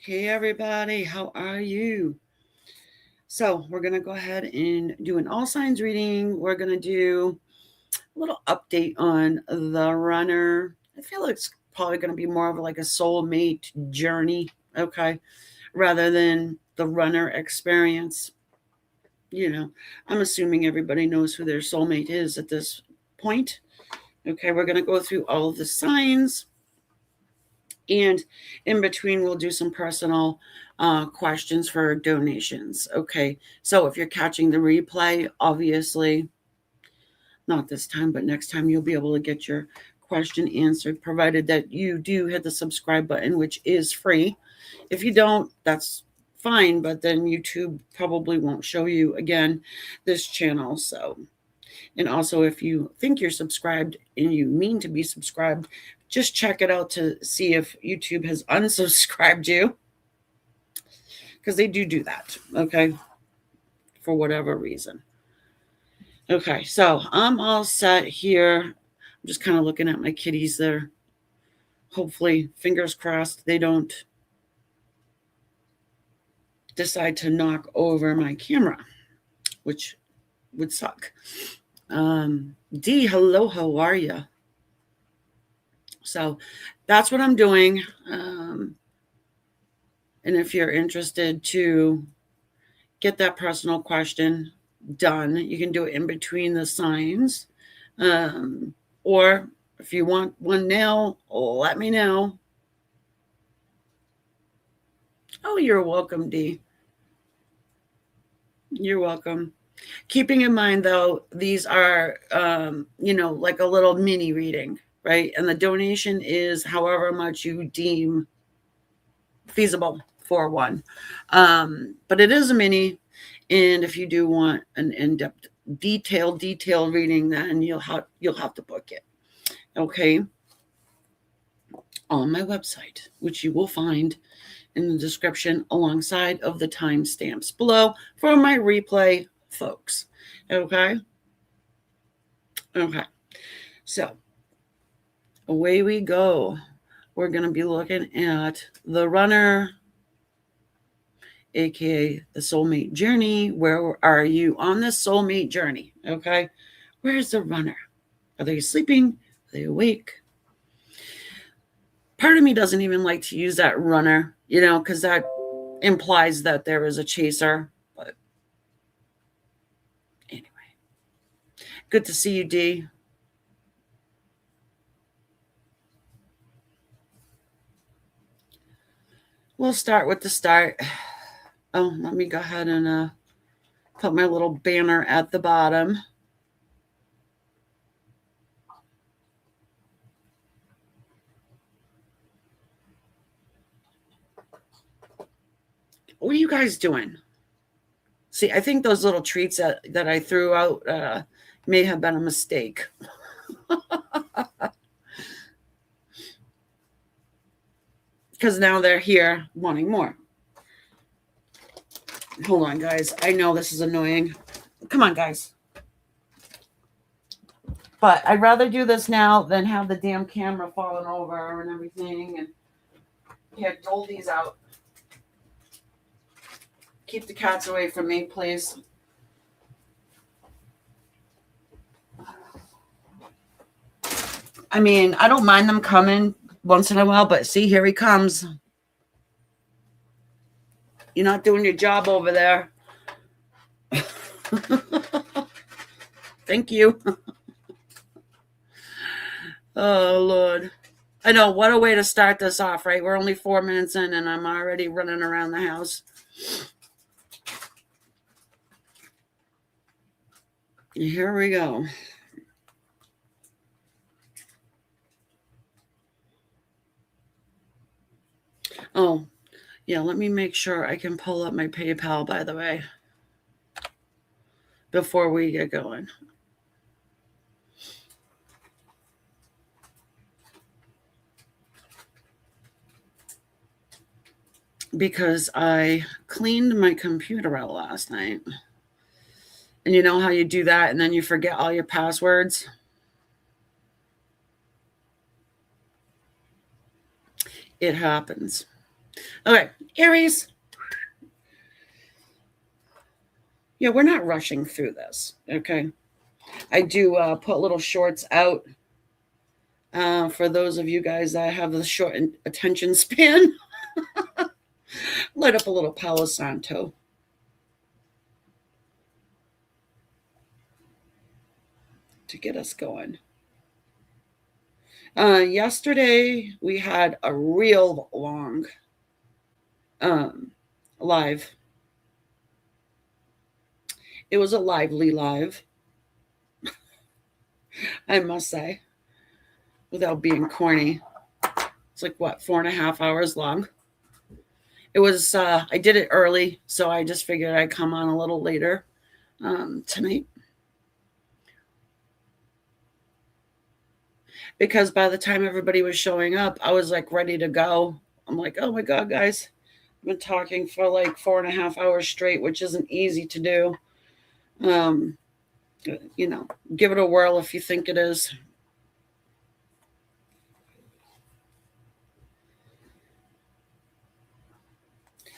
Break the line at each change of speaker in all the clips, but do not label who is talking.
Hey everybody, how are you? So we're going to go ahead and do an all signs reading. We're going to do a little update on the runner. I feel it's probably going to be more of like a soulmate journey, okay, rather than the runner experience. I'm assuming everybody knows who their soulmate is at this point. Okay, we're going to go through all of the signs. And in between, we'll do some personal questions for donations. Okay, so if you're catching the replay, obviously, not this time, but next time, you'll be able to get your question answered, provided that you do hit the subscribe button, which is free. If you don't, that's fine, but then YouTube probably won't show you again this channel. So, and also, if you think you're subscribed and you mean to be subscribed, just check it out to see if YouTube has unsubscribed you, because they do that, okay, for whatever reason. Okay, so I'm all set here. I'm just kind of looking at my kitties there. Hopefully, fingers crossed, they don't decide to knock over my camera, which would suck. D, hello, how are you? So that's what I'm doing. And if you're interested to get that personal question done, you can do it in between the signs. Or if you want one now, let me know. Oh, you're welcome, D. You're welcome. Keeping in mind, though, these are, like a little mini reading, right? And the donation is however much you deem feasible for one. But it is a mini. And if you do want an in-depth, detailed reading, then you'll have to book it. Okay. On my website, which you will find in the description alongside of the timestamps below for my replay folks. Okay. So away we go. We're going to be looking at the runner, aka the soulmate journey. Where are you on this soulmate journey? Okay. Where's the runner? Are they sleeping? Are they awake? Part of me doesn't even like to use that runner, because that implies that there is a chaser. But anyway, good to see you, D. We'll start with the start. Oh, let me go ahead and put my little banner at the bottom. What are you guys doing? See, I think those little treats that I threw out may have been a mistake. Because now they're here wanting more. Hold on, guys. I know this is annoying. Come on, guys. But I'd rather do this now than have the damn camera falling over and everything. And here, dole these out. Keep the cats away from me, please. I mean, I don't mind them coming once in a while, but see, here he comes. You're not doing your job over there. Thank you. Oh, Lord. I know, what a way to start this off, right? We're only 4 minutes in and I'm already running around the house. Here we go. Oh, yeah, let me make sure I can pull up my PayPal, by the way, before we get going. Because I cleaned my computer out last night. And you know how you do that and then you forget all your passwords? It happens. Okay, Aries. Yeah, we're not rushing through this, okay? I do put little shorts out for those of you guys that have the short attention span. Light up a little Palo Santo. To get us going. Yesterday, we had a real long live. It was a lively live, I must say, without being corny. It's like, what, 4.5 hours long? It was, I did it early, so I just figured I'd come on a little later tonight. Because by the time everybody was showing up, I was like ready to go. I'm like, oh my God, guys, I've been talking for like 4.5 hours straight, which isn't easy to do. You know, give it a whirl if you think it is.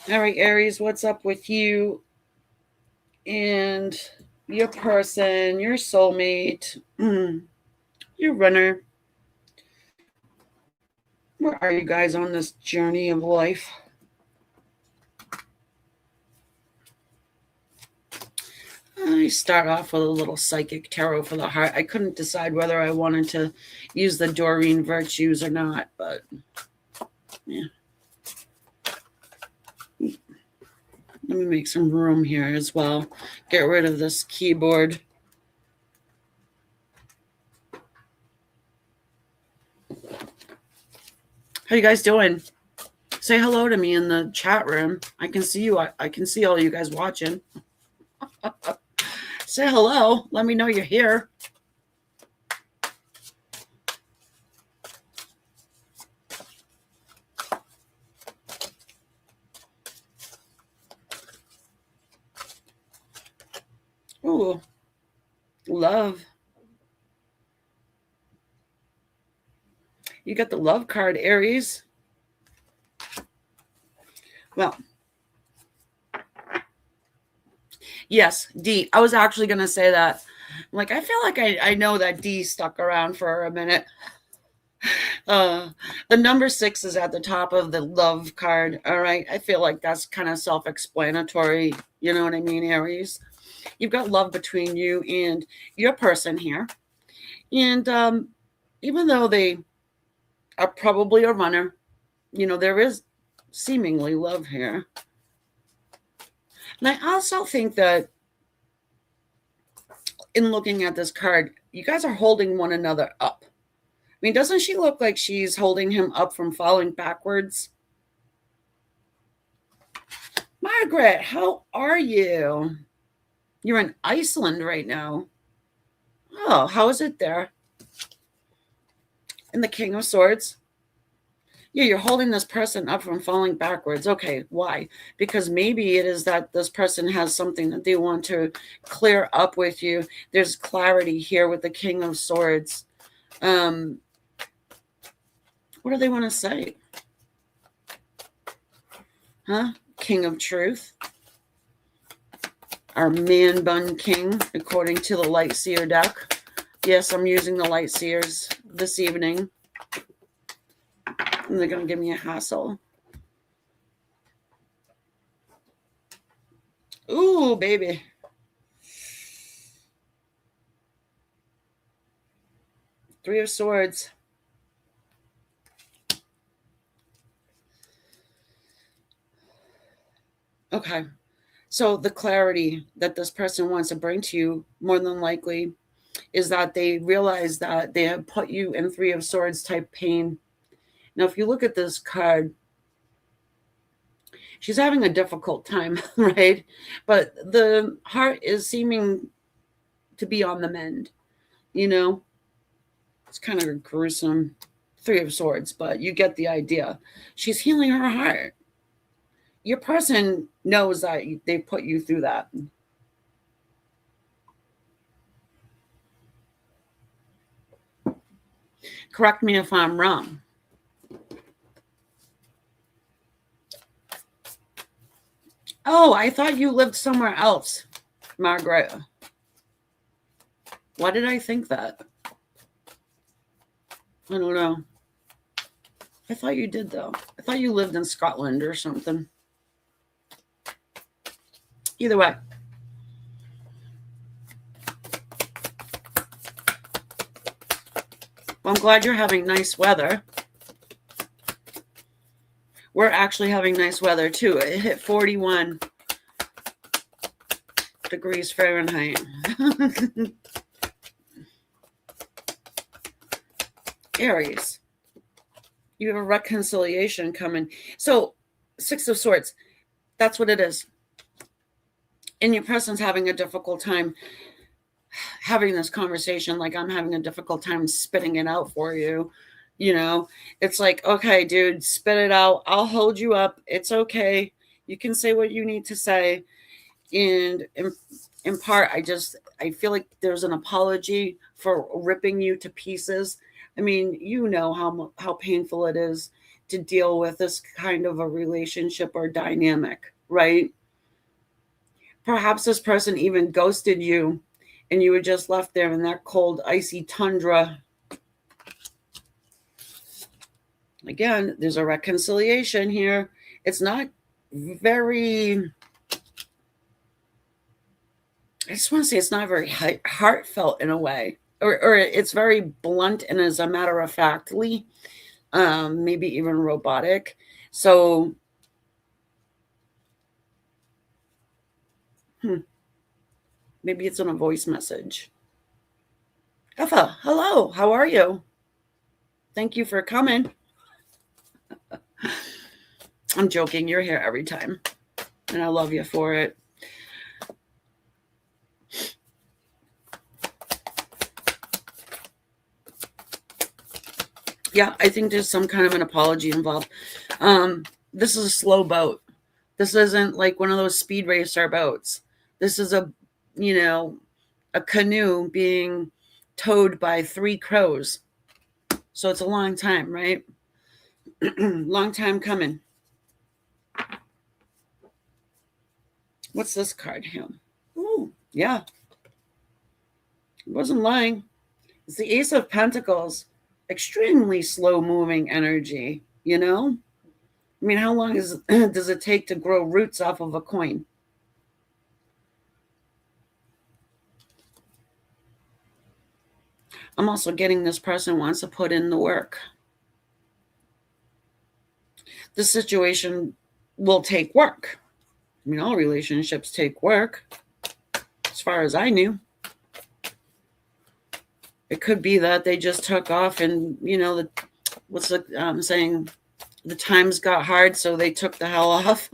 All right, Aries, what's up with you and your person, your soulmate, your runner? Where are you guys on this journey of life? I start off with a little psychic tarot for the heart. I couldn't decide whether I wanted to use the Doreen Virtues or not, but yeah. Let me make some room here as well. Get rid of this keyboard. How you guys doing? Say hello to me in the chat room. I can see you. I can see all you guys watching. Say hello. Let me know you're here. Ooh, love. You got the love card, Aries. Well, yes, D. I was actually going to say that. Like, I feel like I know that D stuck around for a minute. The number 6 is at the top of the love card. All right. I feel like that's kind of self-explanatory. You know what I mean, Aries? You've got love between you and your person here. And even though they are probably a runner, you know, there is seemingly love here. And I also think that in looking at this card, you guys are holding one another up. I mean, doesn't she look like she's holding him up from falling backwards? Margaret, how are you? You're in Iceland right now. Oh, how is it there? And the King of Swords. Yeah, you're holding this person up from falling backwards. Okay, why? Because maybe it is that this person has something that they want to clear up with you. There's clarity here with the King of Swords. What do they want to say? Huh? King of Truth. Our man bun king, according to the Light Seer deck. Yes, I'm using the Light Seers this evening. And they're going to give me a hassle. Ooh, baby. Three of Swords. Okay. So the clarity that this person wants to bring to you, more than likely, is that they realize that they have put you in Three of Swords type pain. Now, if you look at this card, she's having a difficult time, right? But the heart is seeming to be on the mend, you know? It's kind of a gruesome Three of Swords, but you get the idea. She's healing her heart. Your person knows that they put you through that. Correct me if I'm wrong. Oh, I thought you lived somewhere else, Margaret. Why did I think that? I don't know. I thought you did, though. I thought you lived in Scotland or something. Either way. Well, I'm glad you're having nice weather. We're actually having nice weather, too. It hit 41 degrees Fahrenheit. Aries, you have a reconciliation coming. So, Six of Swords, that's what it is. And your person's having a difficult time having this conversation, like I'm having a difficult time spitting it out for you. You know, it's like, okay, dude, spit it out. I'll hold you up. It's okay. You can say what you need to say. And in part, I feel like there's an apology for ripping you to pieces. I mean, you know how painful it is to deal with this kind of a relationship or dynamic, right? Perhaps this person even ghosted you and you were just left there in that cold, icy tundra. Again, there's a reconciliation here. It's not very, I just want to say it's not very heartfelt in a way, or it's very blunt and as a matter of factly, maybe even robotic. So, maybe it's on a voice message. Effa, hello, how are you? Thank you for coming. I'm joking, you're here every time, and I love you for it. Yeah, I think there's some kind of an apology involved. This is a slow boat. This isn't like one of those speed racer boats. This is a canoe being towed by 3 crows. So it's a long time, right? Long time coming. What's this card here? Oh, yeah. I wasn't lying. It's the Ace of Pentacles. Extremely slow moving energy, you know? I mean, how long does it take to grow roots off of a coin? I'm also getting this person wants to put in the work. This situation will take work. I mean, all relationships take work, as far as I knew. It could be that they just took off and, what's the saying? The times got hard, so they took the hell off.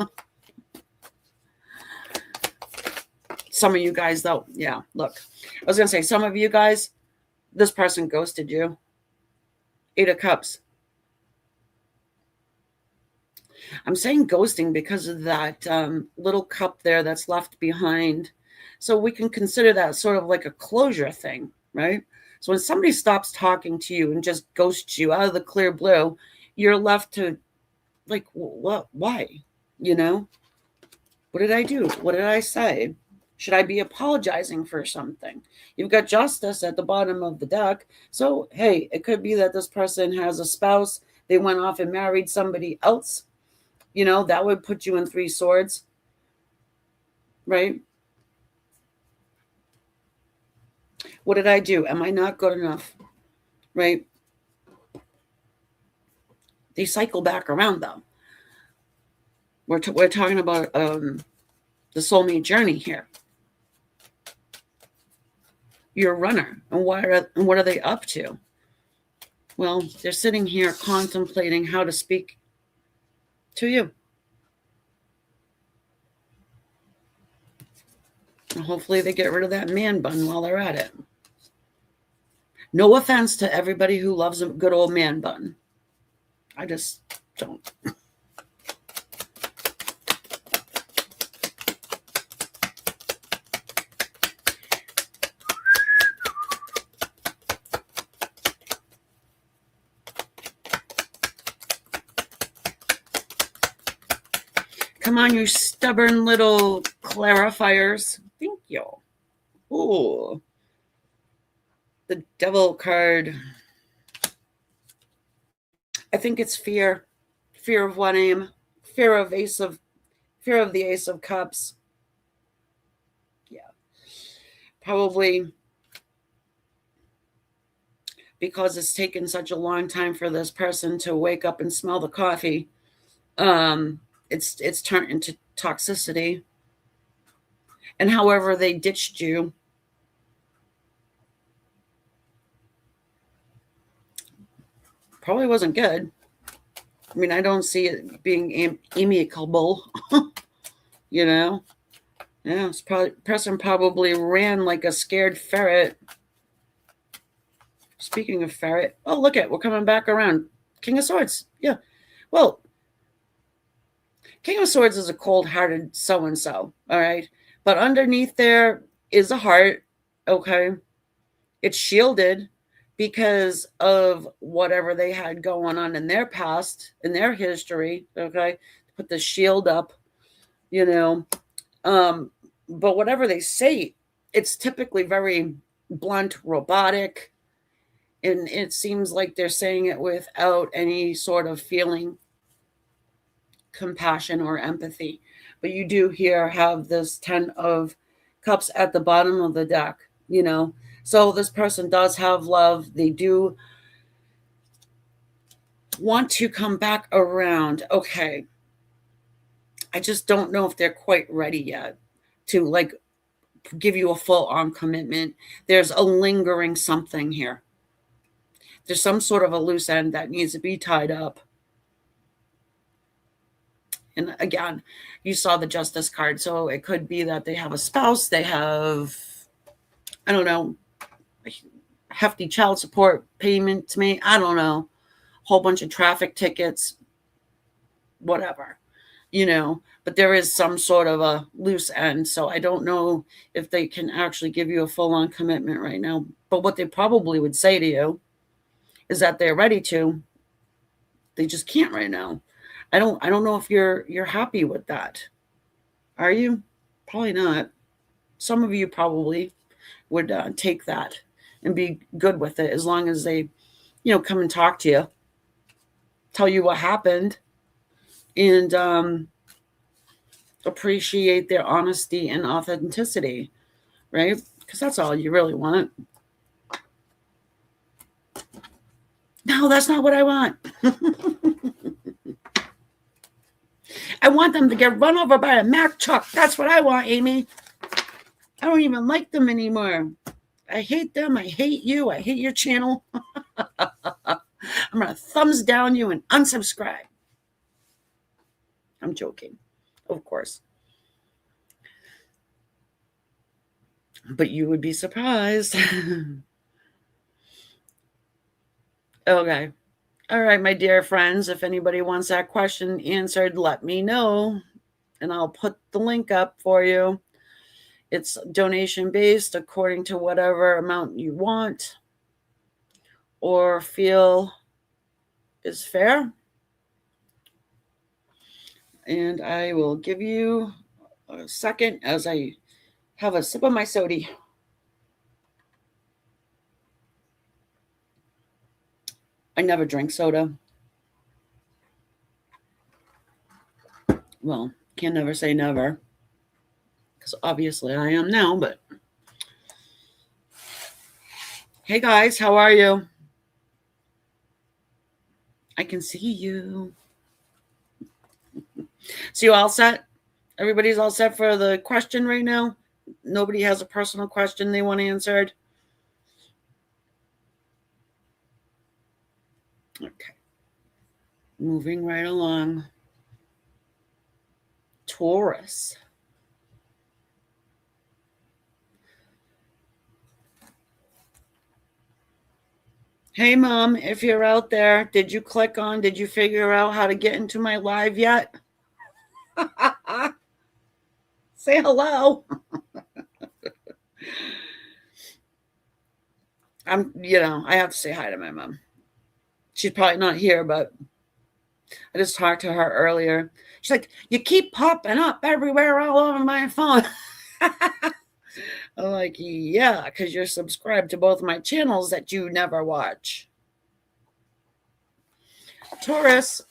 Some of you guys, though, yeah, look. I was going to say, some of you guys, this person ghosted you. 8 of Cups. I'm saying ghosting because of that little cup there that's left behind. So we can consider that sort of like a closure thing, right? So when somebody stops talking to you and just ghosts you out of the clear blue, you're left to like, what? Why? What did I do? What did I say? Should I be apologizing for something? You've got Justice at the bottom of the deck. So, hey, it could be that this person has a spouse. They went off and married somebody else. That would put you in 3 swords, right? What did I do? Am I not good enough, right? They cycle back around, though. We're talking about the soulmate journey here. You're a runner, and what are they up to? Well, they're sitting here contemplating how to speak to you. And hopefully they get rid of that man bun while they're at it. No offense to everybody who loves a good old man bun. I just don't. Come on, you stubborn little clarifiers. Thank you. Ooh. The Devil card. I think it's fear. Fear of what, aim? Fear of the Ace of Cups. Yeah. Probably because it's taken such a long time for this person to wake up and smell the coffee. It's turned into toxicity. And however they ditched you, probably wasn't good. I mean, I don't see it being amicable, you know? Yeah, this person probably ran like a scared ferret. Speaking of ferret, oh, look we're coming back around. King of Swords. Yeah. Well, King of Swords is a cold-hearted so-and-so, all right? But underneath there is a heart, okay? It's shielded because of whatever they had going on in their past, in their history, okay? Put the shield up, you know. But whatever they say, it's typically very blunt, robotic, and it seems like they're saying it without any sort of feeling, compassion, or empathy. But you do here have this 10 of Cups at the bottom of the deck, you know. So this person does have love. They do want to come back around. Okay. I just don't know if they're quite ready yet to like give you a full on commitment. There's a lingering something here. There's some sort of a loose end that needs to be tied up. And again, you saw the Justice card. So it could be that they have a spouse. They have, I don't know, hefty child support payment to me. I don't know. Whole bunch of traffic tickets, whatever, you know. But there is some sort of a loose end. So I don't know if they can actually give you a full-on commitment right now. But what they probably would say to you is that they're ready to. They just can't right now. I don't know if you're happy with that. Are you? Probably not. Some of you probably would take that and be good with it as long as they, you know, come and talk to you, tell you what happened, and appreciate their honesty and authenticity, right? Because that's all you really want. No, that's not what I want. I want them to get run over by a Mack truck. That's what I want, Amy. I don't even like them anymore. I hate them. I hate you. I hate your channel. I'm going to thumbs down you and unsubscribe. I'm joking, of course. But you would be surprised. Okay. All right, my dear friends, if anybody wants that question answered, let me know, and I'll put the link up for you. It's donation based according to whatever amount you want or feel is fair. And I will give you a second as I have a sip of my soda. I never drink soda. Well, can never say never, because obviously I am now, but hey guys, how are you? I can see you. So you all set? Everybody's all set for the question right now? Nobody has a personal question they want answered? Okay. Moving right along. Taurus. Hey, Mom, if you're out there, did you figure out how to get into my live yet? Say hello. I have to say hi to my mom. She's probably not here, but I just talked to her earlier. She's like, you keep popping up everywhere all over my phone. I'm like, yeah, because you're subscribed to both my channels that you never watch. Taurus.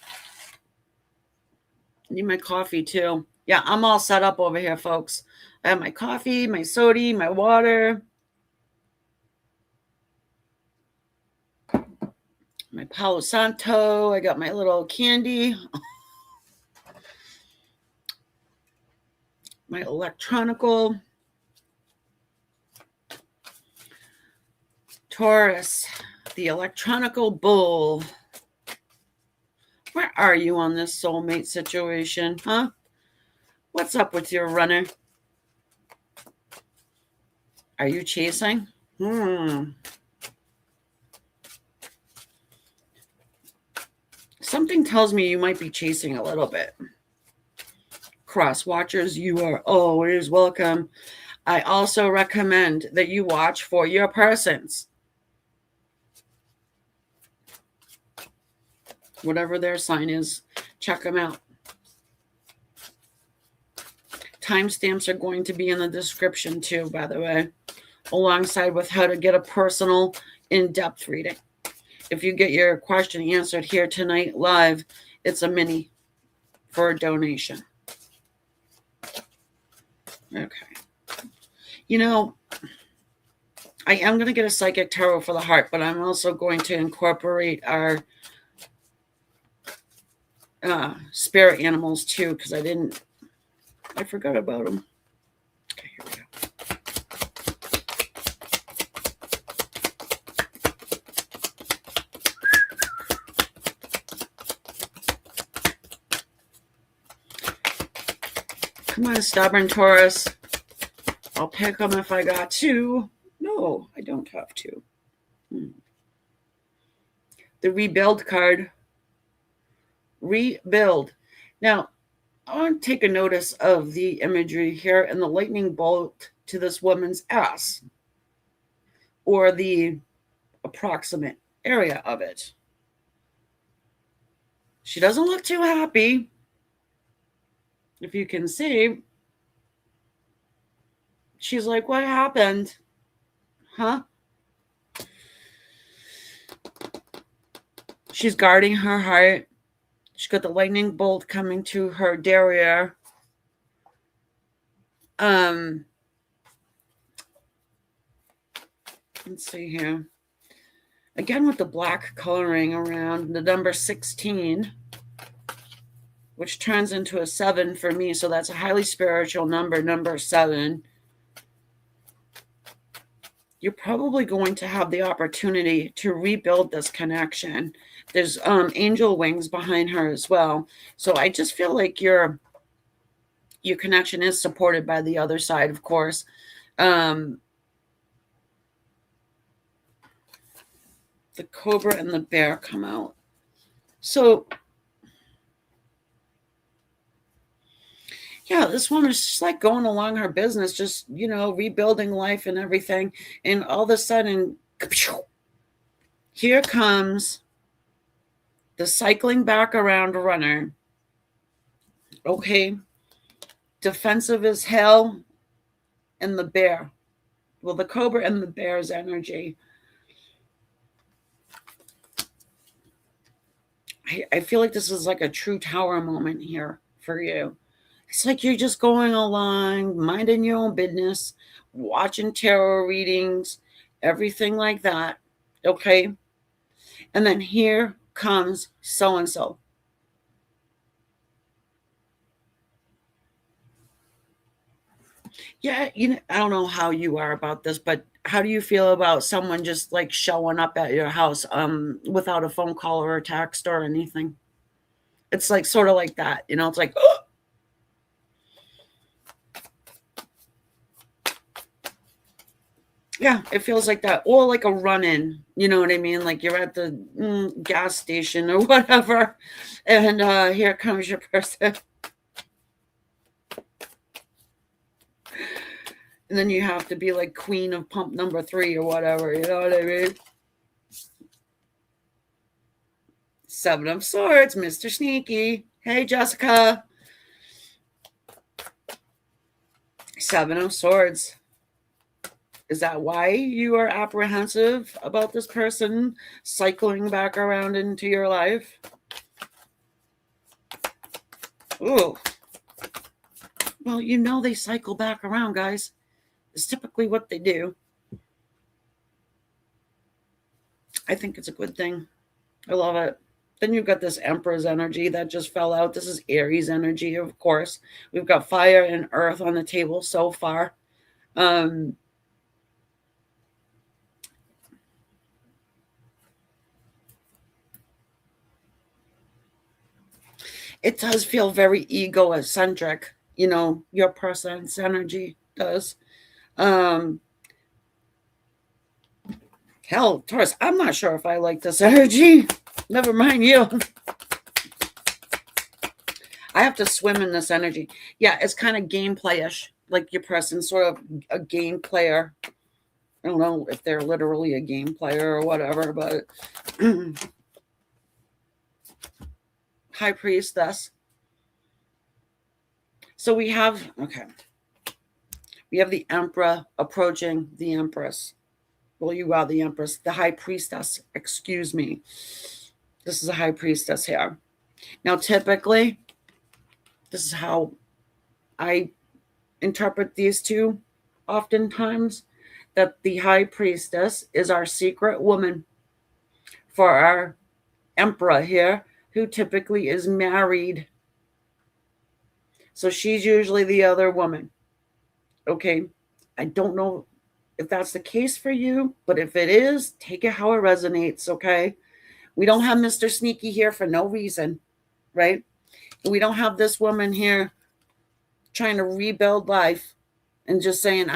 I need my coffee too. Yeah, I'm all set up over here, folks. I have my coffee, my soda, my water, my Palo Santo. I got my little candy, my electronical. Taurus, the electronical bull. Where are you on this soulmate situation, huh? What's up with your runner? Are you chasing? Something tells me you might be chasing a little bit. Cross watchers, you are always welcome. I also recommend that you watch for your persons. Whatever their sign is, check them out. Timestamps are going to be in the description too, by the way, alongside with how to get a personal in-depth reading. If you get your question answered here tonight live, it's a mini for a donation. Okay. You know, I am going to get a psychic tarot for the heart, but I'm also going to incorporate our spirit animals too, because I forgot about them. Okay, here we go. Come on, stubborn Taurus. I'll pick them if I got to. No, I don't have to. The rebuild card. Rebuild. Now, I want to take a notice of the imagery here and the lightning bolt to this woman's ass, or the approximate area of it. She doesn't look too happy. If you can see, she's like, what happened? Huh? She's guarding her heart. She's got the lightning bolt coming to her derriere. Let's see here. Again, with the black coloring around the number 16, which turns into a 7 for me. So that's a highly spiritual number, number 7. You're probably going to have the opportunity to rebuild this connection. There's angel wings behind her as well. So I just feel like your connection is supported by the other side, of course. The cobra and the bear come out. So yeah, this woman's just like going along her business, just, rebuilding life and everything. And all of a sudden, here comes the cycling back around runner. Okay. Defensive as hell. And the bear. Well, the cobra and the bear's energy. I feel like this is like a true tower moment here for you. It's like you're just going along, minding your own business, watching tarot readings, everything like that. Okay? And then here comes so-and-so. Yeah, I don't know how you are about this, but how do you feel about someone just like showing up at your house without a phone call or a text or anything? It's like sort of like that, it's like, oh! Yeah, it feels like that. Or like a run-in, you know what I mean? Like you're at the gas station or whatever, and here comes your person. And then you have to be like queen of pump number 3 or whatever, you know what I mean? Seven of Swords, Mr. Sneaky. Hey, Jessica. Seven of Swords. Is that why you are apprehensive about this person cycling back around into your life? Ooh. Well, you know they cycle back around, guys. It's typically what they do. I think it's a good thing. I love it. Then you've got this Emperor's energy that just fell out. This is Aries energy, of course. We've got fire and earth on the table so far. It does feel very egocentric, you know, your person's energy does. Hell, Taurus, I'm not sure if I like this energy. Never mind you. I have to swim in this energy. Yeah, it's kind of gameplay-ish, like your person's sort of a game player. I don't know if they're literally a game player or whatever, but High Priestess. So we have, okay. We have the Emperor approaching the Empress. Well, you are the Empress, the High Priestess, excuse me. This is a High Priestess here. Now, typically, this is how I interpret these two oftentimes, that the High Priestess is our secret woman for our Emperor here, who typically is married. So she's usually the other woman. Okay, I don't know if that's the case for you, but if it is, take it how it resonates, okay? We don't have Mr. Sneaky here for no reason, right? We don't have this woman here trying to rebuild life and just saying,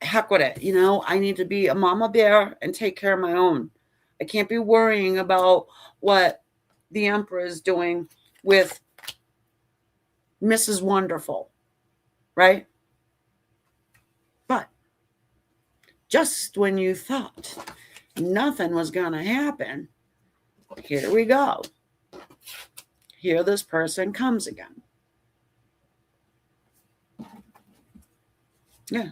heck with it. You know, I need to be a mama bear and take care of my own. I can't be worrying about what the Emperor is doing with Mrs. Wonderful, right? But just when you thought nothing was going to happen, here we go. Here this person comes again. Yeah.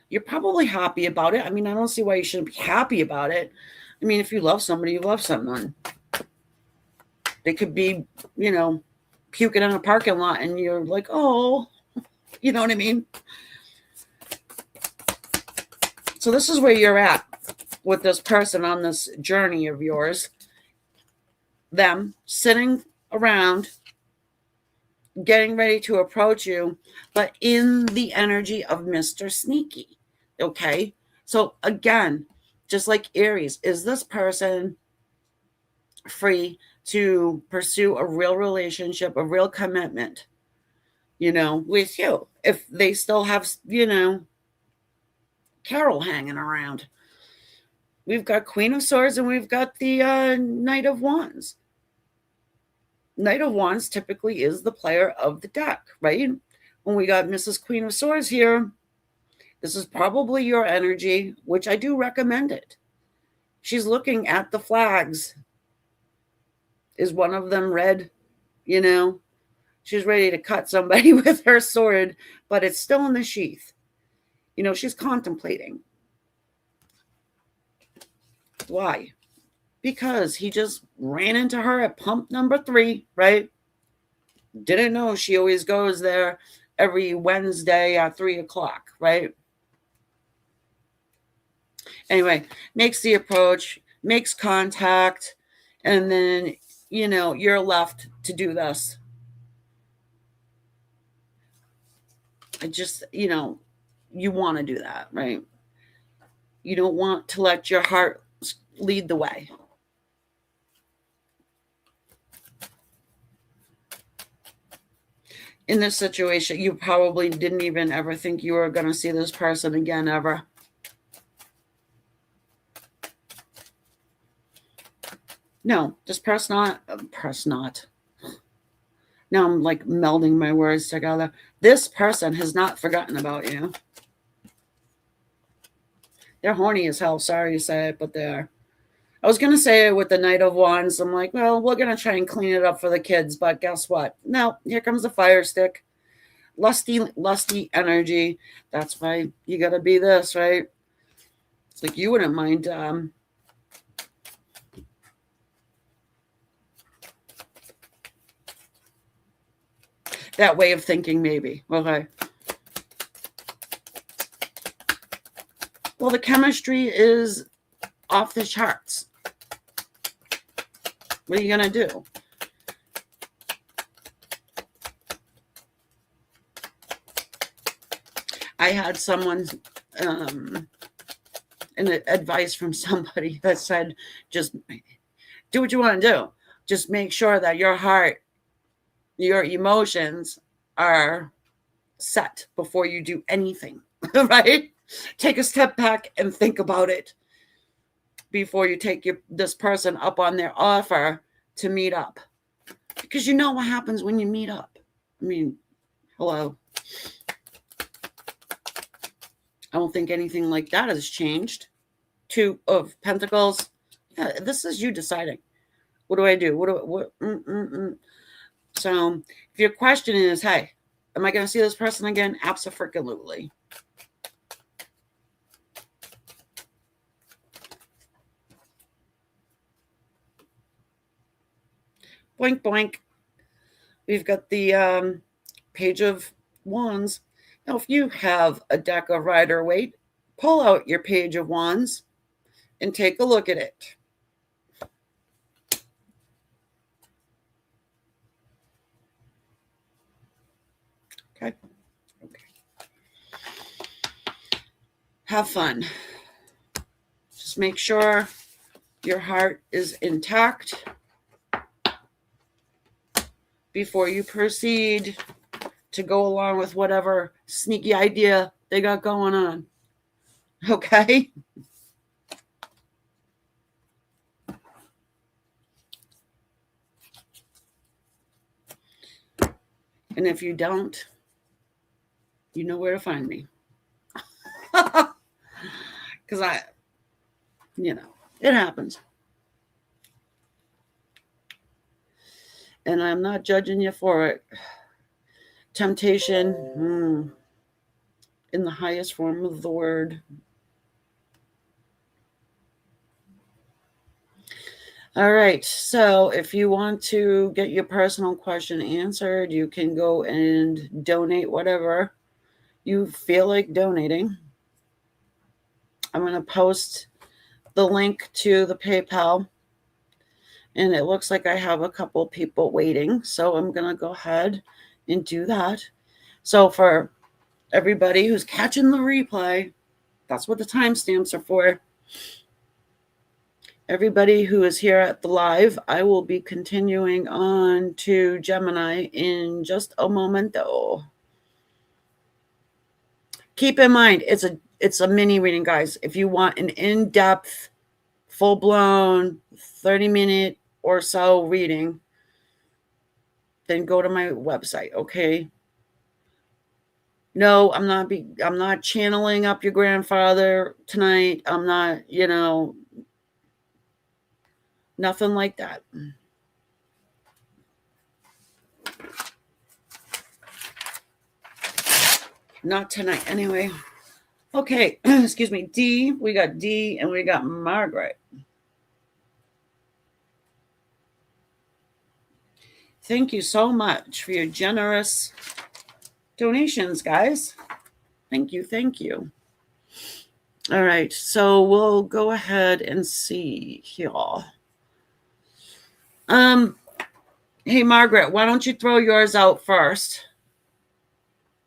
You're probably happy about it. I mean, I don't see why you shouldn't be happy about it. I mean, if you love somebody, you love someone. They could be, you know, puking in a parking lot and you're like, oh, you know what I mean? So this is where you're at with this person on this journey of yours. Them sitting around, getting ready to approach you, but in the energy of Mr. Sneaky. Okay? So again, just like Aries, is this person free to pursue a real relationship, a real commitment, you know, with you? If they still have, you know, Carol hanging around. We've got Queen of Swords and we've got the Knight of Wands. Knight of Wands typically is the player of the deck, right? When we got Mrs. Queen of Swords here, this is probably your energy, which I do recommend it. She's looking at the flags. Is one of them red? You know, she's ready to cut somebody with her sword, but it's still in the sheath. You know, she's contemplating. Why? Because he just ran into her at pump number 3, right? Didn't know she always goes there every Wednesday at 3 o'clock, right? Anyway, makes the approach, makes contact, and then, you know, you're left to do this. I just, you know, you want to do that, right? You don't want to let your heart lead the way. In this situation, you probably didn't even ever think you were going to see this person again ever. No, this person not. Now I'm like melding my words together. This person has not forgotten about you. They're horny as hell. Sorry to say it, but they are. I was going to say it with the Knight of Wands. I'm like, well, we're going to try and clean it up for the kids. But guess what? No, here comes the fire stick. Lusty energy. That's why you got to be this, right? It's like you wouldn't mind that way of thinking, maybe. Okay. Well, the chemistry is off the charts. What are you going to do? I had someone, an advice from somebody that said, just do what you want to do. Just make sure that your heart, your emotions are set before you do anything, right? Take a step back and think about it before you take this person up on their offer to meet up. Because you know what happens when you meet up. I mean, hello. I don't think anything like that has changed. Two of Pentacles. Yeah, this is you deciding. What do I do? So if your question is, hey, am I going to see this person again? Abso-freaking-lutely. Boink, boink. We've got the Page of Wands. Now, if you have a deck of Rider-Waite, pull out your Page of Wands and take a look at it. Okay. Have fun. Just make sure your heart is intact before you proceed to go along with whatever sneaky idea they got going on. Okay? And if you don't, you know where to find me. Because it happens. And I'm not judging you for it. Temptation, in the highest form of the word. All right, so if you want to get your personal question answered, you can go and donate whatever you feel like donating. I'm going to post the link to the PayPal, and it looks like I have a couple people waiting, so I'm going to go ahead and do that. So for everybody who's catching the replay, that's what the timestamps are for. Everybody who is here at the live, I will be continuing on to Gemini in just a moment, though. Keep in mind, it's a mini reading, guys. If you want an in-depth, full-blown, 30-minute or so reading, then go to my website, okay? No, I'm not channeling up your grandfather tonight. I'm not, nothing like that. Not tonight, anyway. Okay, excuse me. D, we got D, and we got Margaret. Thank you so much for your generous donations, guys. Thank you, thank you. All right, so we'll go ahead and see here. Hey, Margaret, why don't you throw yours out first?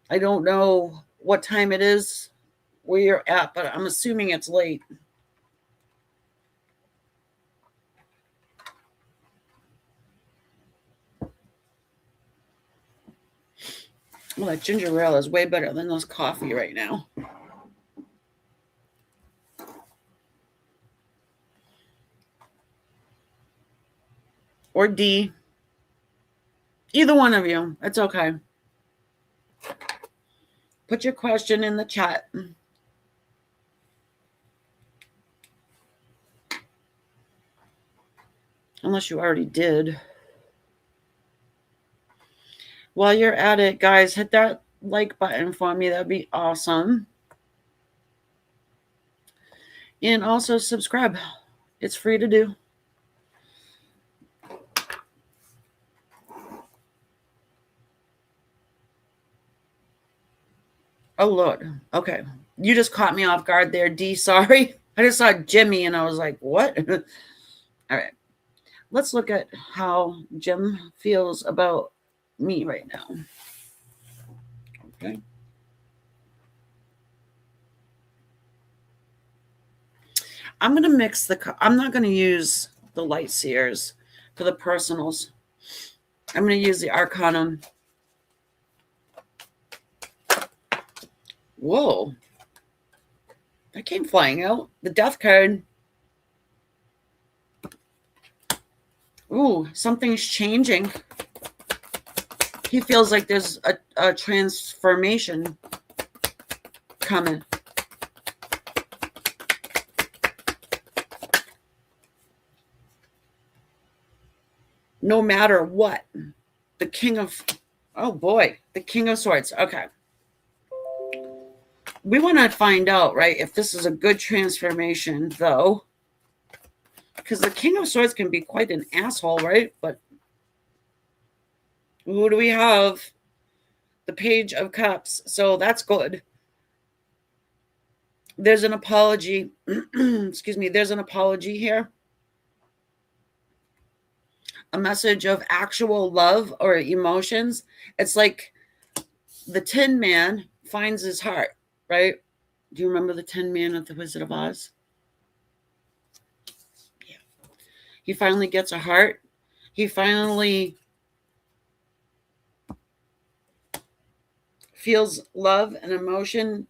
I don't know what time it is where you're at, but I'm assuming it's late. Well, that ginger ale is way better than this coffee right now. Or D. Either one of you. It's okay. Put your question in the chat. unless you already did. While you're at it, guys, hit that like button for me. That'd be awesome. And also subscribe. It's free to do. Oh, Lord. Okay. You just caught me off guard there, D. Sorry. I just saw Jimmy and I was like, what? All right. Let's look at how Jim feels about me right now. Okay. I'm going to mix I'm not going to use the light seers for the personals. I'm going to use the Arcanum. Whoa. That came flying out. The Death card. Ooh, something's changing. He feels like there's a transformation coming. No matter what. The King of... Oh, boy. The King of Swords. Okay. We want to find out, right, if this is a good transformation, though. Because the King of Swords can be quite an asshole, right? But who do we have? The Page of Cups. So that's good. There's an apology. Excuse me. There's an apology here. A message of actual love or emotions. It's like the Tin Man finds his heart, right? Do you remember the Tin Man at the Wizard of Oz? Yeah. He finally gets a heart. He finally feels love and emotion.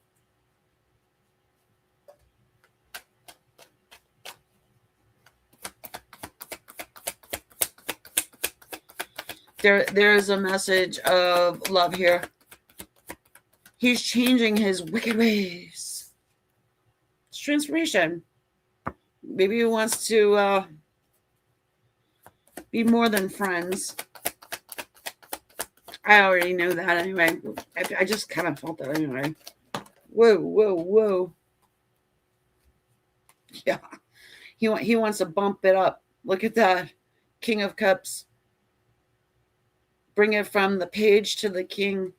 There is a message of love here. He's changing his wicked ways. It's transformation. Maybe he wants to be more than friends. I already know that anyway. I just kind of felt that anyway. Whoa, whoa, whoa. Yeah. He wants to bump it up. Look at that. King of Cups. Bring it from the page to the king.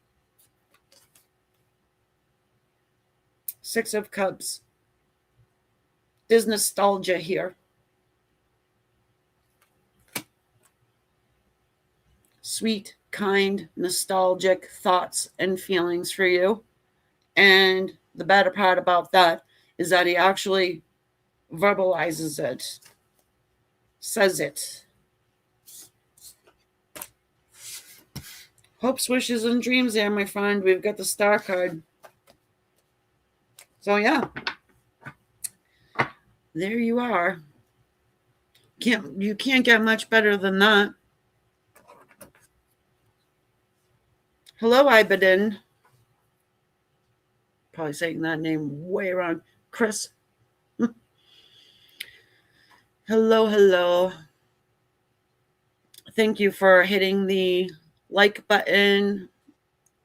Six of Cups. There's nostalgia here. Sweet, kind, nostalgic thoughts and feelings for you. And the better part about that is that he actually verbalizes it, says it. Hopes, wishes, and dreams there, my friend. We've got the Star card. So, yeah. There you are. You can't get much better than that. Hello, Ibedin. Probably saying that name way wrong. Chris. Hello, hello. Thank you for hitting the like button,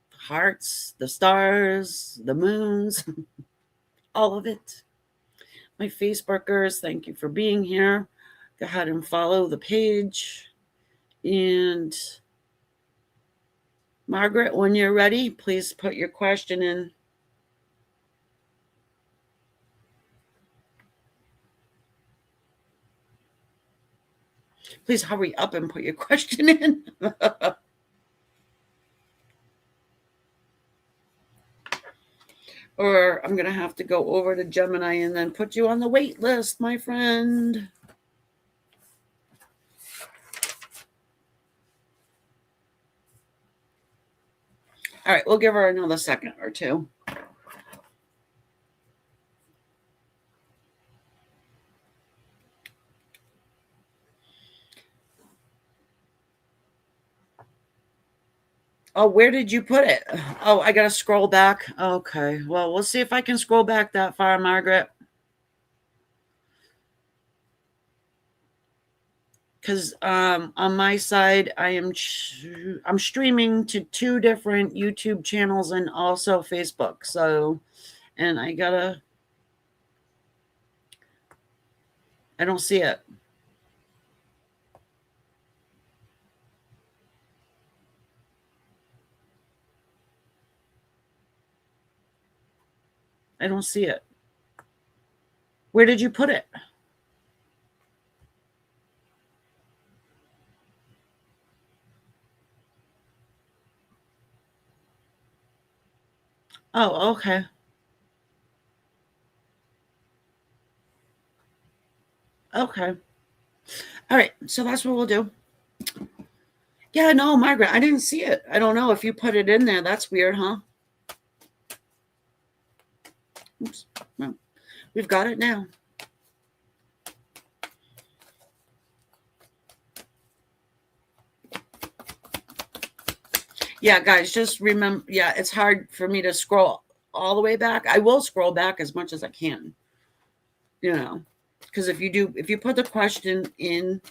hearts, the stars, the moons, all of it. My Facebookers, thank you for being here. Go ahead and follow the page. And Margaret, when you're ready, please put your question in. Please hurry up and put your question in. Or I'm going to have to go over to Gemini and then put you on the wait list, my friend. All right, we'll give her another second or two. Oh, where did you put it? Oh, I got to scroll back. Okay, well, we'll see if I can scroll back that far, Margaret. because on my side, I'm streaming to 2 different YouTube channels and also Facebook. So, and I don't see it. I don't see it. Where did you put it? Oh, okay. Okay. All right. So that's what we'll do. Yeah, no, Margaret, I didn't see it. I don't know if you put it in there. That's weird, huh? Oops. Well, we've got it now. Yeah, guys, just remember, yeah, it's hard for me to scroll all the way back. I will scroll back as much as I can, because if you put the question in,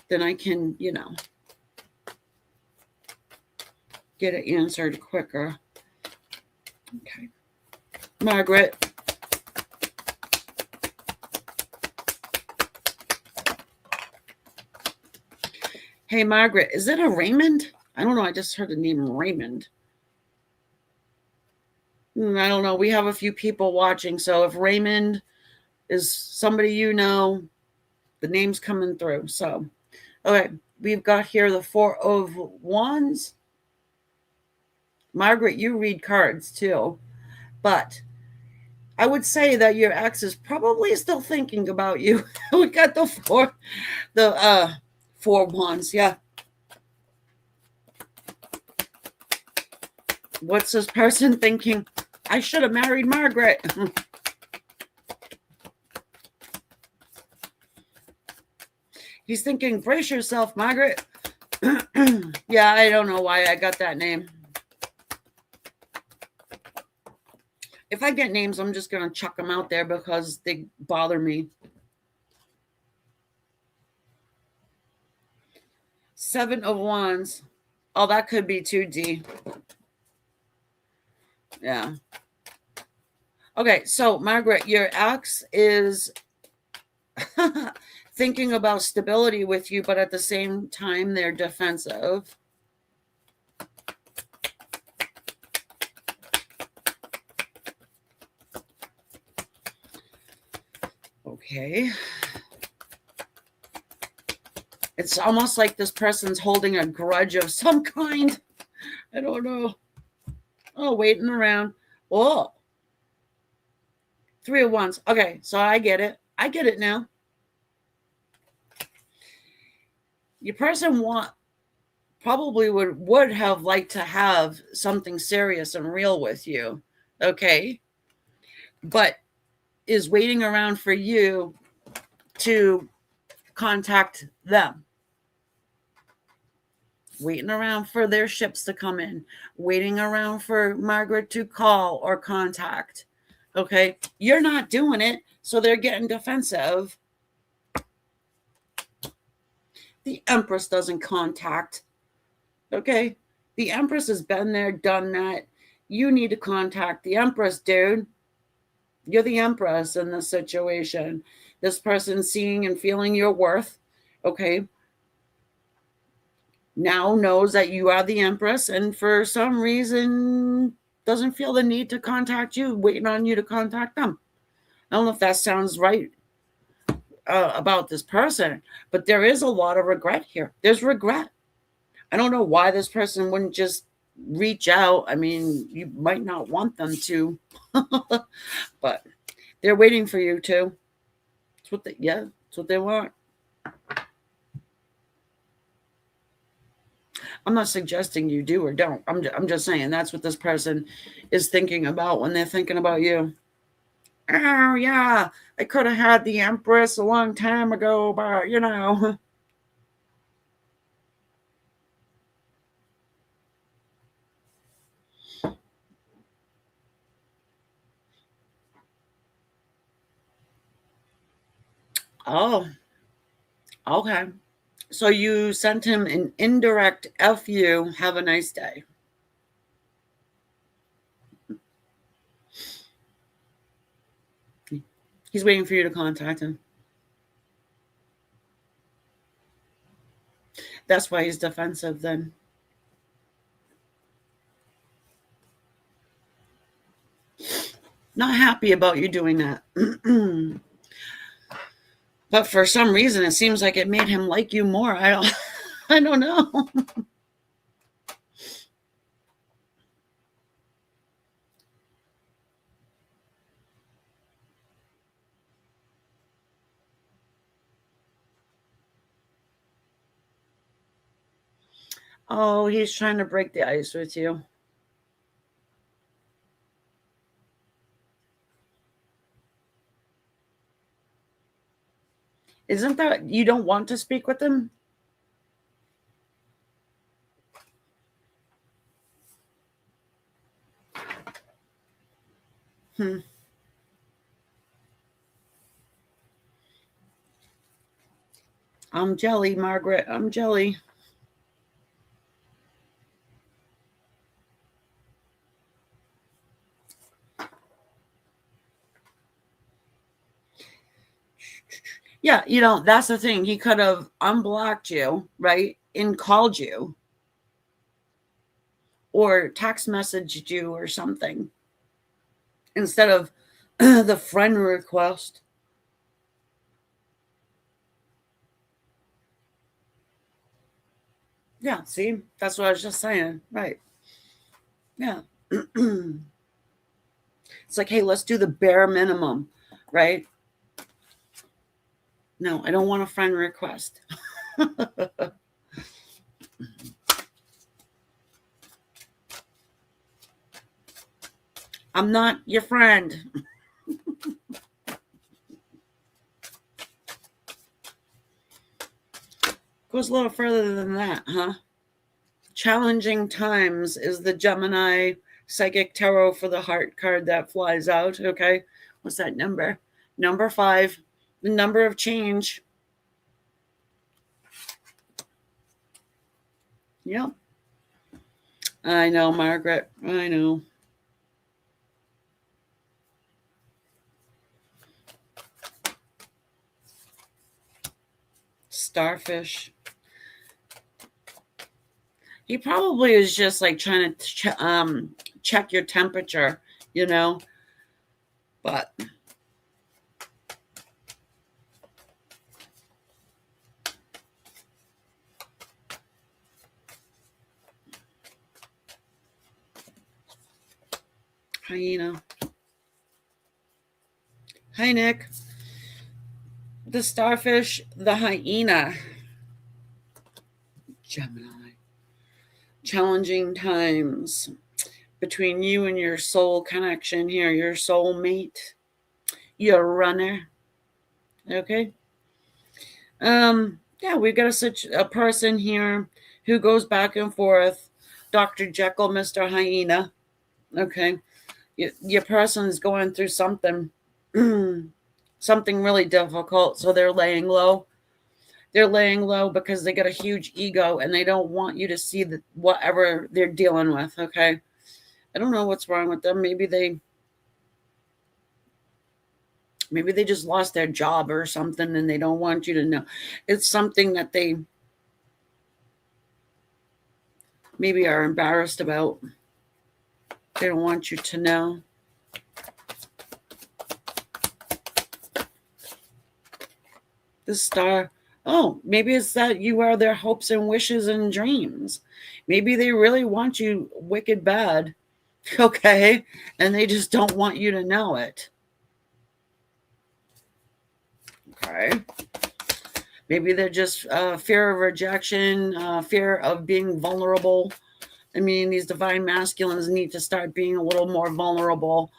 then I can, get it answered quicker. Okay. Margaret. Hey, Margaret, is it a Raymond? I don't know. I just heard the name Raymond. I don't know. We have a few people watching. So if Raymond is somebody the name's coming through. So, okay. We've got here the 4 of Wands. Margaret, you read cards too. But I would say that your ex is probably still thinking about you. We got the 4 Wands. Yeah. What's this person thinking? I should have married Margaret. He's thinking, brace yourself, Margaret. Yeah, I don't know why I got that name. If I get names, I'm just going to chuck them out there because they bother me. 7 of Wands. Oh, that could be 2D. Yeah. Okay, so Margaret, your ex is thinking about stability with you, but at the same time, they're defensive. Okay. It's almost like this person's holding a grudge of some kind. I don't know. Oh, waiting around. Oh. 3 of Wands. Okay, so I get it. I get it now. Your person probably would have liked to have something serious and real with you. Okay. But is waiting around for you to contact them. Waiting around for their ships to come in. Waiting around for Margaret to call or contact. Okay. You're not doing it, so they're getting defensive. The Empress doesn't contact. Okay. The Empress has been there, done that. You need to contact the Empress, dude. You're the Empress in this situation. This person seeing and feeling your worth, okay, now knows that you are the Empress and for some reason doesn't feel the need to contact you, waiting on you to contact them. I don't know if that sounds right about this person, but there is a lot of regret here. There's regret. I don't know why this person wouldn't just reach out. I mean, you might not want them to, but they're waiting for you to. That's what they want. I'm not suggesting you do or don't. I'm just saying that's what this person is thinking about when they're thinking about you. Oh, yeah, I could have had the Empress a long time ago, but Oh, Okay. So you sent him an indirect F you, have a nice day. He's waiting for you to contact him. That's why he's defensive then. Not happy about you doing that. But for some reason, it seems like it made him like you more. I don't know. Oh, he's trying to break the ice with you. Isn't that you don't want to speak with him? I'm jelly, Margaret. I'm jelly. Yeah, that's the thing. He could have unblocked you, right? And called you or text messaged you or something instead of the friend request. Yeah, see? That's what I was just saying. Right. Yeah. It's like, hey, let's do the bare minimum, right? No, I don't want a friend request. I'm not your friend. Goes a little further than that, huh? Challenging times is the Gemini psychic tarot for the heart card that flies out. Okay. What's that number? Number 5, the number of change. Yep. I know, Margaret. I know. Starfish. He probably is just like trying to check your temperature, but hyena. Hi, Nick. The starfish, the hyena. Gemini. Challenging times between you and your soul connection here, your soul mate, your runner. Okay. Yeah, we've got such a person here who goes back and forth. Dr. Jekyll, Mr. Hyena. Okay. Your person's going through something something really difficult, so they're laying low. They're laying low because they got a huge ego and they don't want you to see whatever they're dealing with. Okay. I don't know what's wrong with them. Maybe they just lost their job or something and they don't want you to know. It's something that they maybe are embarrassed about. They don't want you to know. The star. Oh, maybe it's that you are their hopes and wishes and dreams. Maybe they really want you wicked bad. Okay. And they just don't want you to know it. Okay. Maybe they're just fear of rejection, fear of being vulnerable. I mean, these divine masculines need to start being a little more vulnerable,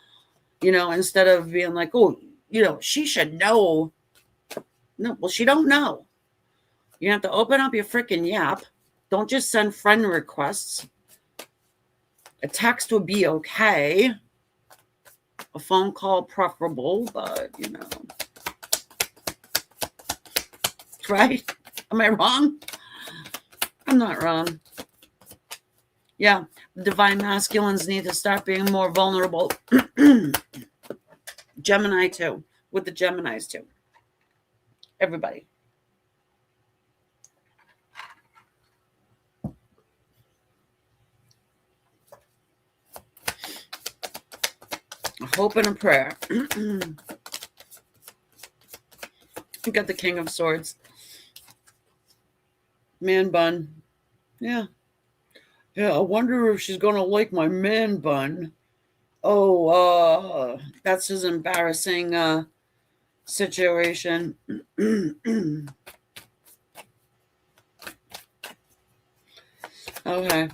instead of being like, oh, she should know. No, well, she don't know. You have to open up your freaking yap. Don't just send friend requests. A text would be okay. A phone call preferable, but Right? Am I wrong? I'm not wrong. Yeah, the divine masculines need to start being more vulnerable. Gemini too, with the Geminis too. Everybody. A hope and a prayer. You got the King of Swords. Man bun. Yeah. Yeah, I wonder if she's going to like my man bun. Oh, that's his embarrassing situation. Okay.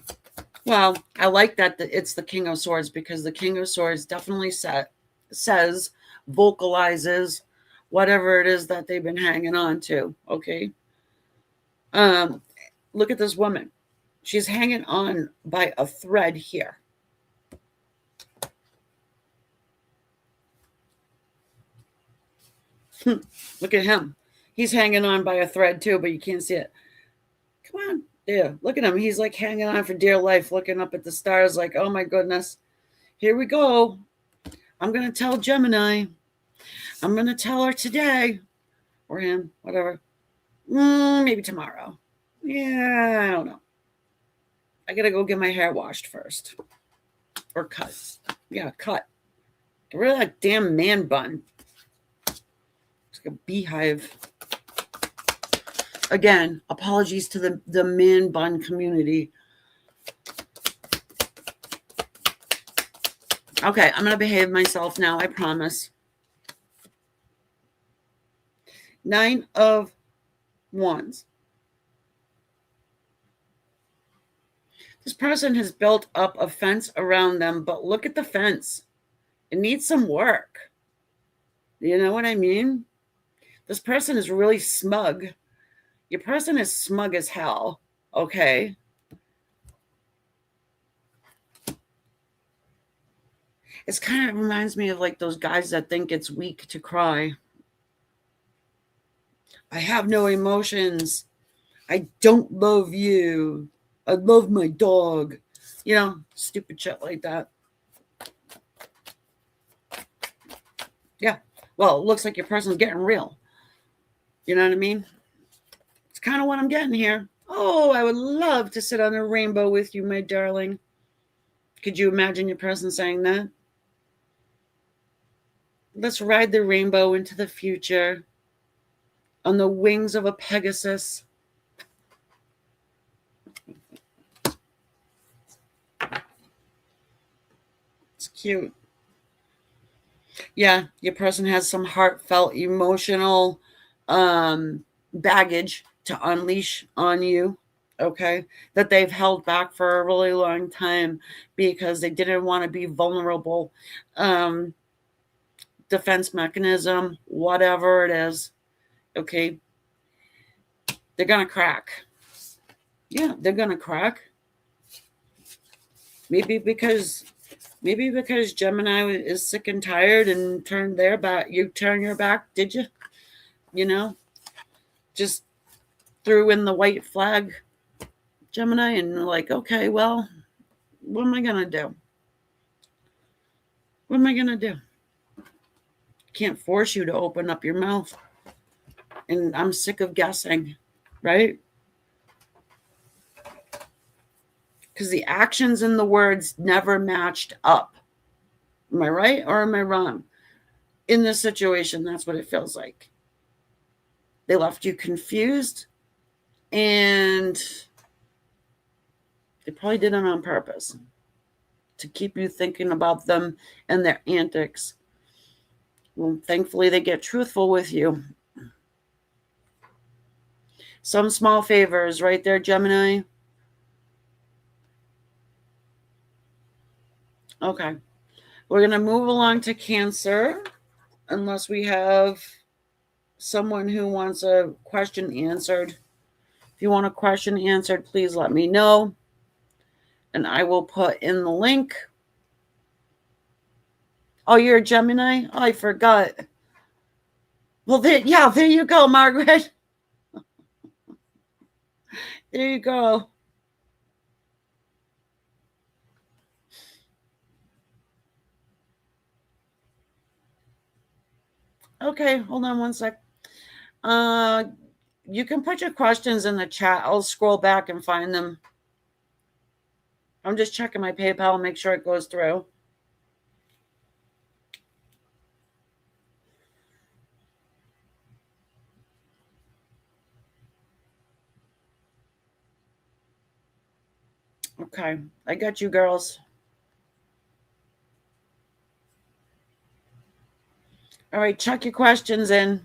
Well, I like that it's the King of Swords, because the King of Swords definitely says, vocalizes whatever it is that they've been hanging on to. Okay. Look at this woman. She's hanging on by a thread here. Look at him. He's hanging on by a thread too, but you can't see it. Come on. Yeah, look at him. He's like hanging on for dear life, looking up at the stars like, oh my goodness. Here we go. I'm going to tell Gemini. I'm going to tell her today. Or him, whatever. Maybe tomorrow. Yeah, I don't know. I got to go get my hair washed first. Or cut. Yeah, cut. Get rid of that damn man bun. It's like a beehive. Again, apologies to the man bun community. Okay, I'm going to behave myself now, I promise. 9 of Wands. This person has built up a fence around them, but look at the fence. It needs some work. You know what I mean? This person is really smug. Your person is smug as hell, okay? It kind of reminds me of like those guys that think it's weak to cry. I have no emotions. I don't love you. I love my dog. You know, stupid shit like that. Yeah. Well, it looks like your person's getting real. You know what I mean? It's kind of what I'm getting here. Oh, I would love to sit on a rainbow with you, my darling. Could you imagine your person saying that? Let's ride the rainbow into the future on the wings of a Pegasus. It's cute. Yeah, your person has some heartfelt, emotional baggage to unleash on you, okay, that they've held back for a really long time because they didn't want to be vulnerable. Defense mechanism, whatever it is, okay, they're going to crack. Yeah, they're going to crack. Maybe because Gemini is sick and tired and turned their back. You turn your back, did you? You know, just threw in the white flag, Gemini, and like, okay, well, what am I going to do? What am I going to do? Can't force you to open up your mouth. And I'm sick of guessing, right? Because the actions and the words never matched up. Am I right or am I wrong? In this situation, that's what it feels like. They left you confused, and they probably did it on purpose to keep you thinking about them and their antics. Well, thankfully, they get truthful with you. Some small favors right there, Gemini. Okay. We're going to move along to Cancer, unless we have someone who wants a question answered. If you want a question answered, please let me know, and I will put in the link. Oh, you're a Gemini? Oh, I forgot. Well, there you go, Margaret. There you go. Okay, hold on one sec. You can put your questions in the chat. I'll scroll back and find them. I'm just checking my PayPal, make sure it goes through. Okay, I got you girls. All right, check your questions in.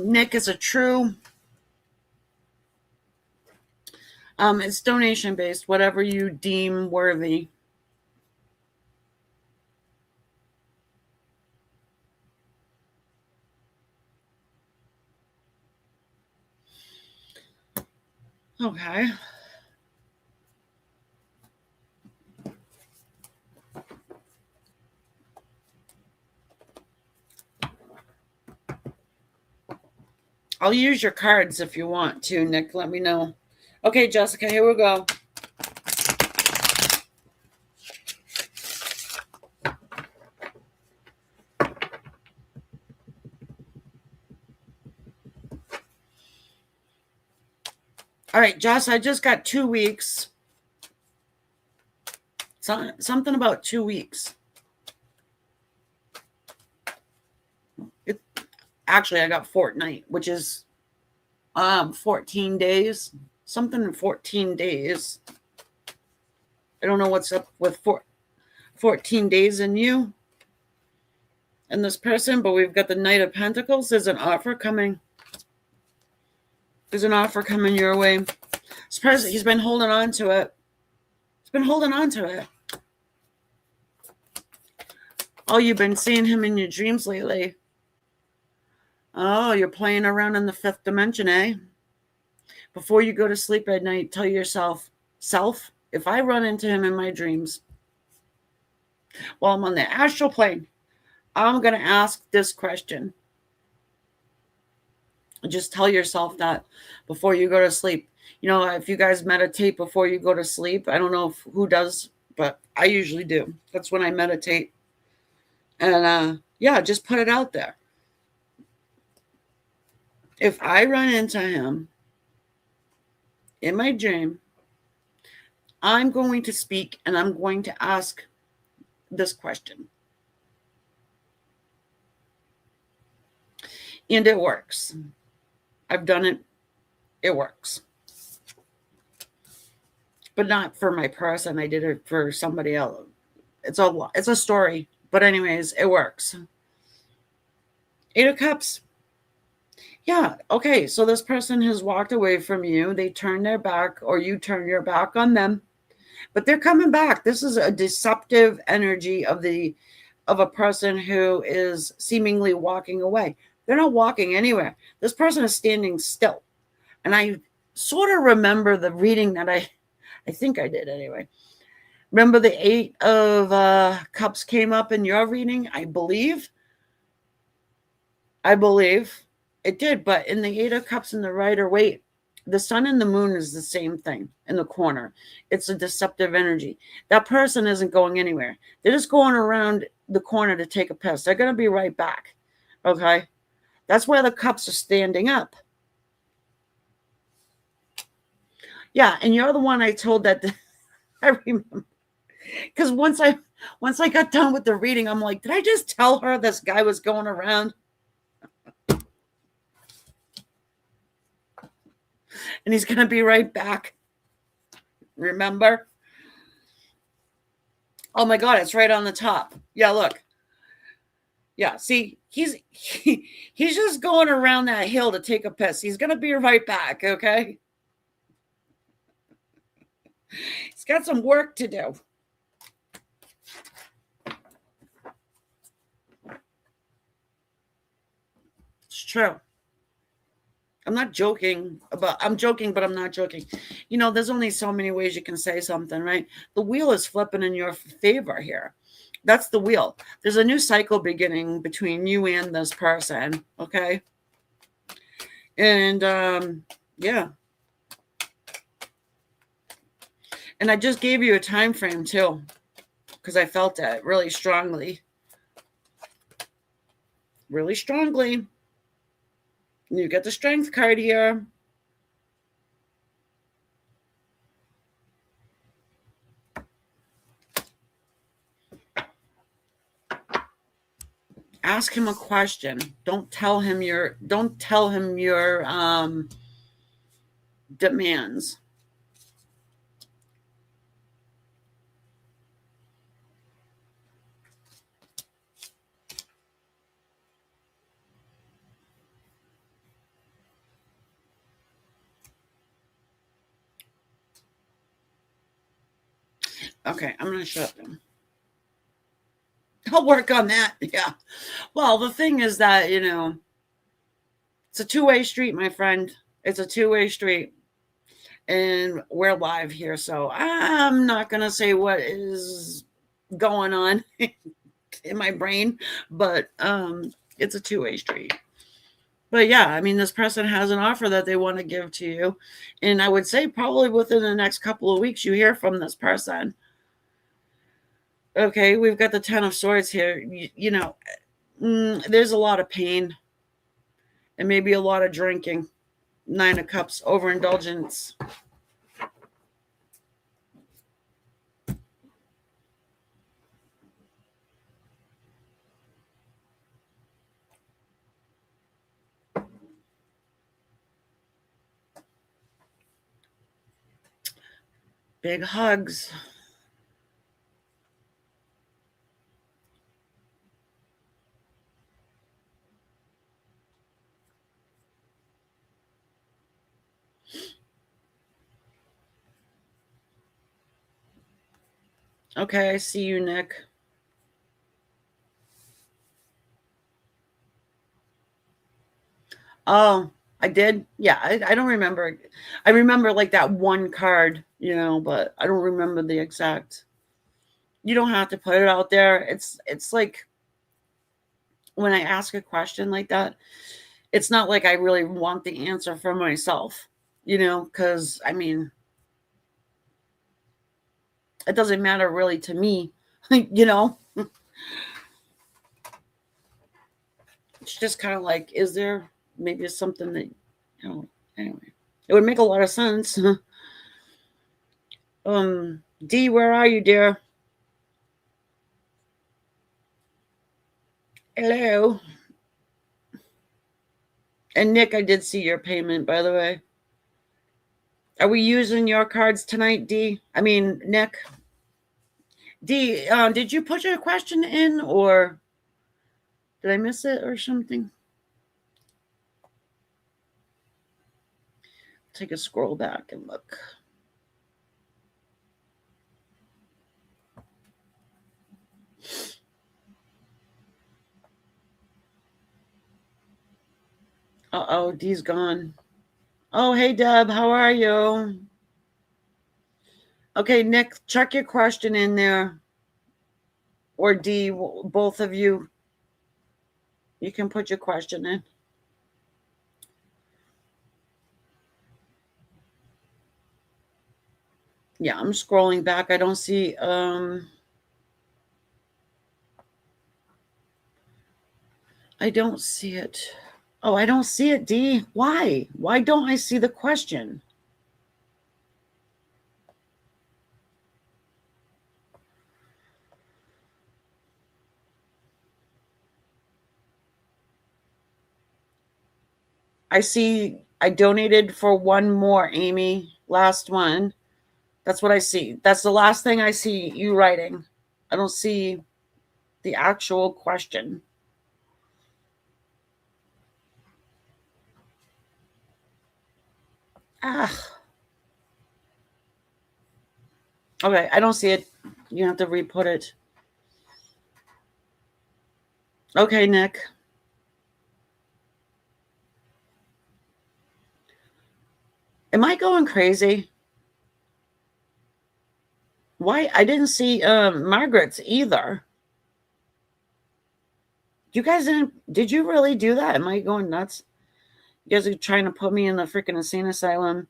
Nick, is it true? It's donation based, whatever you deem worthy. Okay. I'll use your cards if you want to, Nick. Let me know. Okay, Jessica, here we go. All right, Joss, I just got 2 weeks. Something about 2 weeks. Actually, I got fortnight, which is 14 days. Something in 14 days. I don't know what's up with 14 days in you and this person, but we've got the Knight of Pentacles. There's an offer coming. There's an offer coming your way. This person, he's been holding on to it. He's been holding on to it. Oh, you've been seeing him in your dreams lately. Oh, you're playing around in the 5th dimension, eh? Before you go to sleep at night, tell yourself, if I run into him in my dreams while I'm on the astral plane, I'm going to ask this question. Just tell yourself that before you go to sleep. You know, if you guys meditate before you go to sleep, I don't know who does, but I usually do. That's when I meditate. And yeah, just put it out there. If I run into him in my dream, I'm going to speak and I'm going to ask this question. And it works. I've done it. It works. But not for my person. I did it for somebody else. It's a story. But anyways, it works. 8 of Cups. Yeah, okay. So this person has walked away from you. They turn their back, or you turn your back on them. But they're coming back. This is a deceptive energy of a person who is seemingly walking away. They're not walking anywhere. This person is standing still. And I sort of remember the reading that I think I did anyway. Remember the 8 of Cups came up in your reading, I believe. It did, but in the 8 of Cups in the Rider-Waite, the sun and the moon is the same thing in the corner. It's a deceptive energy. That person isn't going anywhere. They're just going around the corner to take a piss. They're going to be right back. Okay? That's why the cups are standing up. Yeah, and you're the one I told that. I remember. Because once I got done with the reading, I'm like, did I just tell her this guy was going around? And he's going to be right back. Remember? Oh my God, it's right on the top. Yeah, look. Yeah, see, he's just going around that hill to take a piss. He's going to be right back, okay? He's got some work to do. true. I'm joking, but I'm not joking. You know, there's only so many ways you can say something, right? The wheel is flipping in your favor here. That's the wheel. There's a new cycle beginning between you and this person, okay? And yeah. And I just gave you a time frame too, because I felt that really strongly. Really strongly. You get the Strength card here. Ask him a question. Don't tell him your demands. Okay, I'm going to shut them. I'll work on that. Yeah. Well, the thing is that, you know, it's a two-way street, my friend. It's a two-way street. And we're live here, so I'm not going to say what is going on in my brain, but it's a two-way street. But yeah, I mean, this person has an offer that they want to give to you. And I would say probably within the next couple of weeks, you hear from this person. Okay, we've got the Ten of Swords here. You know, there's a lot of pain and maybe a lot of drinking. Nine of Cups, overindulgence. Big hugs. Okay, I see you, Nick. Oh, I did? Yeah, I don't remember. I remember like that one card, you know, but I don't remember the exact. You don't have to put it out there. It's like when I ask a question like that, it's not like I really want the answer for myself, you know, because I mean, it doesn't matter really to me, you know. It's just kind of like, is there maybe something that, you know, anyway, it would make a lot of sense. D, where are you, dear? Hello. And Nick, I did see your payment, by the way. Are we using your cards tonight, D? I mean, Nick. D, did you put your question in, or did I miss it or something? Take a scroll back and look. Uh-oh, D's gone. Oh, hey, Deb, how are you? Okay, Nick, check your question in there. Or D, both of you. You can put your question in. Yeah, I'm scrolling back. I don't see I don't see it. Oh, I don't see it, D. Why? Why don't I see the question? I see I donated for one more, Amy. Last one. That's what I see. That's the last thing I see you writing. I don't see the actual question. Ah. Okay, I don't see it. You have to re-put it. Okay, Nick. Am I going crazy? Why? I didn't see Margaret's either. You guys did you really do that? Am I going nuts? You guys are trying to put me in the freaking insane asylum.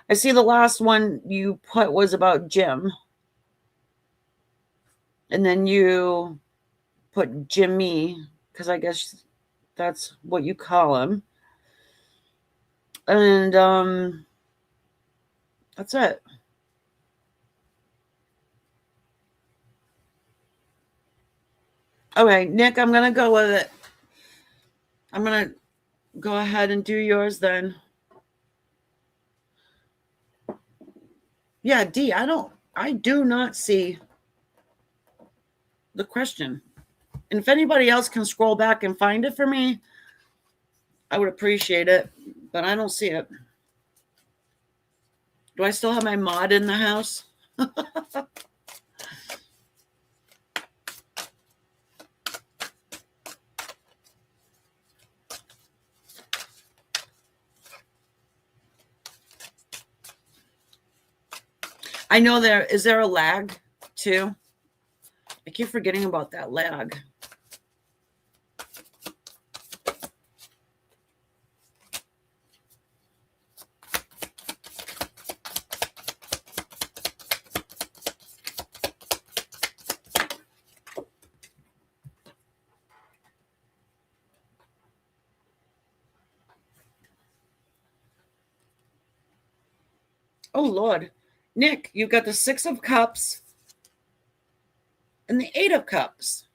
I see the last one you put was about Jim. And then you put Jimmy, because I guess that's what you call him. And that's it. Okay, Nick, I'm going to go with it. I'm going to go ahead and do yours then. Yeah, D, I do not see the question. And if anybody else can scroll back and find it for me, I would appreciate it, but I don't see it. Do I still have my mod in the house? I know is there a lag too? I keep forgetting about that lag. Oh, Lord. Nick, you got the 6 of Cups and the 8 of Cups.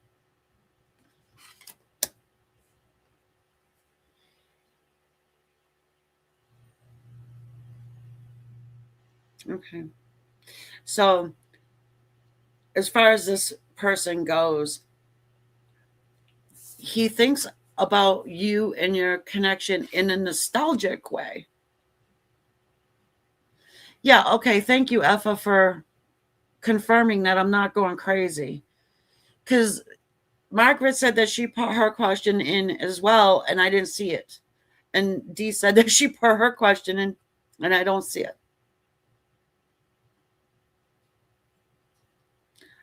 Okay. So, as far as this person goes, he thinks about you and your connection in a nostalgic way. Yeah, okay. Thank you, Effa, for confirming that I'm not going crazy. Because Margaret said that she put her question in as well, and I didn't see it. And Dee said that she put her question in, and I don't see it.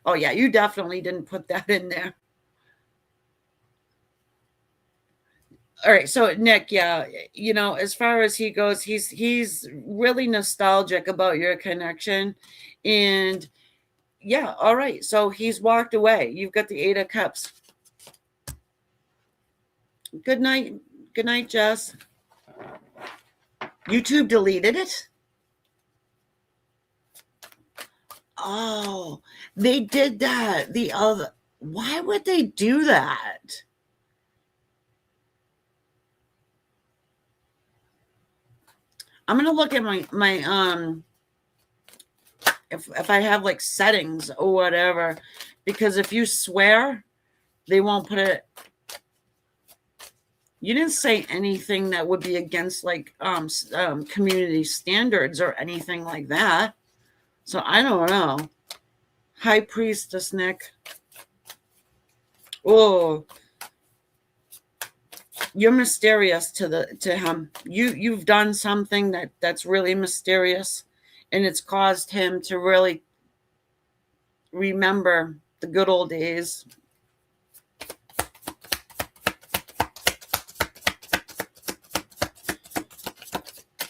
Oh, yeah, you definitely didn't put that in there. All right, so Nick, yeah, as far as he goes, he's really nostalgic about your connection, and yeah, all right, so he's walked away. You've got the 8 of Cups. Good night, Jess. YouTube deleted it. Oh, they did that. Why would they do that? I'm gonna look at my if I have like settings or whatever, because if you swear, they won't put it. You didn't say anything that would be against like community standards or anything like that. So I don't know. High Priestess, Nick. Oh, you're mysterious to him. You've done something that's really mysterious, and it's caused him to really remember the good old days.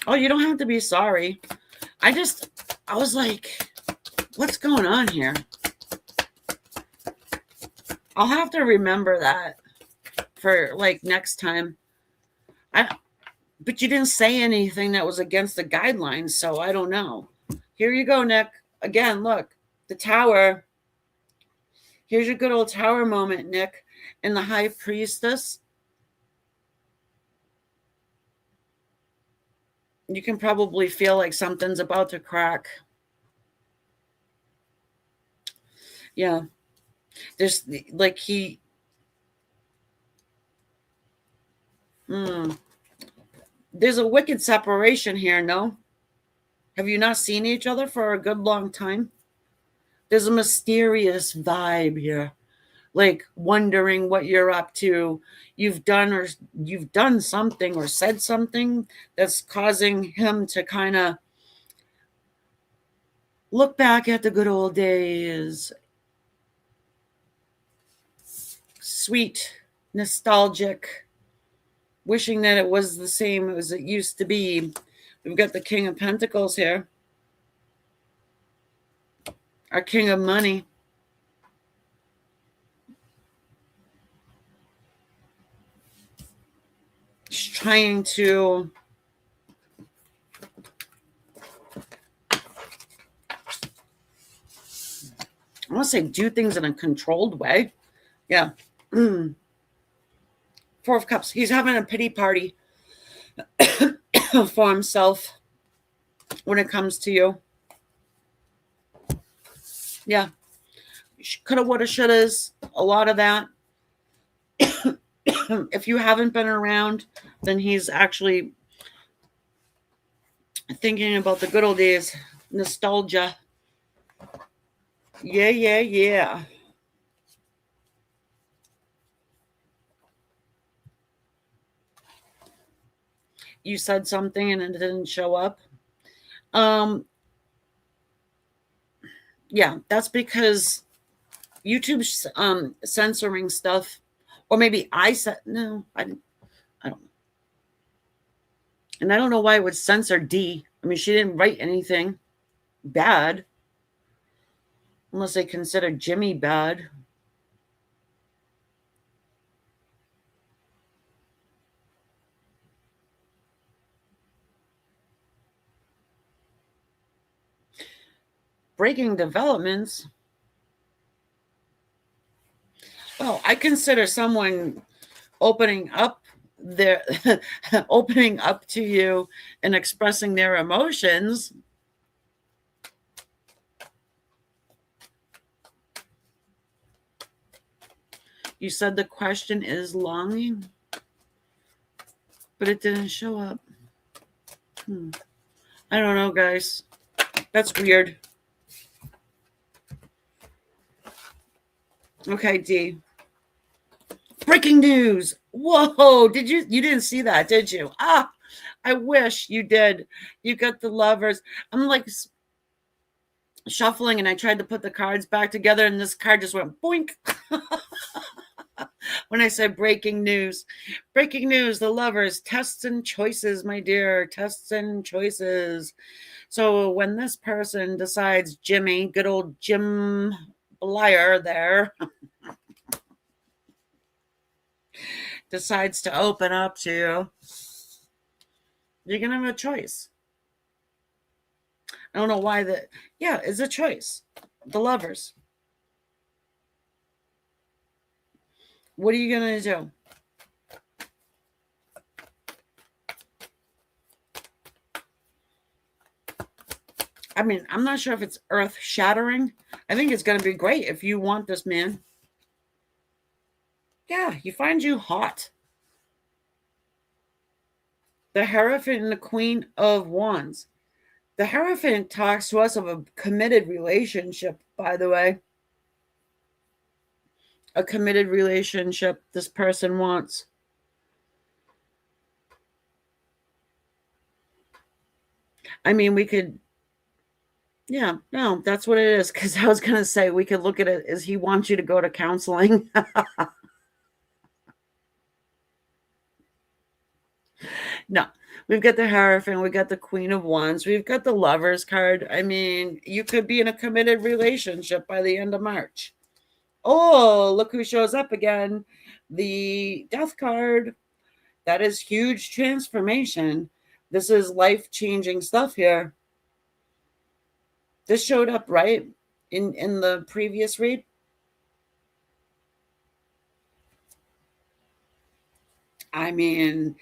Oh, you don't have to be sorry. I was like, what's going on here? I'll have to remember that for like next time. But you didn't say anything that was against the guidelines, so I don't know. Here you go, Nick. Again, look, the Tower. Here's your good old Tower moment, Nick. And the High Priestess. You can probably feel like something's about to crack. Yeah. There's like there's a wicked separation here, no? Have you not seen each other for a good long time? There's a mysterious vibe here, like wondering what you're up to. You've done something or said something that's causing him to kind of Look back at the good old days. Sweet, nostalgic, wishing that it was the same as it used to be. We've got the King of Pentacles here. Our King of Money. She's trying to I want to say do things in a controlled way. Yeah. 4 of Cups. He's having a pity party for himself when it comes to you. Yeah. Coulda, woulda, shouldas. A lot of that. If you haven't been around, then he's actually thinking about the good old days. Nostalgia. Yeah, yeah, yeah. You said something and it didn't show up. Yeah, that's because YouTube's censoring stuff. Or maybe I said, no, I don't know. And I don't know why it would censor D. I mean, she didn't write anything bad. Unless they consider Jimmy bad. Breaking developments. Well, I consider someone opening up opening up to you and expressing their emotions. You said the question is longing, but it didn't show up. I don't know, guys. That's weird. Okay, D. Breaking news. Whoa, you didn't see that, did you? I wish you did. You got the Lovers. I'm like shuffling and I tried to put the cards back together and this card just went boink. When I said breaking news. Breaking news, the Lovers, tests and choices, my dear, tests and choices. So when this person decides, Jimmy, good old Jim Blyer there, decides to open up to you, you're going to have a choice. I don't know why it's a choice. The Lovers. What are you going to do? I mean, I'm not sure if it's earth-shattering. I think it's going to be great if you want this man. Yeah, he finds you hot. The Hierophant and the Queen of Wands. The Hierophant talks to us of a committed relationship, by the way. A committed relationship this person wants. I mean, we could, yeah, no, that's what it is. Because I was going to say, we could look at it as he wants you to go to counseling. No, we've got the Hierophant, we've got the Queen of Wands, we've got the Lovers card. I mean, you could be in a committed relationship by the end of March. Oh, look who shows up again. The Death card. That is huge transformation. This is life-changing stuff here. This showed up, right? In the previous read. I mean,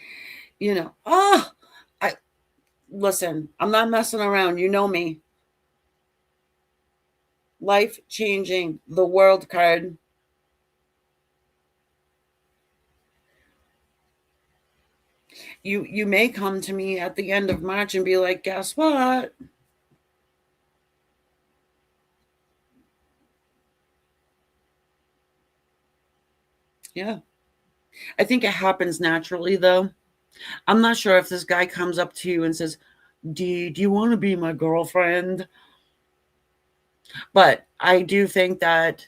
listen, I'm not messing around. You know me. Life-changing. The World card. You may come to me at the end of March and be like, guess what? Yeah. I think it happens naturally, though. I'm not sure if this guy comes up to you and says, do you want to be my girlfriend? But I do think that,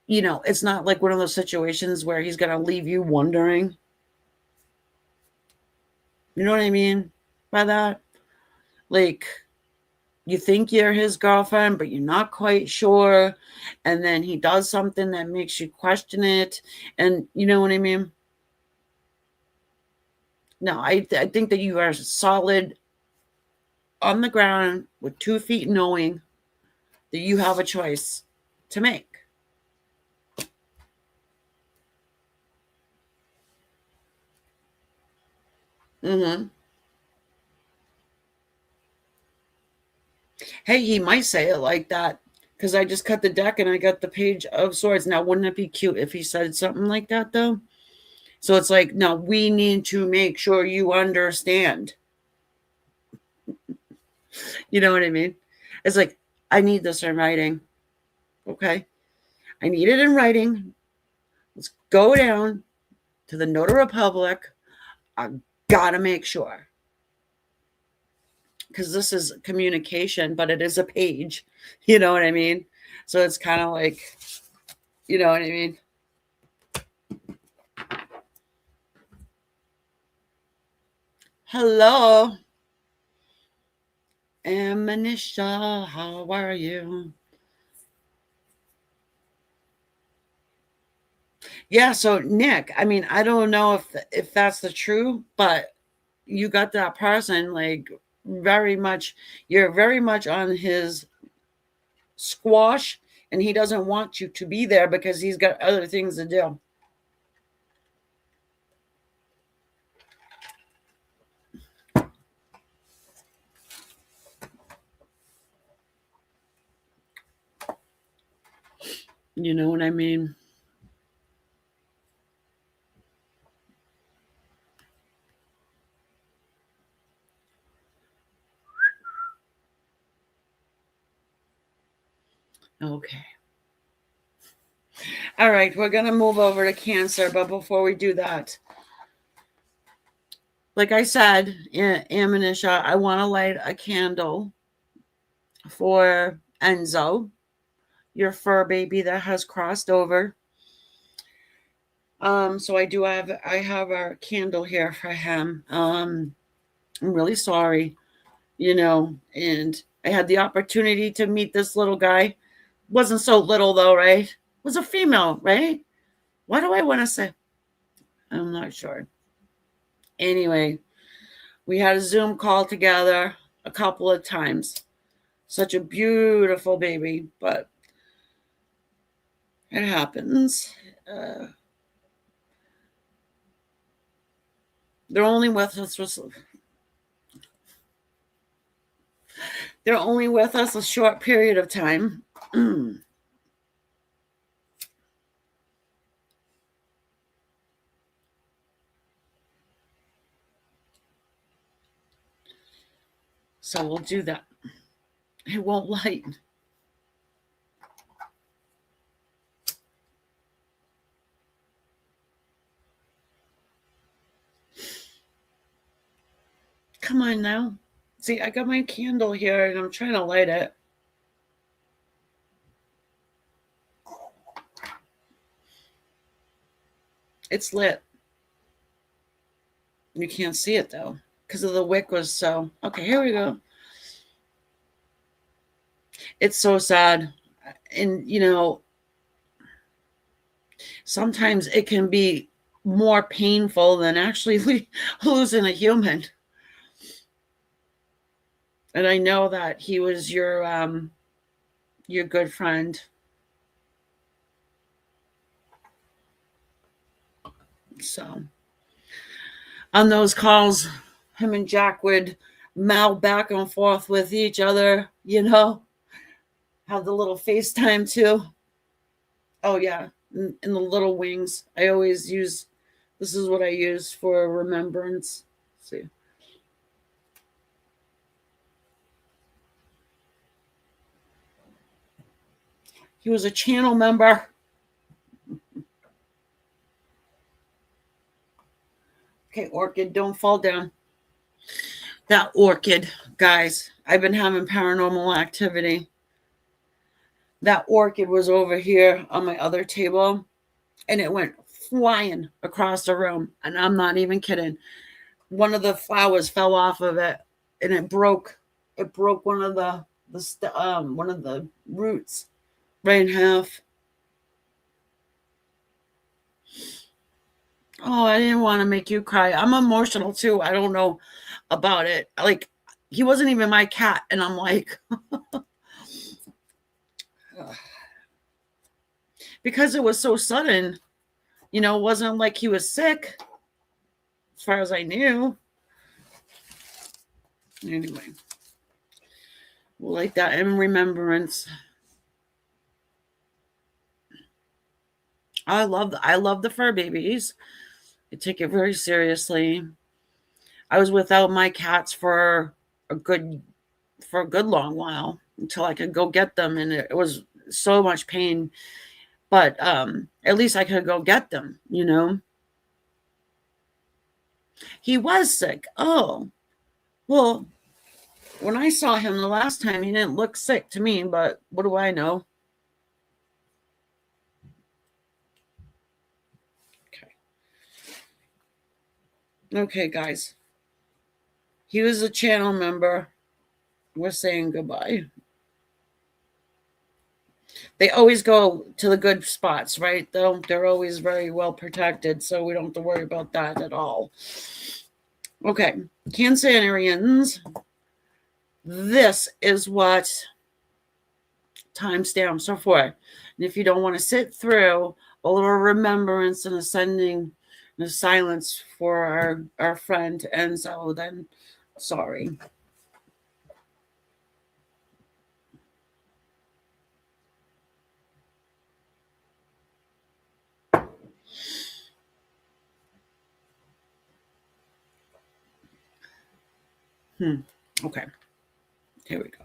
you know, it's not like one of those situations where he's going to leave you wondering. You know what I mean by that? Like, you think you're his girlfriend, but you're not quite sure. And then he does something that makes you question it. And you know what I mean? No, I think that you are solid on the ground with 2 feet, knowing that you have a choice to make. Mm-hmm. Hey, he might say it like that because I just cut the deck and I got the Page of Swords. Now, wouldn't it be cute if he said something like that, though? So it's like, no, we need to make sure you understand. You know what I mean? It's like, I need this in writing. Okay. I need it in writing. Let's go down to the notary public. I gotta make sure. Because this is communication, but it is a page. You know what I mean? So it's kind of like, you know what I mean? Hello, Manisha. How are you? Yeah, so Nick, I mean, I don't know if that's the truth, but you got that person like very much, you're very much on his squash, and he doesn't want you to be there because he's got other things to do. You know what I mean? Okay. All right, we're going to move over to Cancer, but before we do that, like I said, Amanisha, I want to light a candle for Enzo, your fur baby that has crossed over. So I have a candle here for him. I'm really sorry, you know, and I had the opportunity to meet this little guy. Wasn't so little though, right? Was a female, right? Why do I want to say? I'm not sure. Anyway, we had a Zoom call together a couple of times. Such a beautiful baby, but it happens. Uh, they're only with us. They're only with us a short period of time. So we'll do that. It won't light. Come on now. See, I got my candle here and I'm trying to light it. It's lit. You can't see it though because of the wick was so. Okay, here we go. It's so sad. And, you know, sometimes it can be more painful than actually losing a human. And I know that he was your good friend. So on those calls, him and Jack would mouth back and forth with each other, you know, have the little FaceTime too. Oh yeah, and the little wings. I always use, this is what I use for remembrance. Let's see. He was a channel member. Okay, Orchid, don't fall down. That orchid, guys, I've been having paranormal activity. That orchid was over here on my other table and it went flying across the room. And I'm not even kidding. One of the flowers fell off of it and it broke. It broke one of the roots right in half. Oh, I didn't want to make you cry. I'm emotional too. I don't know about it. Like, he wasn't even my cat. And I'm like, because it was so sudden, it wasn't like he was sick, as far as I knew. Anyway, we'll like that in remembrance. I love the fur babies. I take it very seriously. I was without my cats for a good long while until I could go get them, and it was so much pain. But at least I could go get them, He was sick. Oh, well, when I saw him the last time, he didn't look sick to me, but what do I know? Okay, guys. He was a channel member. We're saying goodbye. They always go to the good spots, right? They're always very well protected, so we don't have to worry about that at all. Okay, Cancerians, this is what timestamps are for. And if you don't want to sit through a little remembrance and ascending the silence for our friend Enzo, then sorry. Okay, here we go.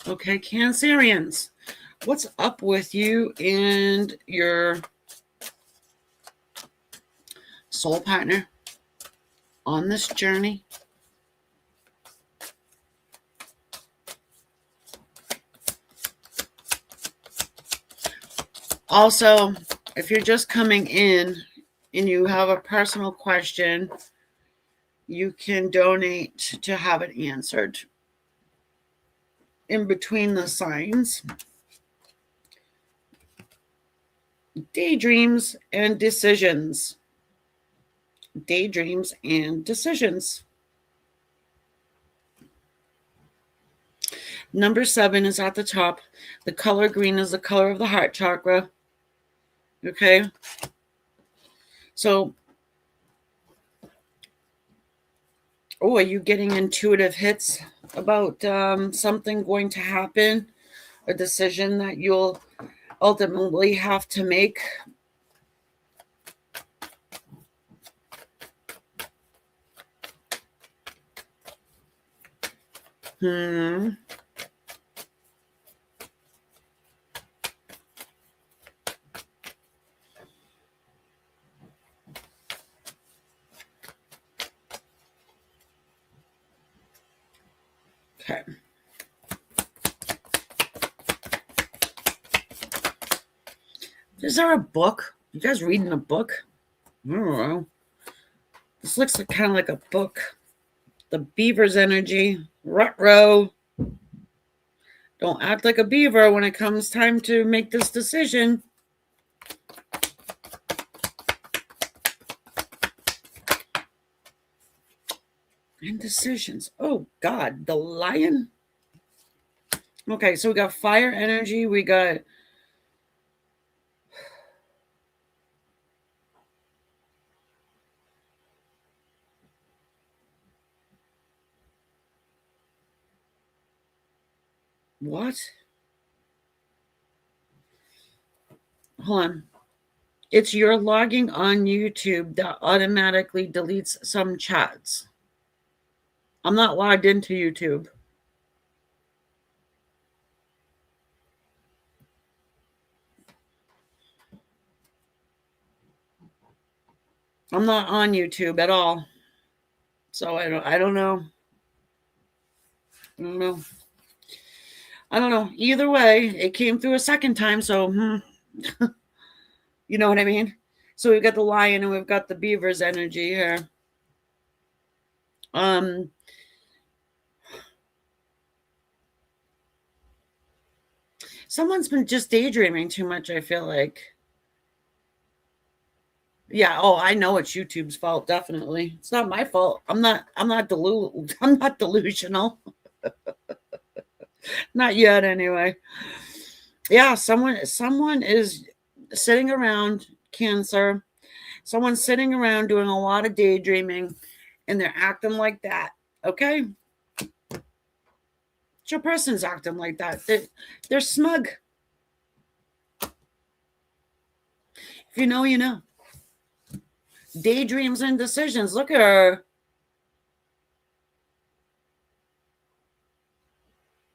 Okay, Cancerians, what's up with you and your soul partner on this journey? Also, if you're just coming in and you have a personal question, you can donate to have it answered. In between the signs, daydreams and decisions. Daydreams and decisions. Number 7 is at the top. The color green is the color of the heart chakra. Okay. So, are you getting intuitive hits about something going to happen? A decision that you'll ultimately have to make? Okay. Is there a book? You guys reading a book? I don't know. This looks kind of like a book. The beaver's energy. Ruh-roh. Don't act like a beaver when it comes time to make this decision. Indecisions. Oh, God. The lion? Okay, so we got fire energy. We got... What? Hold on. It's your logging on YouTube that automatically deletes some chats I'm not logged into YouTube. I'm not on YouTube at all. So I don't know. I don't know. I don't know. Either way, it came through a second time, so you know what I mean? So we've got the lion and we've got the beaver's energy here. Someone's been just daydreaming too much, I feel like. Yeah, oh, I know it's YouTube's fault, definitely. It's not my fault. I'm not delusional. Not yet anyway. Yeah, someone is sitting around, Cancer. Someone's sitting around doing a lot of daydreaming and they're acting like that. Okay? Your person's acting like that. They're smug. If you know, you know. Daydreams and decisions. Look at her.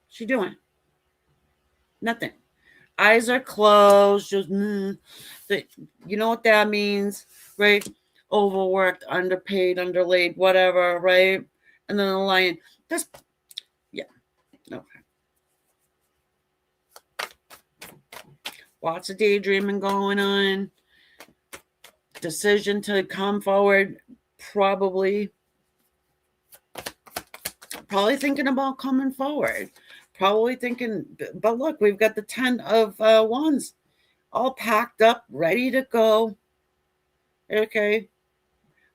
What's she doing? Nothing. Eyes are closed. Just you know what that means, right? Overworked, underpaid, underlaid, whatever, right? And then the lion. That's yeah. Okay. Lots of daydreaming going on. Decision to come forward, probably thinking about coming forward. Probably thinking, but look, we've got the 10 of Wands all packed up, ready to go. Okay.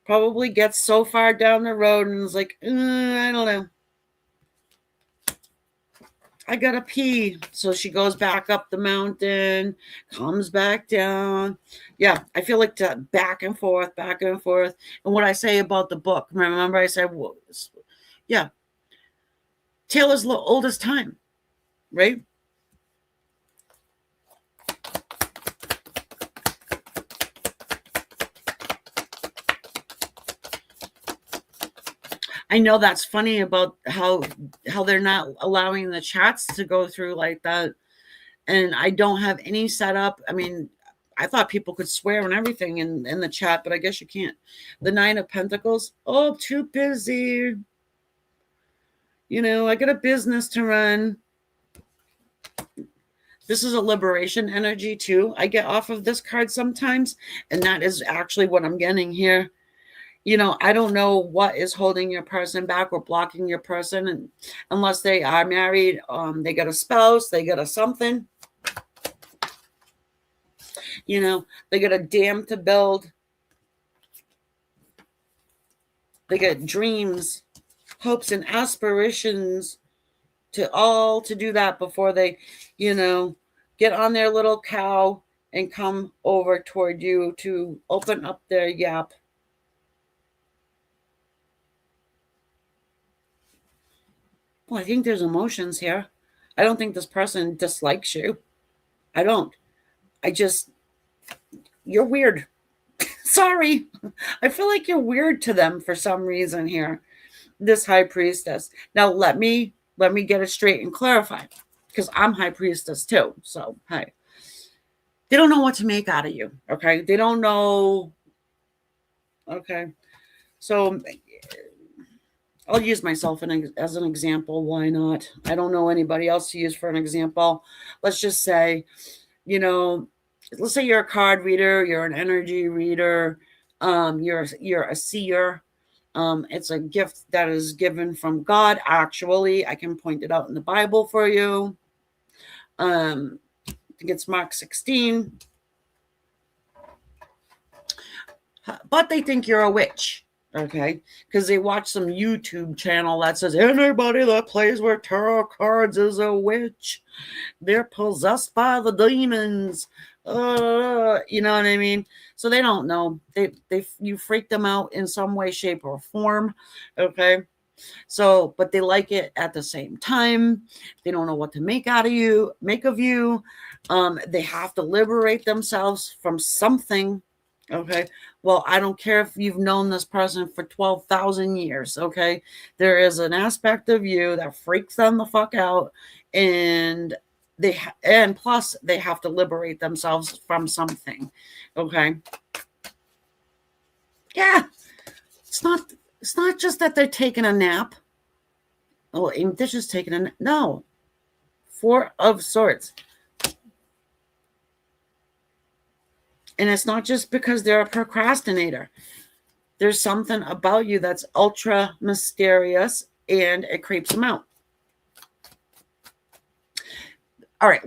Probably gets so far down the road and is like, I don't know. I gotta pee. So she goes back up the mountain, comes back down. Yeah, I feel like back and forth, back and forth. And what I say about the book, remember I said, yeah, Taylor's oldest time, right? I know that's funny about how they're not allowing the chats to go through like that. And I don't have any setup. I mean, I thought people could swear and everything in the chat, but I guess you can't. The 9 of Pentacles. Oh, too busy. You know, I got a business to run. This is a liberation energy too. I get off of this card sometimes, and that is actually what I'm getting here. You know, I don't know what is holding your person back or blocking your person, and unless they are married, they got a spouse, they got a something. You know, they got a dam to build. They got dreams, hopes, and aspirations to do that before they, you know, get on their little cow and come over toward you to open up their yap. Well, I think there's emotions here. I don't think this person dislikes you. I don't. You're weird. Sorry. I feel like you're weird to them for some reason here. This high priestess. Now let me get it straight and clarify, because I'm high priestess too. So, hey. They don't know what to make out of you. Okay. They don't know. Okay. So I'll use myself as an example. Why not? I don't know anybody else to use for an example. Let's just say, you know, let's say you're a card reader, you're an energy reader, you're a seer. It's a gift that is given from God. Actually, I can point it out in the Bible for you. I think it's Mark 16. But they think you're a witch. Okay, because they watch some YouTube channel that says anybody that plays with tarot cards is a witch. They're possessed by the demons. You know what I mean? So they don't know. You freak them out in some way, shape, or form. Okay. So, but they like it at the same time. They don't know what to make of you. They have to liberate themselves from something. Okay. Well, I don't care if you've known this person for 12,000 years. Okay. There is an aspect of you that freaks them the fuck out. And and plus they have to liberate themselves from something. Okay. Yeah. It's not, it's not just that they're taking a nap. Oh, they're just taking a nap. No. Four of Swords. And it's not just because they're a procrastinator. There's something about you that's ultra mysterious and it creeps them out. All right,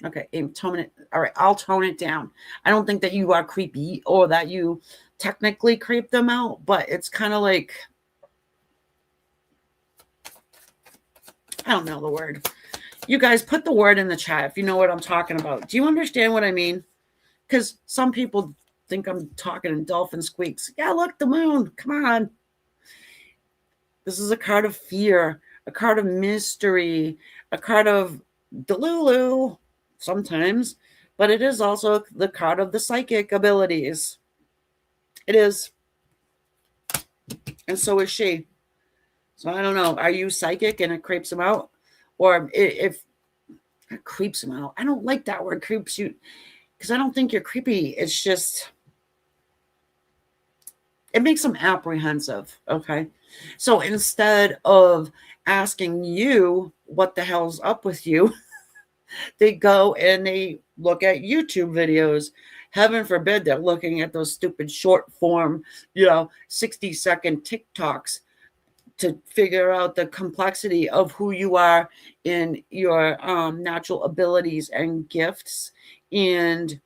okay, tone it. All right, I'll tone it down. I don't think that you are creepy or that you technically creep them out, but it's kind of like, I don't know the word. You guys put the word in the chat if you know what I'm talking about. Do you understand what I mean? Because some people think I'm talking in dolphin squeaks. Yeah, look, the moon. Come on. This is a card of fear, a card of mystery, a card of delulu sometimes, but it is also the card of the psychic abilities. It is. And so is she. So I don't know. Are you psychic and it creeps them out? Or if it creeps them out. I don't like that word, creeps you, because I don't think you're creepy. It's just, it makes them apprehensive. Okay. So instead of asking you what the hell's up with you, they go and they look at YouTube videos. Heaven forbid they're looking at those stupid short form, 60-second TikToks to figure out the complexity of who you are in your natural abilities and gifts and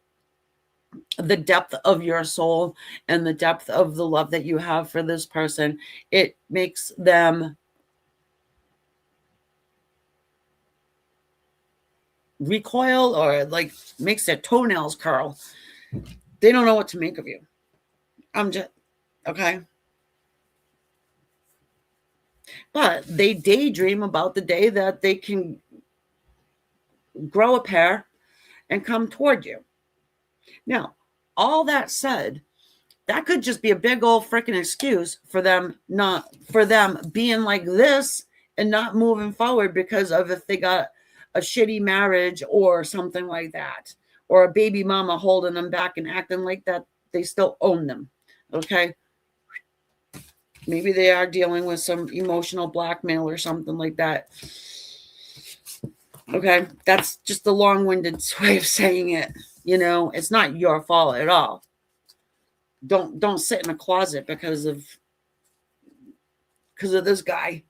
the depth of your soul and the depth of the love that you have for this person. It makes them recoil or like makes their toenails curl. They don't know what to make of you. I'm just, okay. But they daydream about the day that they can grow a pair and come toward you. Now, all that said, that could just be a big old freaking excuse for them being like this and not moving forward because of if they got a shitty marriage or something like that, or a baby mama holding them back and acting like that they still own them. Okay. Maybe they are dealing with some emotional blackmail or something like that. Okay. That's just a long-winded way of saying it. It's not your fault at all. Don't sit in a closet because of this guy,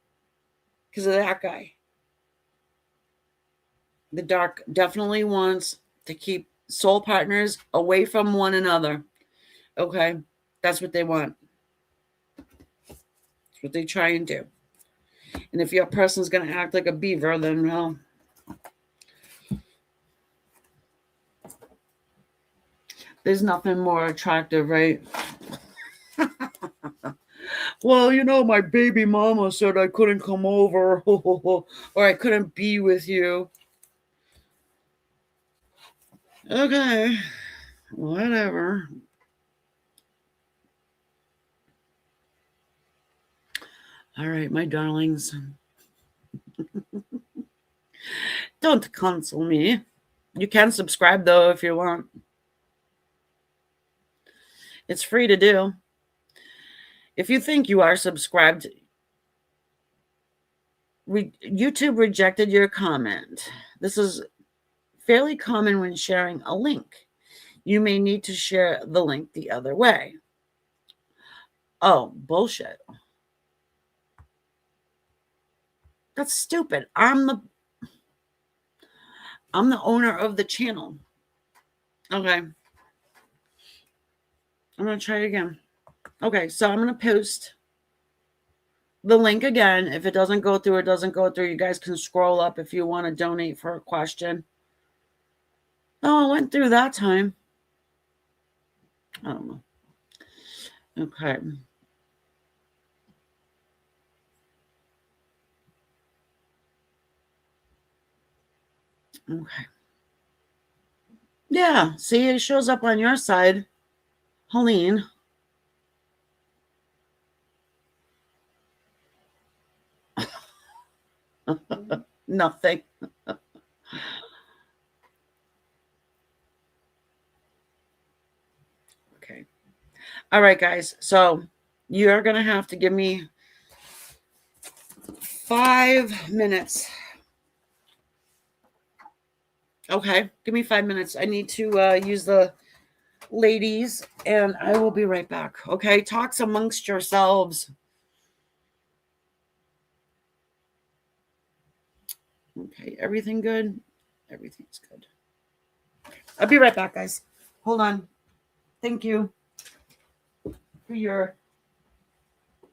because of that guy. The dark definitely wants to keep soul partners away from one another. Okay. That's what they want. That's what they try and do. And if your person's going to act like a beaver, then, well, there's nothing more attractive, right? Well, my baby mama said I couldn't come over or I couldn't be with you. Okay, whatever. All right, my darlings. Don't cancel me. You can subscribe, though, if you want. It's free to do. If you think you are subscribed, YouTube rejected your comment. This is fairly common when sharing a link. You may need to share the link the other way. Oh, bullshit. That's stupid. I'm the owner of the channel. Okay. I'm going to try it again. Okay, so I'm going to post the link again. If it doesn't go through, it doesn't go through. You guys can scroll up if you want to donate for a question. Oh, it went through that time. I don't know. Okay. Okay. Yeah, see, it shows up on your side. Helene. Nothing. Okay. All right, guys. So you're going to have to give me 5 minutes. Okay. Give me 5 minutes. I need to use the ladies and I will be right back. Okay. Talks amongst yourselves. Okay. Everything good? Everything's good. I'll be right back, guys. Hold on. Thank you for your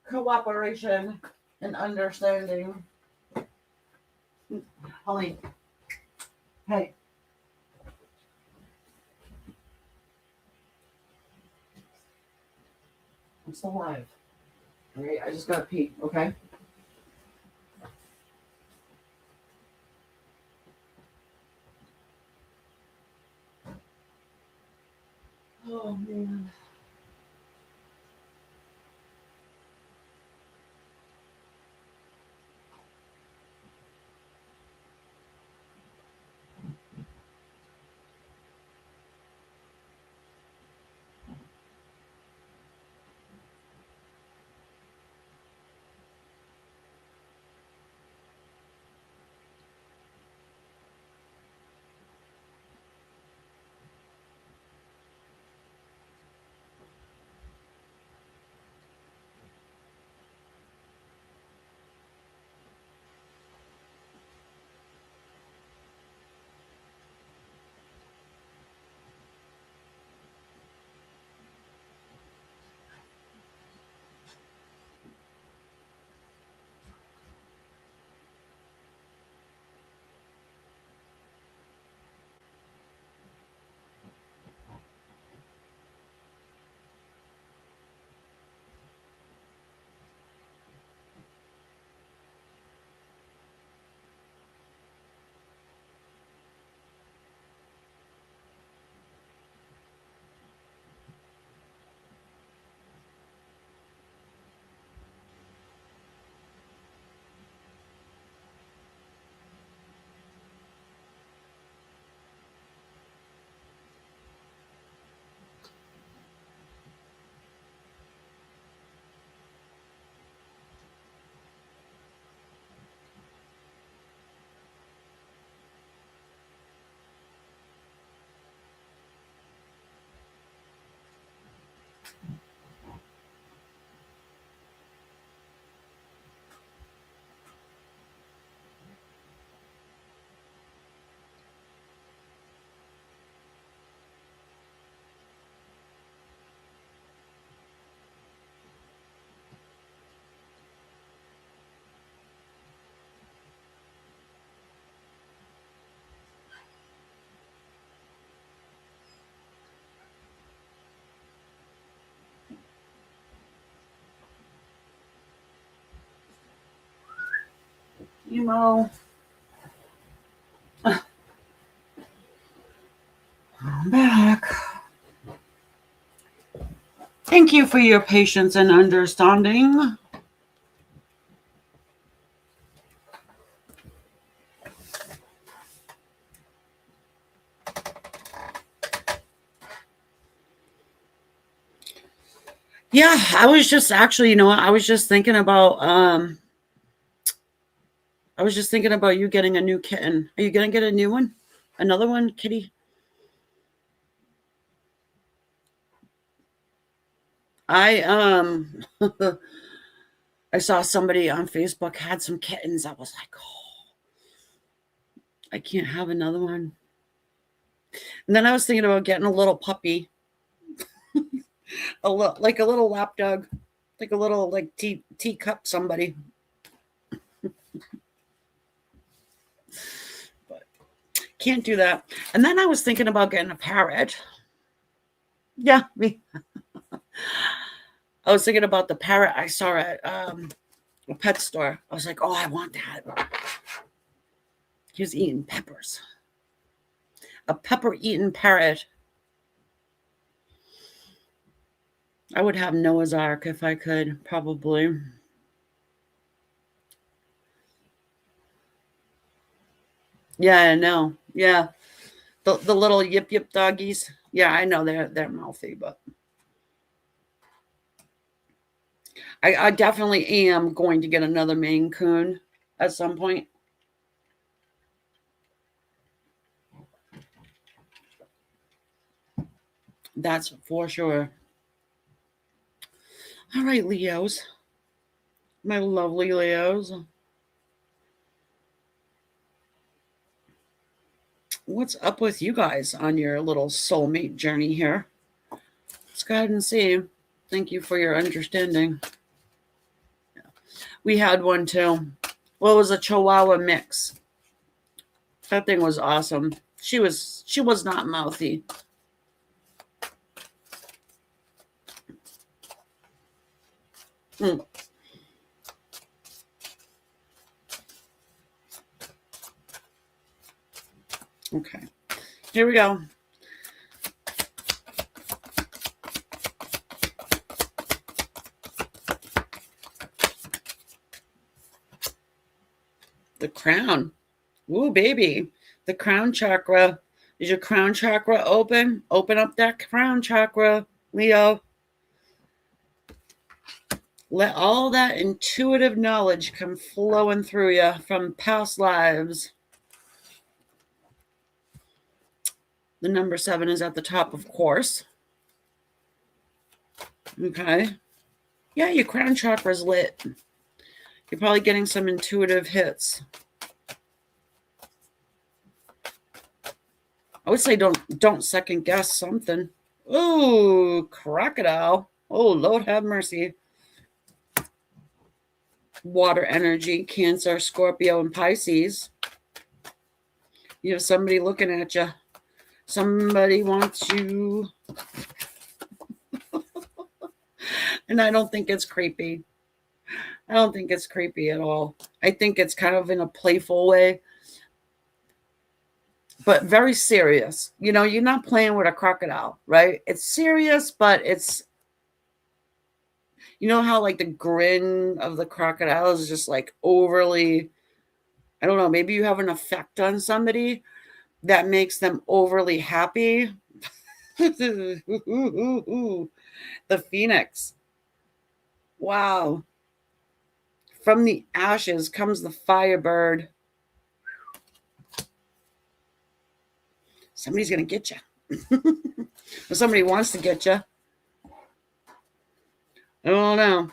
cooperation and understanding. Holly, hey. I'm still alive. All right, I just got to pee, okay? Oh, man. Emo. I'm back. Thank you for your patience and understanding. Yeah, I was just actually, I was just thinking about you getting a new kitten. Are you gonna get a new one? Another one, kitty? I I saw somebody on Facebook had some kittens. I was like, oh, I can't have another one. And then I was thinking about getting a little puppy, like a little lap dog, like a little like teacup somebody. But can't do that. And then I was thinking about getting a parrot. Yeah, me. I was thinking about the parrot I saw at a pet store. I was like, oh, I want that. He was eating peppers. A pepper-eating parrot. I would have Noah's Ark if I could, probably. Yeah, I know. Yeah. The little yip yip doggies. Yeah, I know they're mouthy, but I definitely am going to get another Maine Coon at some point. That's for sure. All right, Leos. My lovely Leos. What's up with you guys on your little soulmate journey here? Let's go ahead and see. Thank you for your understanding. We had one too. Well, it was a Chihuahua mix. That thing was awesome. She was not mouthy. Hmm. Okay. Here we go. The crown. Ooh, baby. The crown chakra. Is your crown chakra open? Open up that crown chakra, Leo. Let all that intuitive knowledge come flowing through you from past lives. The number 7 is at the top, of course. Okay. Yeah, your crown chakra is lit. You're probably getting some intuitive hits. I would say don't second guess something. Ooh, crocodile. Oh, Lord have mercy. Water energy, Cancer, Scorpio, and Pisces. You have somebody looking at you. Somebody wants you. And I don't think it's creepy. I don't think it's creepy at all. I think it's kind of in a playful way, but very serious. You know, you're not playing with a crocodile, right? It's serious, but it's, you know how like the grin of the crocodile is just like overly, I don't know, maybe you have an effect on somebody that makes them overly happy. The Phoenix. Wow. From the ashes comes the firebird. Somebody's going to get you. Or somebody wants to get you. I don't know.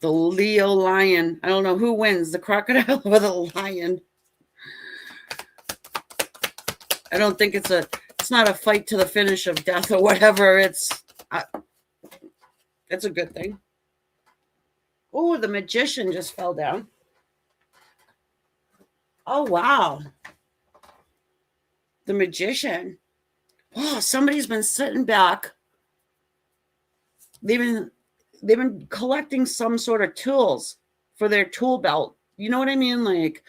The Leo lion. I don't know who wins, the crocodile or the lion. I don't think it's not a fight to the finish of death or whatever. It's a good thing. Oh, the magician just fell down. Oh, wow. The magician. Oh, somebody's been sitting back. They've been collecting some sort of tools for their tool belt. You know what I mean? Like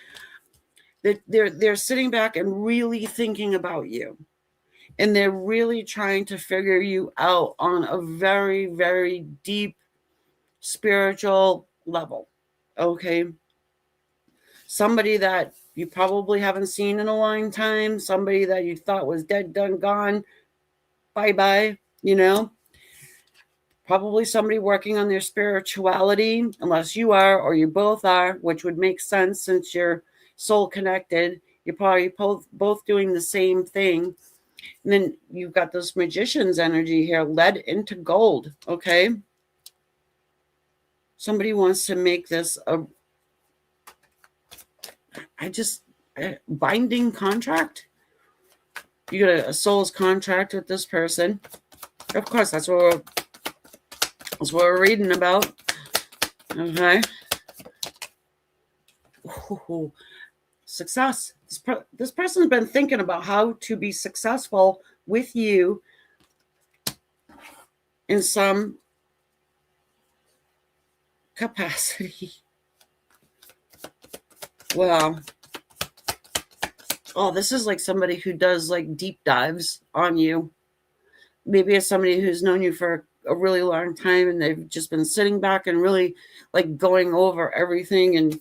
they're sitting back and really thinking about you. And they're really trying to figure you out on a very, very deep spiritual level. Okay. Somebody that you probably haven't seen in a long time, somebody that you thought was dead, done, gone, bye-bye, you know? Probably somebody working on their spirituality, unless you are or you both are, which would make sense since you're soul connected. You're probably both doing the same thing. And then you've got this magician's energy here, led into gold, okay? Somebody wants to make this a binding contract. You got a soul's contract with this person. Of course, that's what we're reading about. Okay. Ooh, success. This person's been thinking about how to be successful with you in some capacity. Well, oh, this is like somebody who does like deep dives on you. maybe it's somebody who's known you for a really long time and they've just been sitting back and really like going over everything, and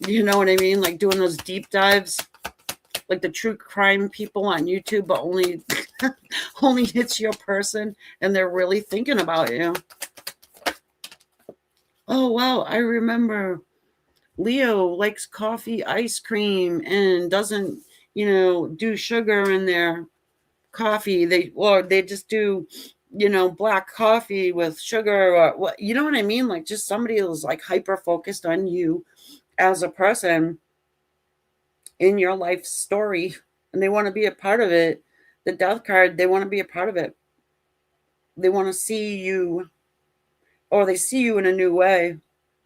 you know what I mean, like doing those deep dives, like the true crime people on YouTube, but only only hits your person and they're really thinking about you. Oh wow, I remember Leo likes coffee ice cream and doesn't, do sugar in their coffee. They just do, black coffee with sugar, or what, you know what I mean? Like just somebody who's like hyper focused on you as a person in your life story, and they want to be a part of it. The death card, they want to be a part of it. They want to see you, or they see you in a new way.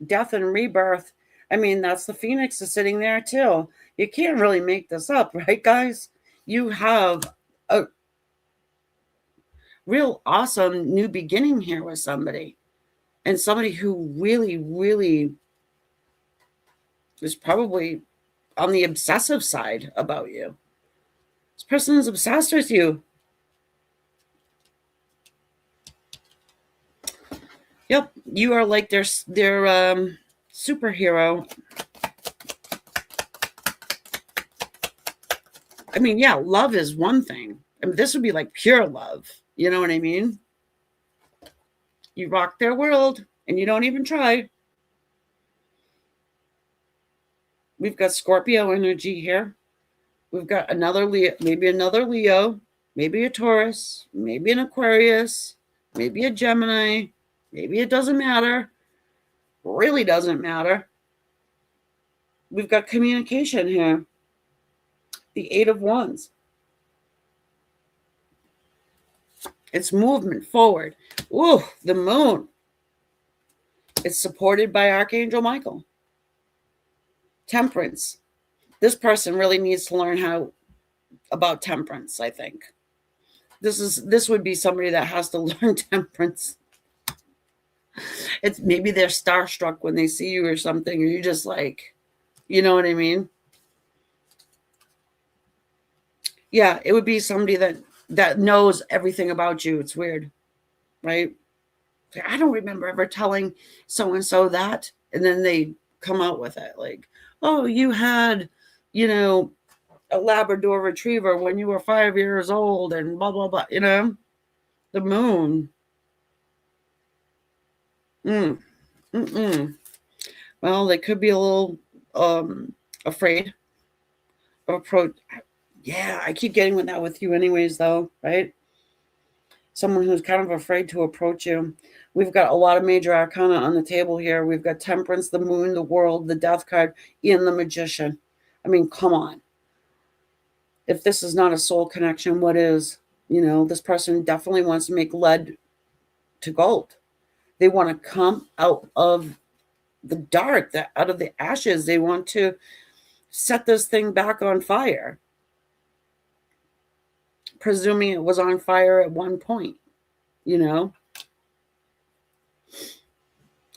Death and rebirth. I mean, that's the phoenix is sitting there too. You can't really make this up, right, guys? You have a real awesome new beginning here with somebody, and somebody who really, really is probably on the obsessive side about you. This person is obsessed with you. Yep, you are like their superhero. I mean, yeah, love is one thing. I mean, this would be like pure love. You know what I mean? You rock their world and you don't even try. We've got Scorpio energy here. We've got another Leo, maybe a Taurus, maybe an Aquarius, maybe a Gemini. Maybe it doesn't matter. Really doesn't matter. We've got communication here. The Eight of Wands. It's movement forward. Ooh, the moon. It's supported by Archangel Michael. Temperance. This person really needs to learn about temperance, I think. This would be somebody that has to learn temperance. It's maybe they're starstruck when they see you or something, or you just like, you know what I mean? Yeah, it would be somebody that knows everything about you. It's weird, right? I don't remember ever telling so-and-so that. And then they come out with it like, oh, you had, a Labrador retriever when you were 5 years old and blah, blah, blah, the moon. Well, they could be a little afraid of approach. Yeah, I keep getting with that with you anyways, though, right? Someone who's kind of afraid to approach you. We've got a lot of major arcana on the table here. We've got Temperance, the Moon, the World, the Death card, and the Magician. I mean, come on. If this is not a soul connection, what is? This person definitely wants to make lead to gold. They want to come out of the dark, out of the ashes. They want to set this thing back on fire, presuming it was on fire at one point. I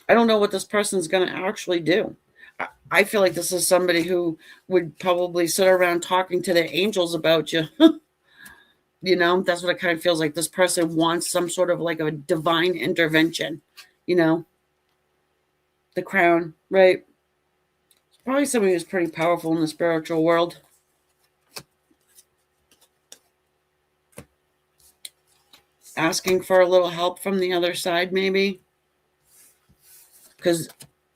don't know what this person's going to actually do. I feel like this is somebody who would probably sit around talking to their angels about you. That's what it kind of feels like. This person wants some sort of like a divine intervention, the crown, right? It's probably somebody who's pretty powerful in the spiritual world. Asking for a little help from the other side, maybe. Because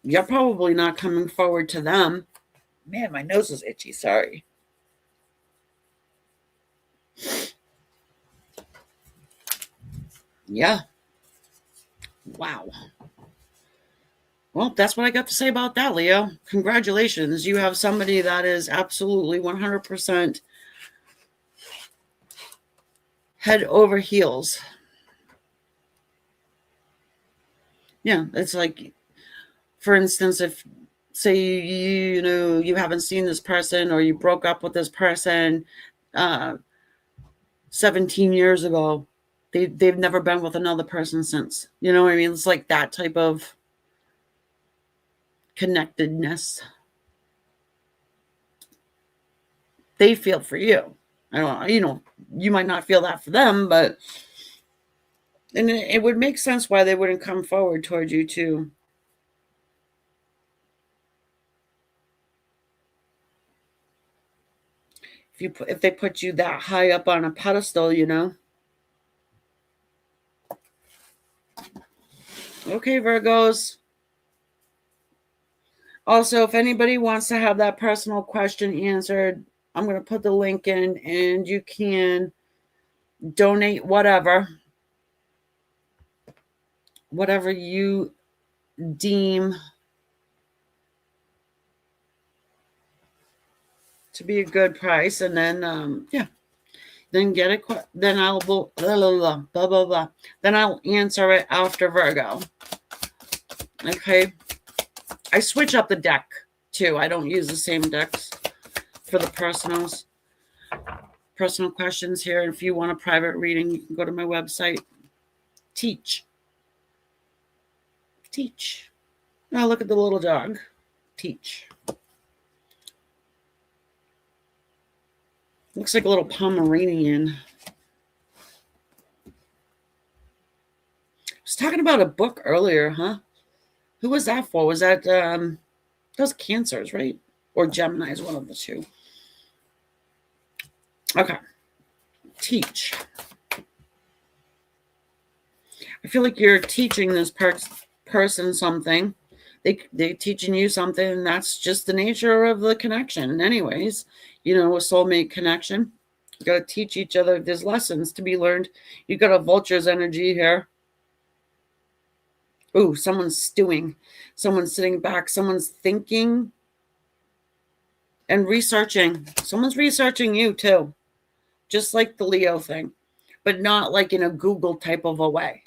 you're probably not coming forward to them. Man, my nose is itchy. Sorry. Yeah. Wow. Well, that's what I got to say about that, Leo. Congratulations. You have somebody that is absolutely 100% head over heels. Yeah, it's like, for instance, if say you haven't seen this person, or you broke up with this person 17 years ago, they've never been with another person since. You know what I mean? It's like that type of connectedness. They feel for you. I don't know, you might not feel that for them, but And it would make sense why they wouldn't come forward towards you too. If they put you that high up on a pedestal, you know. Okay, Virgos. Also, if anybody wants to have that personal question answered, I'm going to put the link in and you can donate whatever you deem to be a good price. And then, yeah, then get it. Then I'll blah, blah, blah, blah, blah. Then I'll answer it after Virgo. Okay. I switch up the deck too. I don't use the same decks for the personal questions here. If you want a private reading, you can go to my website. Teach. Now look at the little dog. Teach. Looks like a little Pomeranian. I was talking about a book earlier, huh? Who was that for? Was that those Cancers, right? Or Geminis, one of the two. Okay. Teach. I feel like you're teaching this person something. They're teaching you something, and that's just the nature of the connection. Anyways, you know, a soulmate connection. You got to teach each other. There's lessons to be learned. You got a vulture's energy here. Ooh, someone's stewing. Someone's sitting back. Someone's thinking and researching. Someone's researching you too. Just like the Leo thing, but not like in a Google type of a way.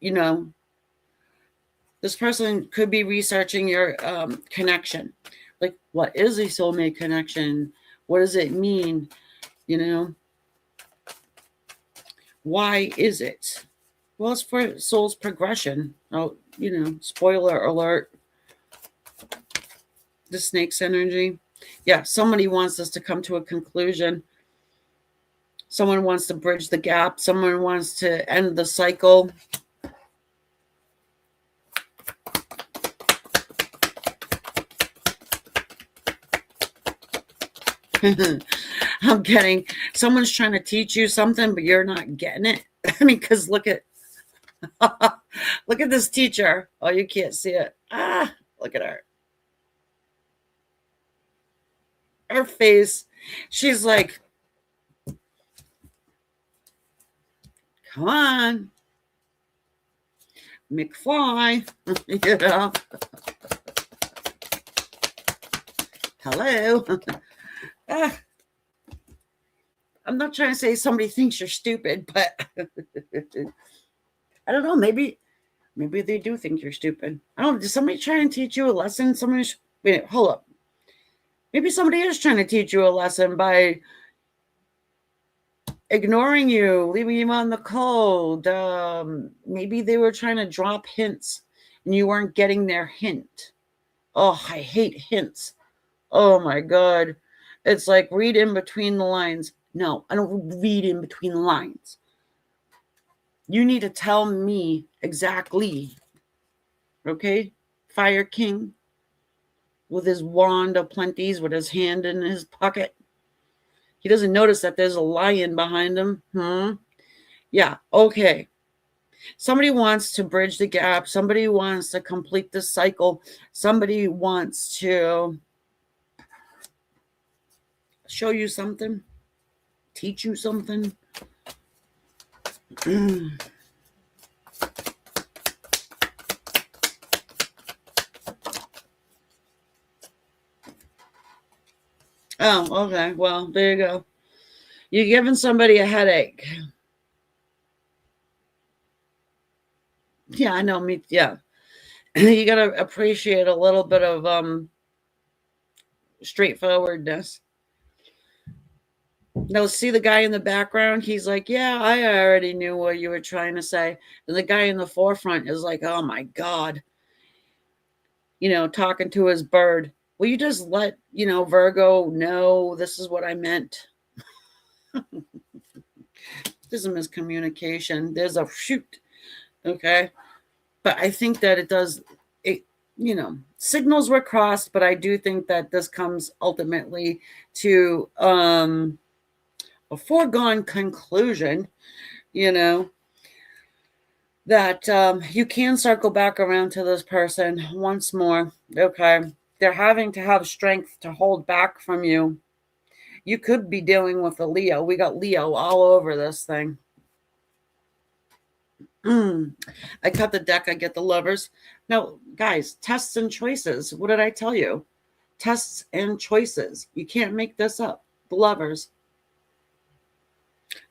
You know, this person could be researching your connection. Like, what is a soulmate connection? What does it mean? You know, why is it? Well, it's for soul's progression. Oh, you know, spoiler alert. The snake's energy. Yeah, somebody wants us to come to a conclusion. Someone wants to bridge the gap. Someone wants to end the cycle. I'm getting, someone's trying to teach you something, but you're not getting it. I mean, because look at this teacher. Oh, you can't see it. Look at her. Her face. She's like, come on, McFly. You know. Hello. I'm not trying to say somebody thinks you're stupid, but I don't know. Maybe they do think you're stupid. I don't know. Did somebody try and teach you a lesson? Wait, hold up. Maybe somebody is trying to teach you a lesson by ignoring you, leaving you on the cold. Maybe they were trying to drop hints and you weren't getting their hint. Oh, I hate hints. Oh my God. It's like read in between the lines. No, I don't read in between the lines. You need to tell me exactly. Okay? Fire King with his wand of plenties, with his hand in his pocket. He doesn't notice that there's a lion behind him. Yeah, okay. Somebody wants to bridge the gap. Somebody wants to complete the cycle. Somebody wants to show you something, teach you something. Oh, okay. Well, there you go. You're giving somebody a headache. Yeah, I know. Me, yeah. You got to appreciate a little bit of straightforwardness. No, see the guy in the background? He's like, yeah, I already knew what you were trying to say. And the guy in the forefront is like, oh my God. You know, talking to his bird. Will you just let, Virgo know this is what I meant? There's a miscommunication. There's a shoot. Okay. But I think that it does, it, signals were crossed, but I do think that this comes ultimately to a foregone conclusion, that you can circle back around to this person once more. Okay. They're having to have strength to hold back from you. You could be dealing with a Leo. We got Leo all over this thing. I cut the deck. I get the Lovers. Now, guys, tests and choices. What did I tell you? Tests and choices. You can't make this up. The Lovers.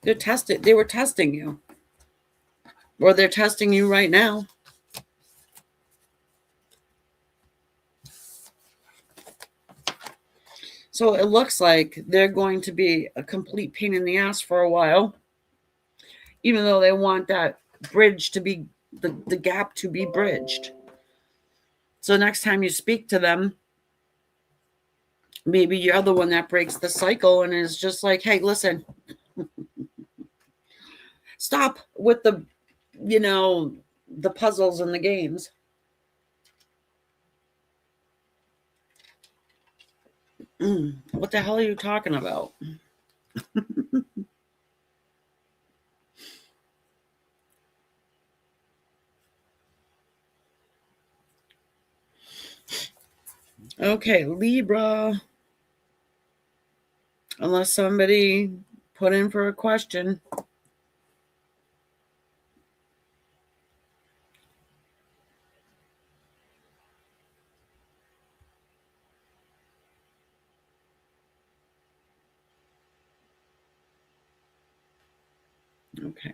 They're tested. They were testing you. Or they're testing you right now. So it looks like they're going to be a complete pain in the ass for a while. Even though they want that bridge to be, the gap to be bridged. So next time you speak to them, maybe you're the one that breaks the cycle and is just like, hey, listen, stop with the, the puzzles and the games. What the hell are you talking about? Okay, Libra. Unless somebody put in for a question. Okay.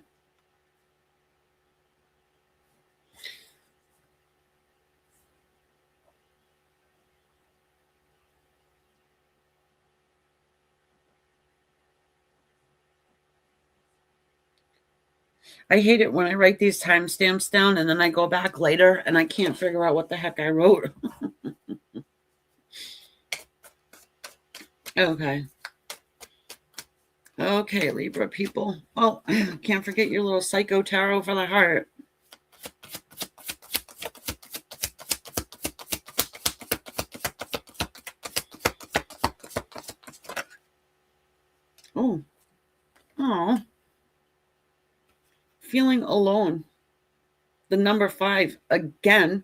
I hate it when I write these timestamps down and then I go back later and I can't figure out what the heck I wrote. Okay. Okay, Libra people. Oh, can't forget your little Psycho Tarot for the heart. Oh. Feeling alone. The number 5 again.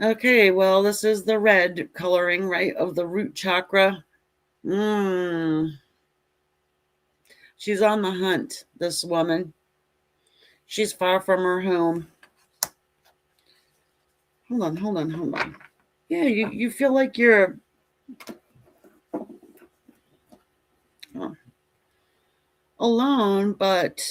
Okay, well, this is the red coloring, right, of the root chakra. She's on the hunt, this woman. She's far from her home. Hold on. Yeah, you feel like you're alone, but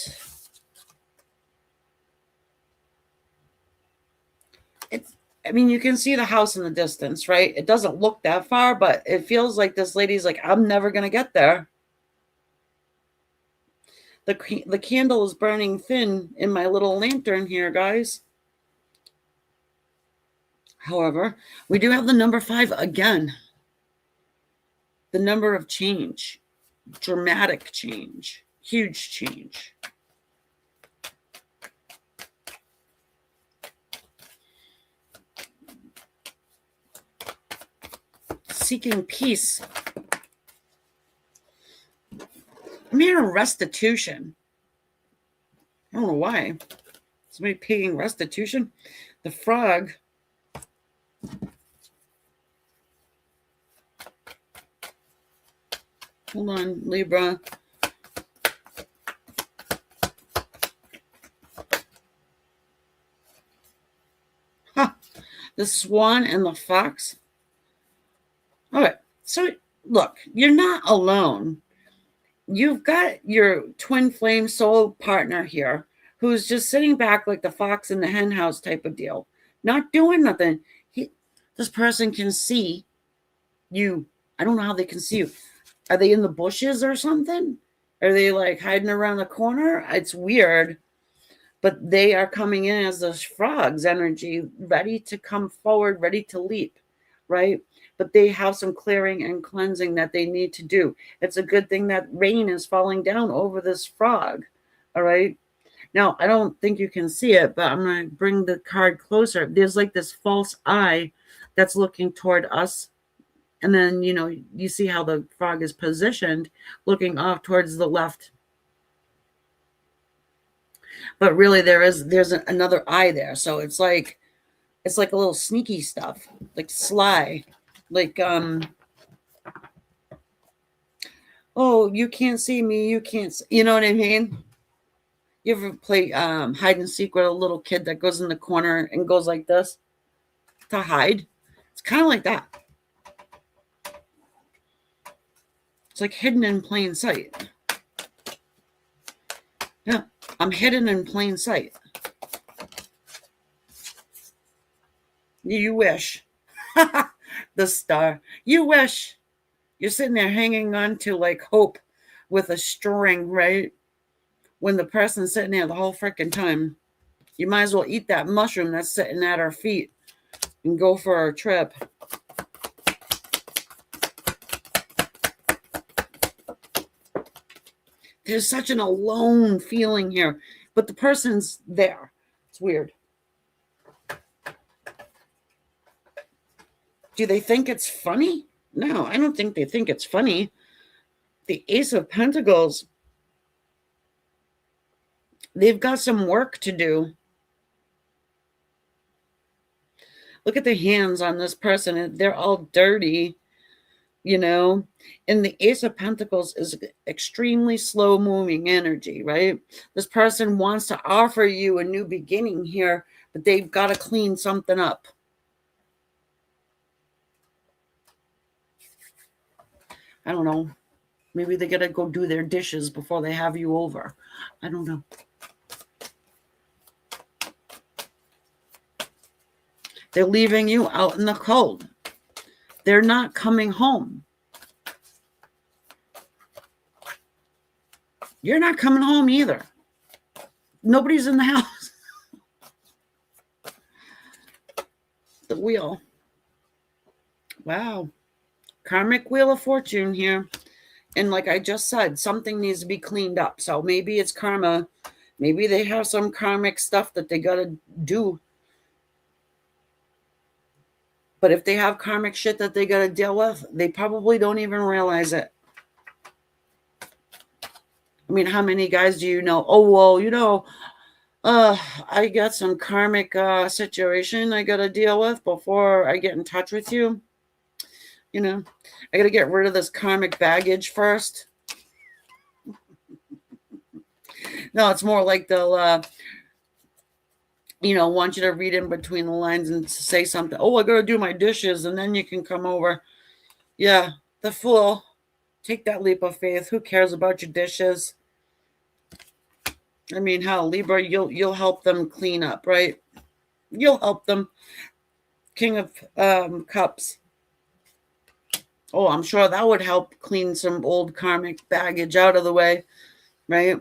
you can see the house in the distance, right? It doesn't look that far, but it feels like this lady's like, I'm never going to get there. The candle is burning thin in my little lantern here, guys. However, we do have the number 5 again. The number of change. Dramatic change. Huge change. Seeking peace. I'm hearing restitution. I don't know why. Somebody paying restitution. The frog. Hold on, Libra. The swan and the fox. All right. So, look, you're not alone. You've got your twin flame soul partner here who's just sitting back like the fox in the hen house type of deal, not doing nothing. This person can see you. I don't know how they can see you. Are they in the bushes or something? Are they like hiding around the corner? It's weird. But they are coming in as those frogs energy, ready to come forward, ready to leap, right? But they have some clearing and cleansing that they need to do. It's a good thing that rain is falling down over this frog, all right? Now, I don't think you can see it, but I'm going to bring the card closer. There's like this false eye that's looking toward us. And then, you know, you see how the frog is positioned, looking off towards the left. But really there's another eye there. So it's like a little sneaky stuff, like sly, like oh, you can't see me, you can't see, you know what I mean? You ever play hide and seek with a little kid that goes in the corner and goes like this to hide? It's kind of like that. It's like hidden in plain sight. Yeah, I'm hidden in plain sight. You wish. The star. You wish. You're sitting there hanging on to like hope with a string, right? When the person's sitting there the whole freaking time. You might as well eat that mushroom that's sitting at our feet and go for our trip. There's such an alone feeling here, but the person's there. It's weird. Do they think it's funny? No, I don't think they think it's funny. The Ace of Pentacles, they've got some work to do. Look at the hands on this person. They're all dirty, you know. And the Ace of Pentacles is extremely slow moving energy, right? This person wants to offer you a new beginning here, but they've got to clean something up. I don't know. Maybe they got to go do their dishes before they have you over. I don't know. They're leaving you out in the cold. They're not coming home. You're not coming home either. Nobody's in the house. The wheel. Wow. Karmic Wheel of Fortune here. And like I just said, something needs to be cleaned up. So maybe it's karma. Maybe they have some karmic stuff that they got to do. But if they have karmic shit that they got to deal with, they probably don't even realize it. I mean, how many guys do you know? Oh, well, you know, I got some karmic situation I got to deal with before I get in touch with you. You know, I got to get rid of this karmic baggage first. No, it's more like they'll, you know, want you to read in between the lines and say something. Oh, I got to do my dishes and then you can come over. Yeah, the fool. Take that leap of faith. Who cares about your dishes? I mean, hell, Libra, you'll help them clean up, right? You'll help them. King of Cups. Oh, I'm sure that would help clean some old karmic baggage out of the way, right?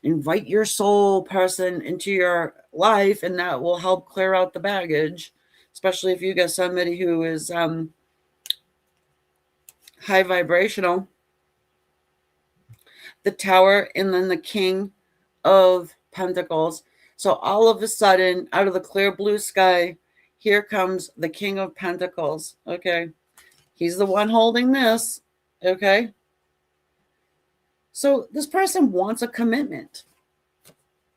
Invite your soul person into your life, and that will help clear out the baggage, especially if you get somebody who is high vibrational. The Tower, and then the King of Pentacles. So all of a sudden, out of the clear blue sky, here comes the King of Pentacles. Okay. He's the one holding this. Okay. So this person wants a commitment.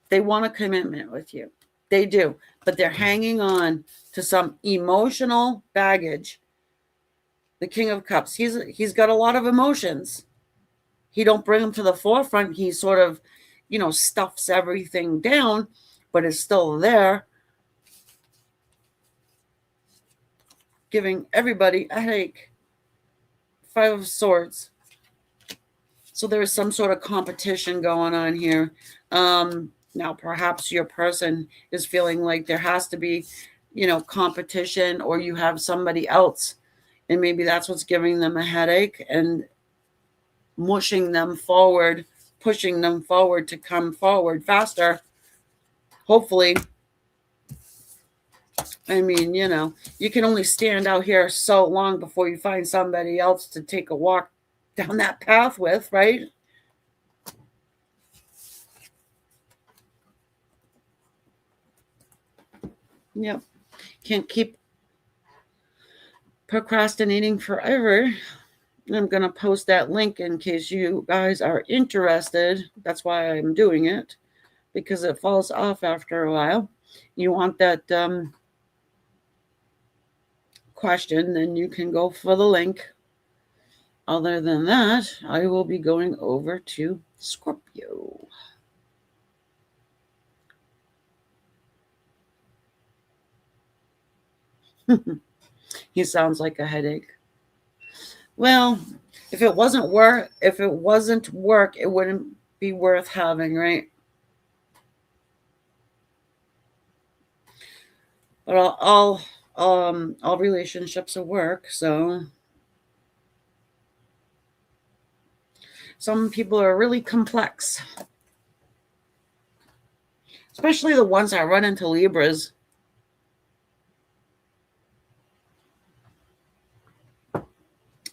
They want a commitment with you. They do. But they're hanging on to some emotional baggage. The King of Cups. He's got a lot of emotions. He don't bring them to the forefront. He sort of, you know, stuffs everything down, but it's still there, giving everybody a headache. 5 of Swords. So there is some sort of competition going on here. Now, perhaps your person is feeling like there has to be, you know, competition, or you have somebody else, and maybe that's what's giving them a headache and mushing them forward, pushing them forward to come forward faster. Hopefully, I mean, you know, you can only stand out here so long before you find somebody else to take a walk down that path with, right? Yep. Can't keep procrastinating forever. I'm going to post that link in case you guys are interested. That's why I'm doing it, because it falls off after a while. You want that question, then you can go for the link. Other than that, I will be going over to Scorpio. He sounds like a headache. Well, if it wasn't work, it wouldn't be worth having, right? But all relationships are work, so some people are really complex, especially the ones that run into Libras.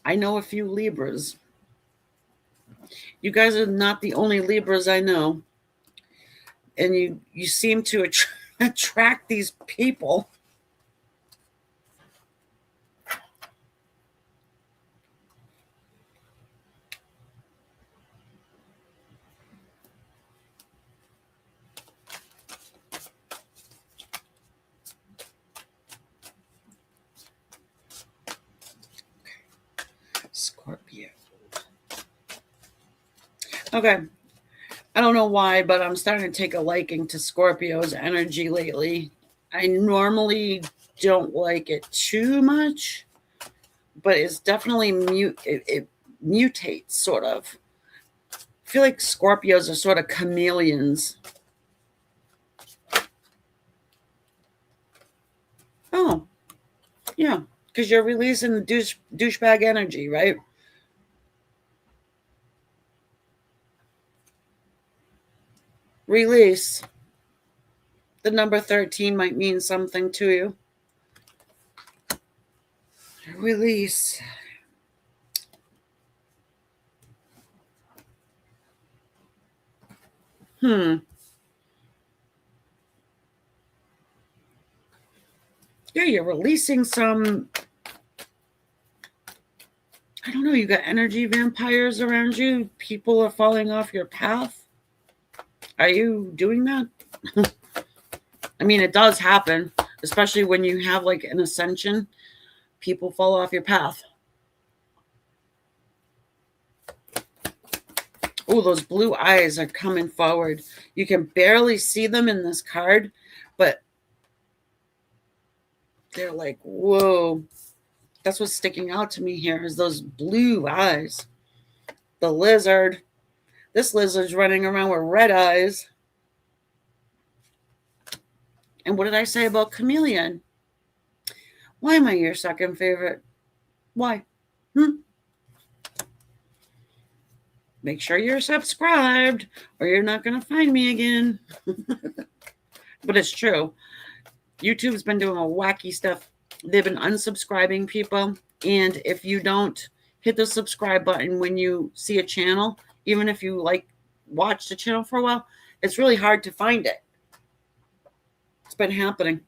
I know a few Libras. You guys are not the only Libras I know. And you seem to attract these people. Scorpio. Okay. I don't know why, but I'm starting to take a liking to Scorpio's energy lately. I normally don't like it too much, but it's definitely it mutates, sort of. I feel like Scorpios are sort of chameleons. Oh, yeah, because you're releasing the douchebag energy, right? Release. The number 13 might mean something to you. Release. Yeah, you're releasing some, I don't know, you got energy vampires around you. People are falling off your path. Are you doing that? I mean, it does happen, especially when you have like an ascension. People fall off your path. Oh, those blue eyes are coming forward. You can barely see them in this card, but they're like, whoa. That's what's sticking out to me here is those blue eyes. The lizard. This lizard's running around with red eyes. And what did I say about chameleon? Why am I your second favorite? Why? Make sure you're subscribed or you're not going to find me again. But it's true. YouTube's been doing a wacky stuff. They've been unsubscribing people. And if you don't hit the subscribe button when you see a channel, even if you watch the channel for a while, it's really hard to find it. It's been happening.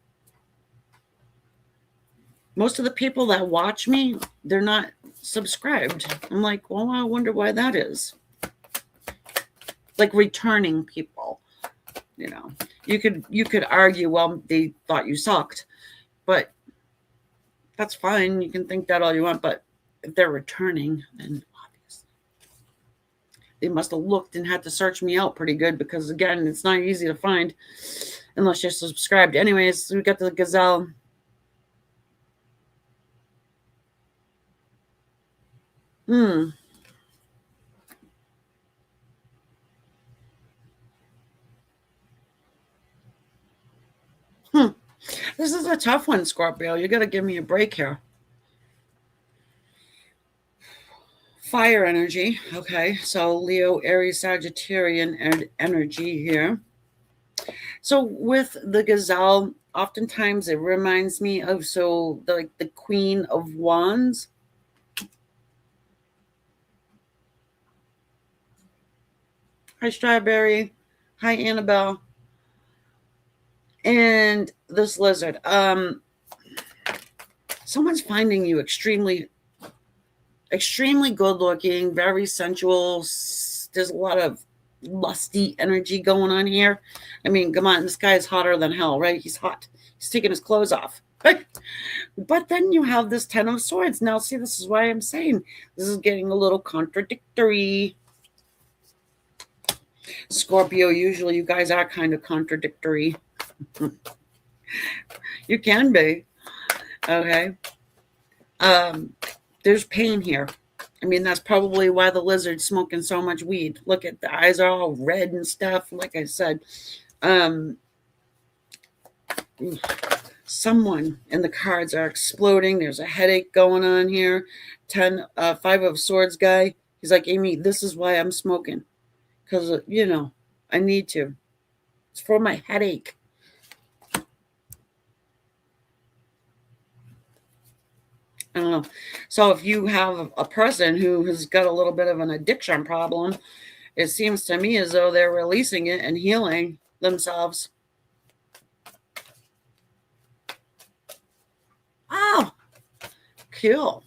Most of the people that watch me, they're not subscribed. I'm like, well, I wonder why that is. Like returning people, you know. You could argue, well, they thought you sucked, but that's fine. You can think that all you want, but if they're returning, then obviously they must have looked and had to search me out pretty good, because again, it's not easy to find unless you're subscribed. Anyways, we got the gazelle. This is a tough one, Scorpio. You got to give me a break here. Fire energy. Okay, so Leo, Aries, Sagittarian energy here. So with the gazelle, oftentimes it reminds me of like the Queen of Wands. Hi, Strawberry. Hi, Annabelle. And this lizard. Someone's finding you extremely good looking, very sensual. There's a lot of lusty energy going on here. I mean, come on, this guy is hotter than hell, right? He's hot. He's taking his clothes off. But then you have this 10 of Swords. Now, see, this is why I'm saying this is getting a little contradictory. Scorpio, usually you guys are kind of contradictory. You can be. Okay. There's pain here. I mean, that's probably why the lizard's smoking so much weed. Look at the eyes are all red and stuff. Like I said, someone in the cards are exploding. There's a headache going on here. 5 of Swords guy. He's like, Amy, this is why I'm smoking. Because, I need to. It's for my headache. I don't know. So if you have a person who has got a little bit of an addiction problem, it seems to me as though they're releasing it and healing themselves. Oh, cool.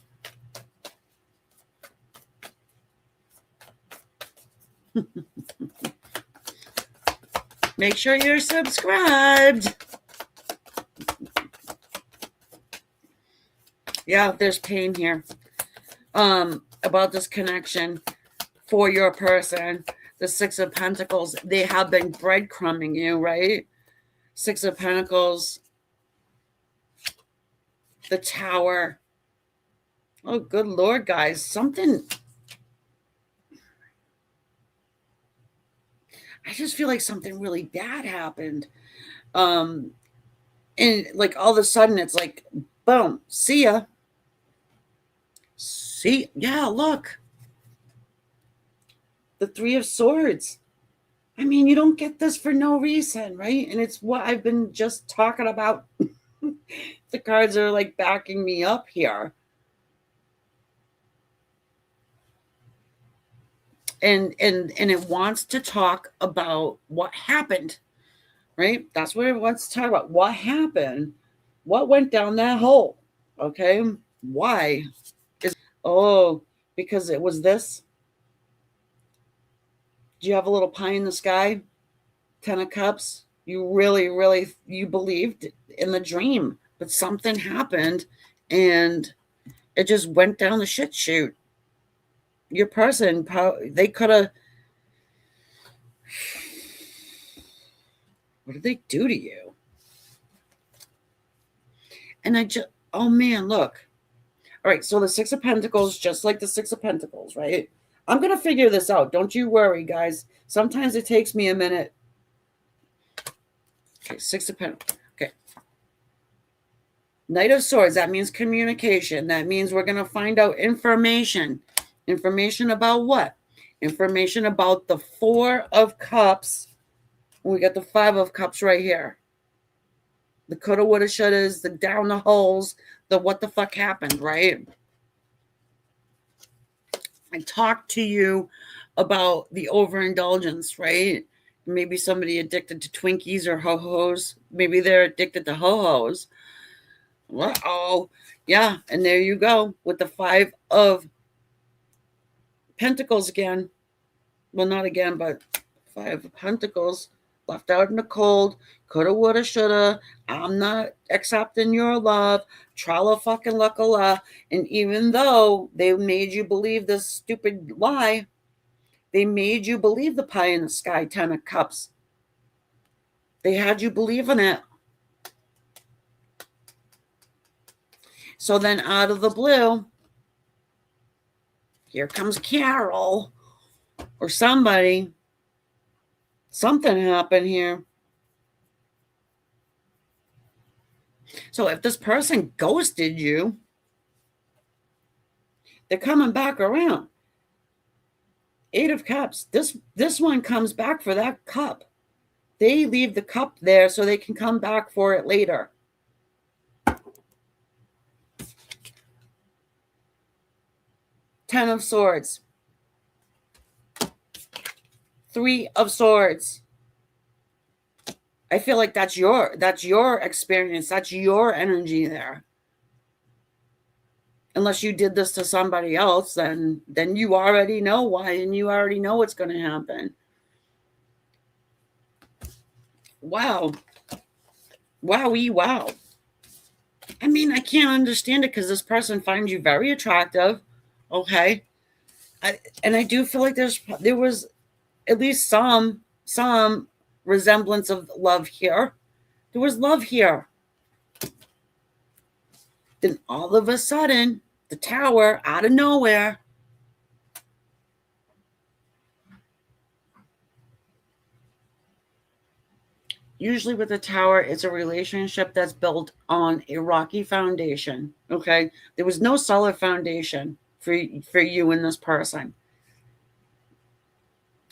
Make sure you're subscribed. Yeah, there's pain here about this connection for your person. The 6 of Pentacles, they have been breadcrumbing you, right? 6 of Pentacles, the Tower. Oh, good Lord, guys. Something. I just feel like something really bad happened. And like all of a sudden it's like, boom, see ya. Yeah, look. The 3 of Swords. I mean, you don't get this for no reason, right? And it's what I've been just talking about. The cards are like backing me up here. And it wants to talk about what happened, right? That's what it wants to talk about. What happened? What went down that hole? Okay. Why? Because it was this. Do you have a little pie in the sky? 10 of Cups. You really, you believed in the dream, but something happened and it just went down the shit chute. Your person, they could have. What did they do to you? And oh man, look. All right, so the 6 of Pentacles, just like the 6 of Pentacles, right? I'm going to figure this out. Don't you worry, guys. Sometimes it takes me a minute. Okay, 6 of Pentacles. Okay. Knight of Swords, that means communication. That means we're going to find out information. Information about what? Information about the 4 of Cups. We got the 5 of Cups right here. The coulda, woulda, shouldas, the down the holes, the what the fuck happened, right? I talked to you about the overindulgence, right? Maybe somebody addicted to Twinkies or ho-hos. Maybe they're addicted to ho-hos. Uh-oh. Yeah, and there you go with the 5 of Pentacles again. Well, not again, but 5 of Pentacles. Left out in the cold. Coulda, woulda, shoulda. I'm not accepting your love. Trala fucking luckala. And even though they made you believe this stupid lie, they made you believe the pie in the sky, 10 of Cups. They had you believe in it. So then out of the blue, here comes Carol or somebody. Something happened here. So if this person ghosted you, they're coming back around. 8 of Cups. This one comes back for that cup. They leave the cup there so they can come back for it later. Ten of Swords. Three of Swords. I feel like that's your experience. That's your energy there. Unless you did this to somebody else, then you already know why, and you already know what's going to happen. Wow. Wowie, wow. I mean, I can't understand it because this person finds you very attractive. Okay. And I do feel like there was at least some resemblance of love here. There was love here. Then all of a sudden, the Tower, out of nowhere, usually with the Tower, it's a relationship that's built on a rocky foundation, okay? There was no solid foundation for you and this person.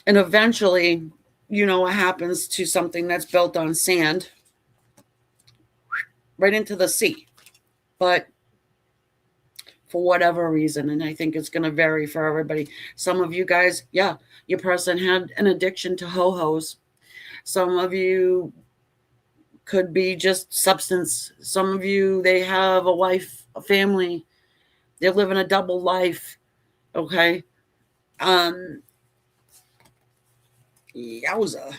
And eventually, you know what happens to something that's built on sand? Right into the sea. But for whatever reason, and I think it's going to vary for everybody. Some of you guys, yeah, your person had an addiction to ho-hos. Some of you could be just substance. Some of you, they have a wife, a family. They're living a double life. Okay. Yowza.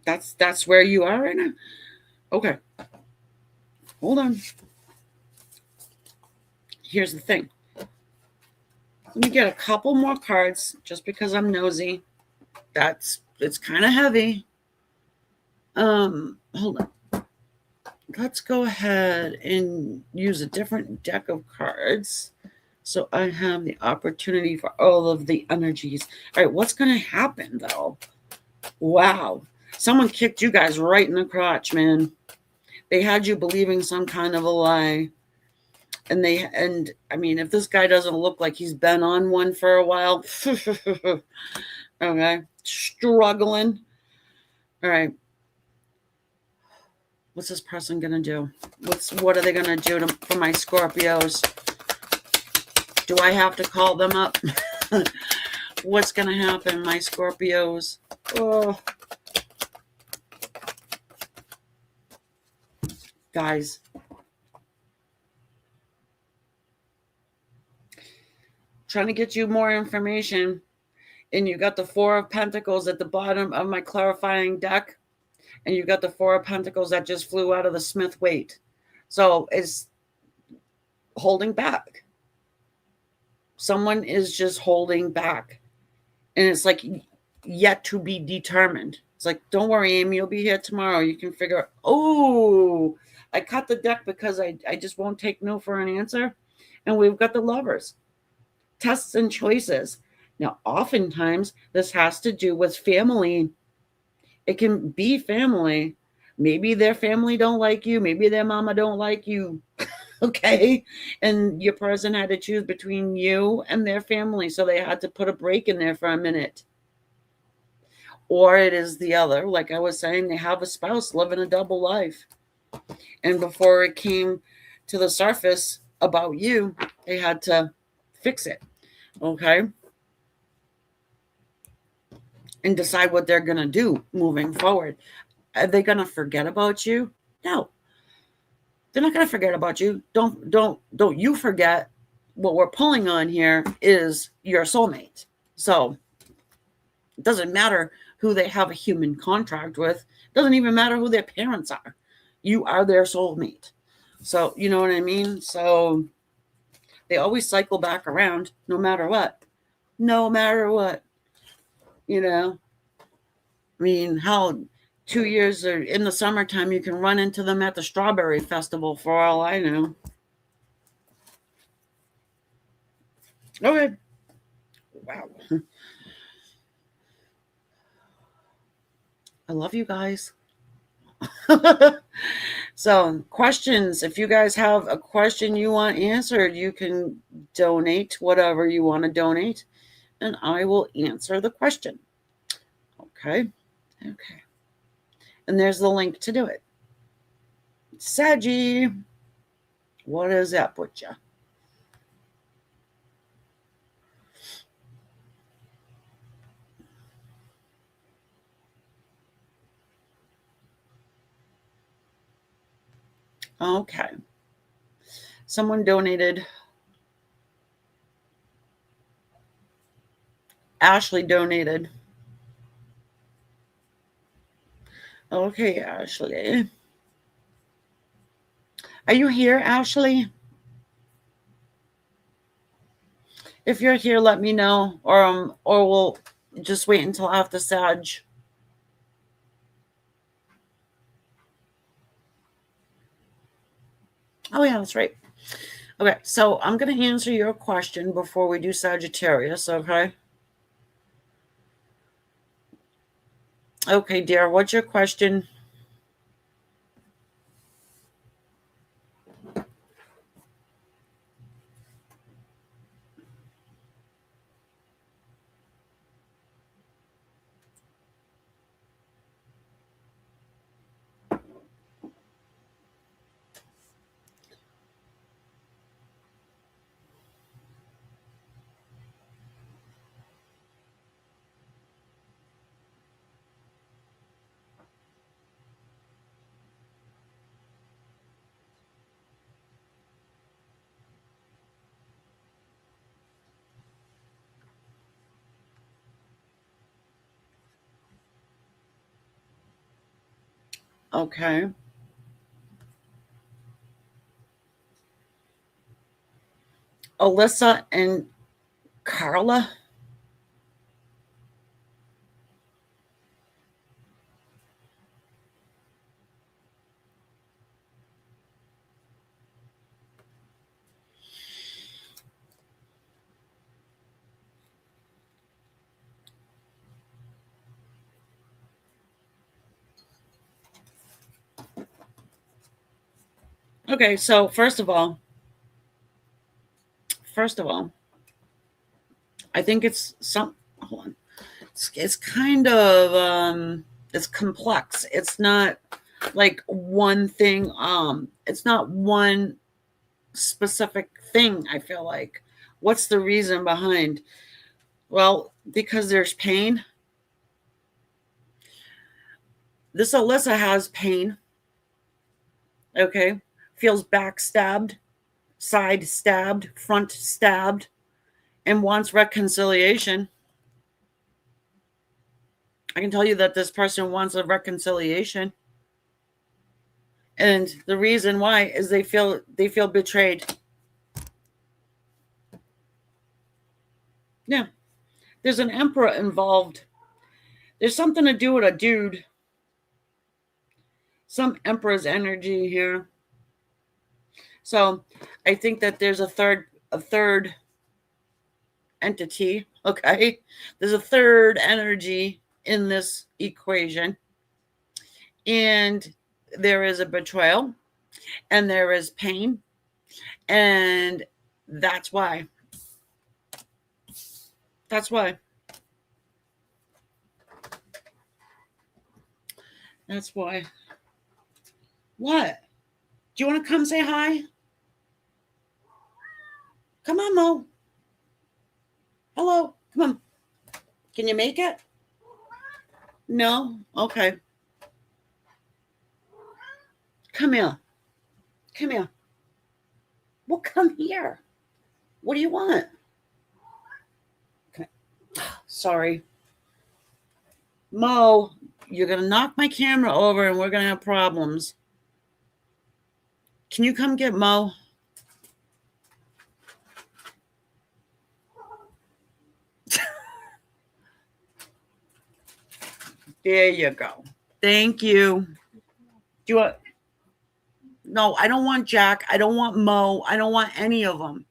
That's where you are right now? Okay. Hold on. Here's the thing. Let me get a couple more cards just because I'm nosy. It's kind of heavy. Hold on. Let's go ahead and use a different deck of cards so I have the opportunity for all of the energies. All right, what's going to happen though? Wow. Someone kicked you guys right in the crotch, man. They had you believing some kind of a lie. And I mean, if this guy doesn't look like he's been on one for a while, okay, struggling. All right. What's this person going to do? What are they going to do for my Scorpios? Do I have to call them up? What's going to happen, my Scorpios? Oh. Guys. Trying to get you more information. And you got the Four of Pentacles at the bottom of my clarifying deck. And you got the Four of Pentacles that just flew out of the Smith weight. So it's holding back. Someone is just holding back. And it's like yet to be determined. It's like, don't worry, Amy, you'll be here tomorrow. You can figure out. Oh, I cut the deck because I just won't take no for an answer. And we've got the Lovers. Tests and choices. Now, oftentimes, this has to do with family. It can be family. Maybe their family don't like you. Maybe their mama don't like you. Okay? And your person had to choose between you and their family. So they had to put a break in there for a minute. Or it is the other. Like I was saying, they have a spouse living a double life. And before it came to the surface about you, they had to fix it. Okay? And decide what they're going to do moving forward. Are they going to forget about you? No. They're not going to forget about you. Don't you forget what we're pulling on here is your soulmate. So it doesn't matter who they have a human contract with. It doesn't even matter who their parents are. You are their soulmate. So, you know what I mean? So they always cycle back around no matter what. No matter what. You know, I mean, how 2 years or in the summertime, you can run into them at the Strawberry Festival for all I know. Okay. Wow. I love you guys. So, questions. If you guys have a question you want answered, you can donate whatever you want to donate, and I will answer the question. Okay. Okay. And there's the link to do it. Saggy, what is up with you? Okay. Someone donated. Ashley donated. Okay, Ashley. Are you here, Ashley? If you're here, let me know, or we'll just wait until after Sag. Oh yeah, that's right. Okay, so I'm going to answer your question before we do Sagittarius, okay? Okay, dear, what's your question? Okay. Alyssa and Carla? Okay, so first of all, I think it's hold on. It's kind of it's complex. It's not like one thing. It's not one specific thing. I feel like. What's the reason behind? Well, because there's pain. This Alyssa has pain. Okay, feels backstabbed, side stabbed, front stabbed, and wants reconciliation. I can tell you that this person wants a reconciliation. And the reason why is they feel betrayed. Yeah. There's an emperor involved. There's something to do with a dude. Some emperor's energy here. So I think that there's a third entity. Okay. There's a third energy in this equation. And there is a betrayal. And there is pain. And that's why. That's why. That's why. What? Do you want to come say hi? Come on, Mo. Hello. Come on. Can you make it? No? Okay. Come here. Come here. Well, come here. What do you want? Okay. Sorry. Mo, you're going to knock my camera over and we're going to have problems. Can you come get Mo? There you go. Thank you. Do you want? No, I don't want Jack. I don't want Mo. I don't want any of them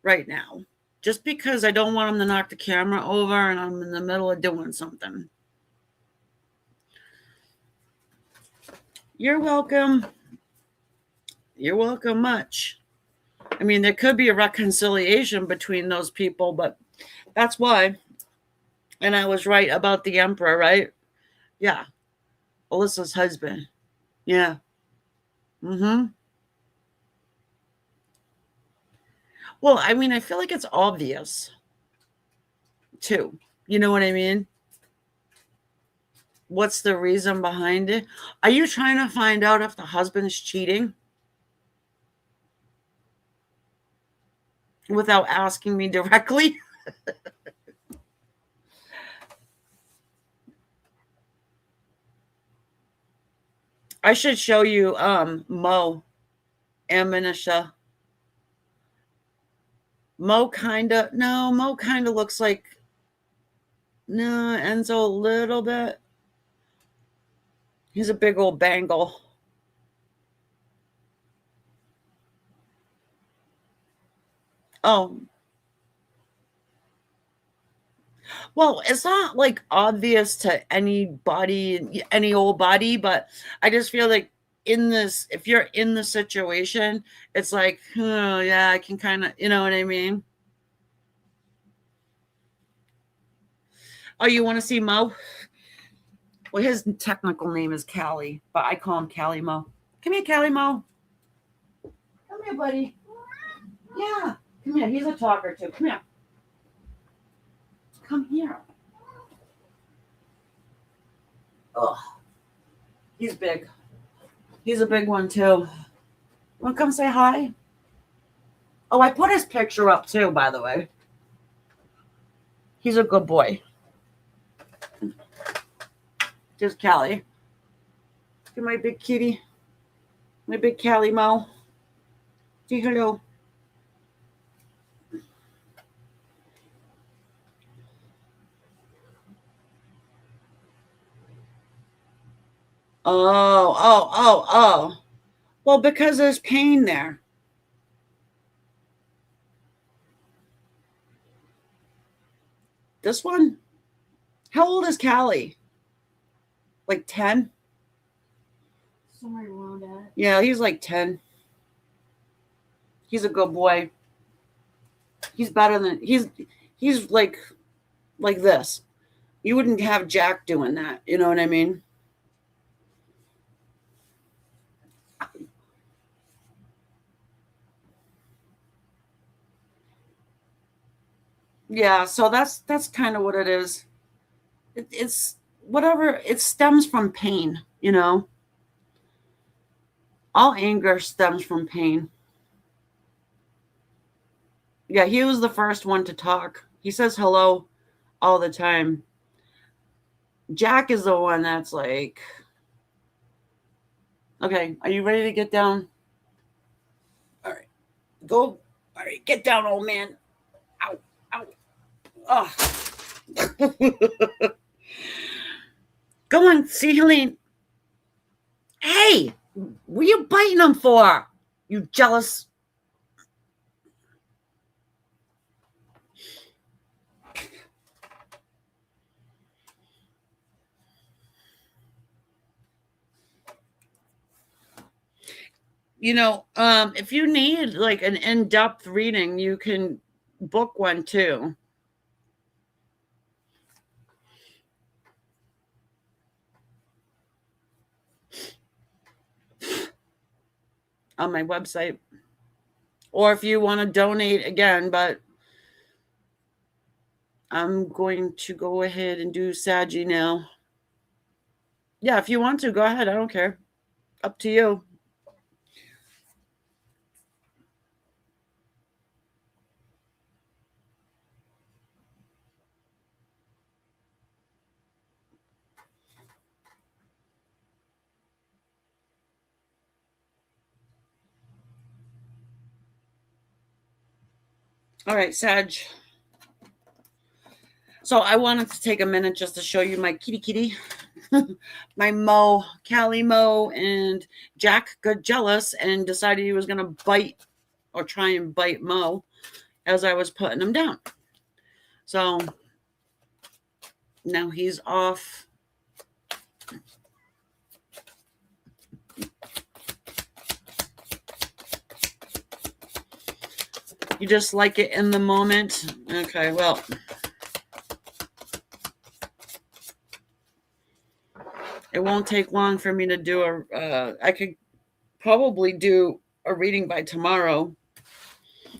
right now. Just because I don't want him to knock the camera over and I'm in the middle of doing something. You're welcome. You're welcome much. I mean, there could be a reconciliation between those people, but that's why And I was right about the Emperor, right? Yeah. Alyssa's husband. Yeah. Mm-hmm. Well, I mean, I feel like it's obvious too. You know what I mean? What's the reason behind it? Are you trying to find out if the husband's cheating without asking me directly? I should show you Mo and Manisha. Mo kind of looks like no, Enzo a little bit. He's a big old bangle. Oh, well, it's not like obvious to anybody, any old body, but I just feel like in this, if you're in the situation, it's like, oh, yeah, I can kind of, you know what I mean? Oh, you want to see Mo? Well, his technical name is Callie, but I call him Callie Mo. Come here, Callie Mo. Come here, buddy. Yeah. Come here. He's a talker, too. Come here. Come here. Oh, he's big. He's a big one, too. Want to come say hi? Oh, I put his picture up, too, by the way. He's a good boy. Just Callie. Look at my big kitty. My big Callie Mo. Say hello. Oh. Well, because there's pain there. This one? How old is Callie? Like 10?
Somewhere around that.
Yeah, he's like 10. He's a good boy. He's better than he's like this. You wouldn't have Jack doing that. You know what I mean? Yeah, so that's kind of what it is. It's whatever. It stems from pain. You know, all anger stems from pain. Yeah, he was the first one to talk. He says hello all the time. Jack is the one that's like, okay, are you ready to get down? All right, go. All right, get down, old man. Ow, ow. Oh. Go on, see Helene. Hey, what are you biting him for? You jealous. You know, if you need like an in-depth reading, you can book one too. On my website. Or if you want to donate again, but I'm going to go ahead and do Saggy now. Yeah, if you want to, go ahead. I don't care. Up to you. All right, Sag. So I wanted to take a minute just to show you my kitty. My Mo, Callie Mo, and Jack got jealous and decided he was going to bite or try and bite Mo as I was putting him down. So now he's off. You just like it in the moment? Okay, well. It won't take long for me to do I could probably do a reading by tomorrow.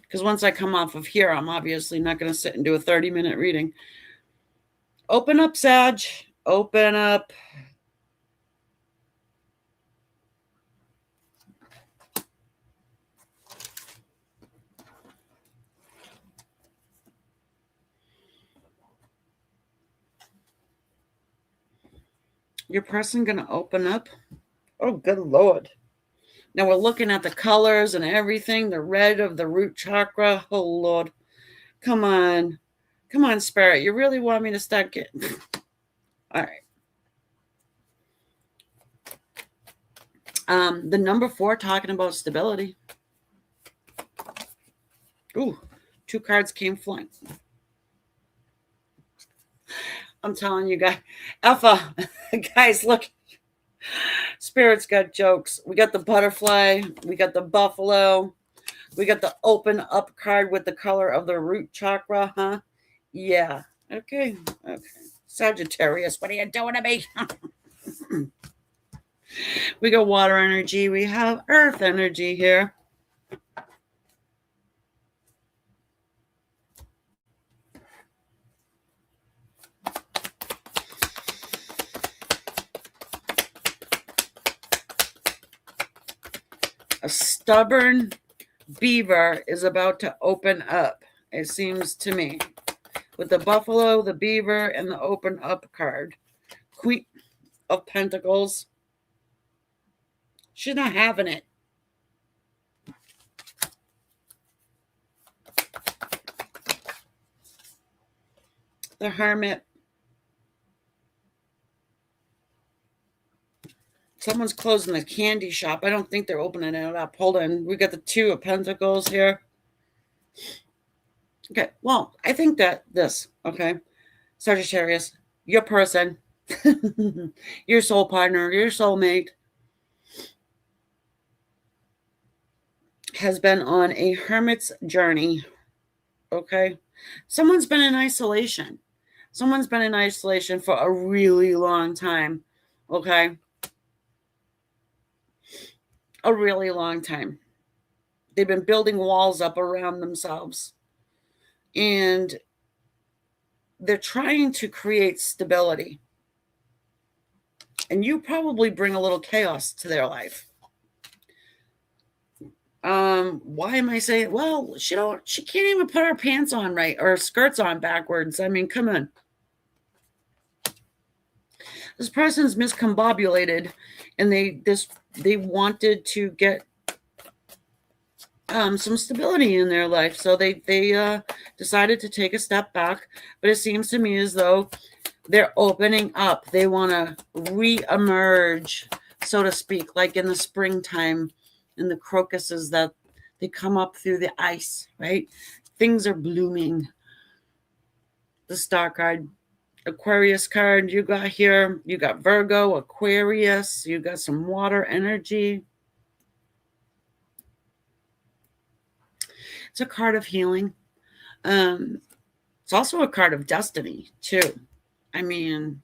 Because once I come off of here, I'm obviously not going to sit and do a 30-minute reading. Open up, Sag. Open up. Your person going to open up? Oh, good Lord. Now we're looking at the colors and everything. The red of the root chakra. Oh, Lord. Come on. Come on, Spirit. You really want me to start getting... All right. The number 4 talking about stability. Ooh, 2 cards came flying. I'm telling you guys. Alpha, guys, look. Spirit's got jokes. We got the butterfly. We got the buffalo. We got the open up card with the color of the root chakra, huh? Yeah. Okay. Sagittarius, what are you doing to me? We got water energy. We have earth energy here. A stubborn beaver is about to open up, it seems to me. With the buffalo, the beaver, and the open up card. Queen of Pentacles. She's not having it. The Hermit. Someone's closing the candy shop. I don't think they're opening it up. Hold on. We got the 2 of Pentacles here. Okay. Well, I think that this, okay, Sagittarius, your person, your soul partner, your soulmate has been on a hermit's journey. Okay. Someone's been in isolation. Someone's been in isolation for a really long time. Okay. A really long time. They've been building walls up around themselves. And they're trying to create stability. And you probably bring a little chaos to their life. Why am I saying, well, she can't even put her pants on right or skirts on backwards. I mean, come on. This person's miscombobulated and they wanted to get some stability in their life. So they decided to take a step back, but it seems to me as though they're opening up. They want to re-emerge, so to speak, like in the springtime in the crocuses that they come up through the ice, right? Things are blooming. The Star card, Aquarius card you got here. You got Virgo, Aquarius. You got some water energy. It's a card of healing. It's also a card of destiny, too. I mean,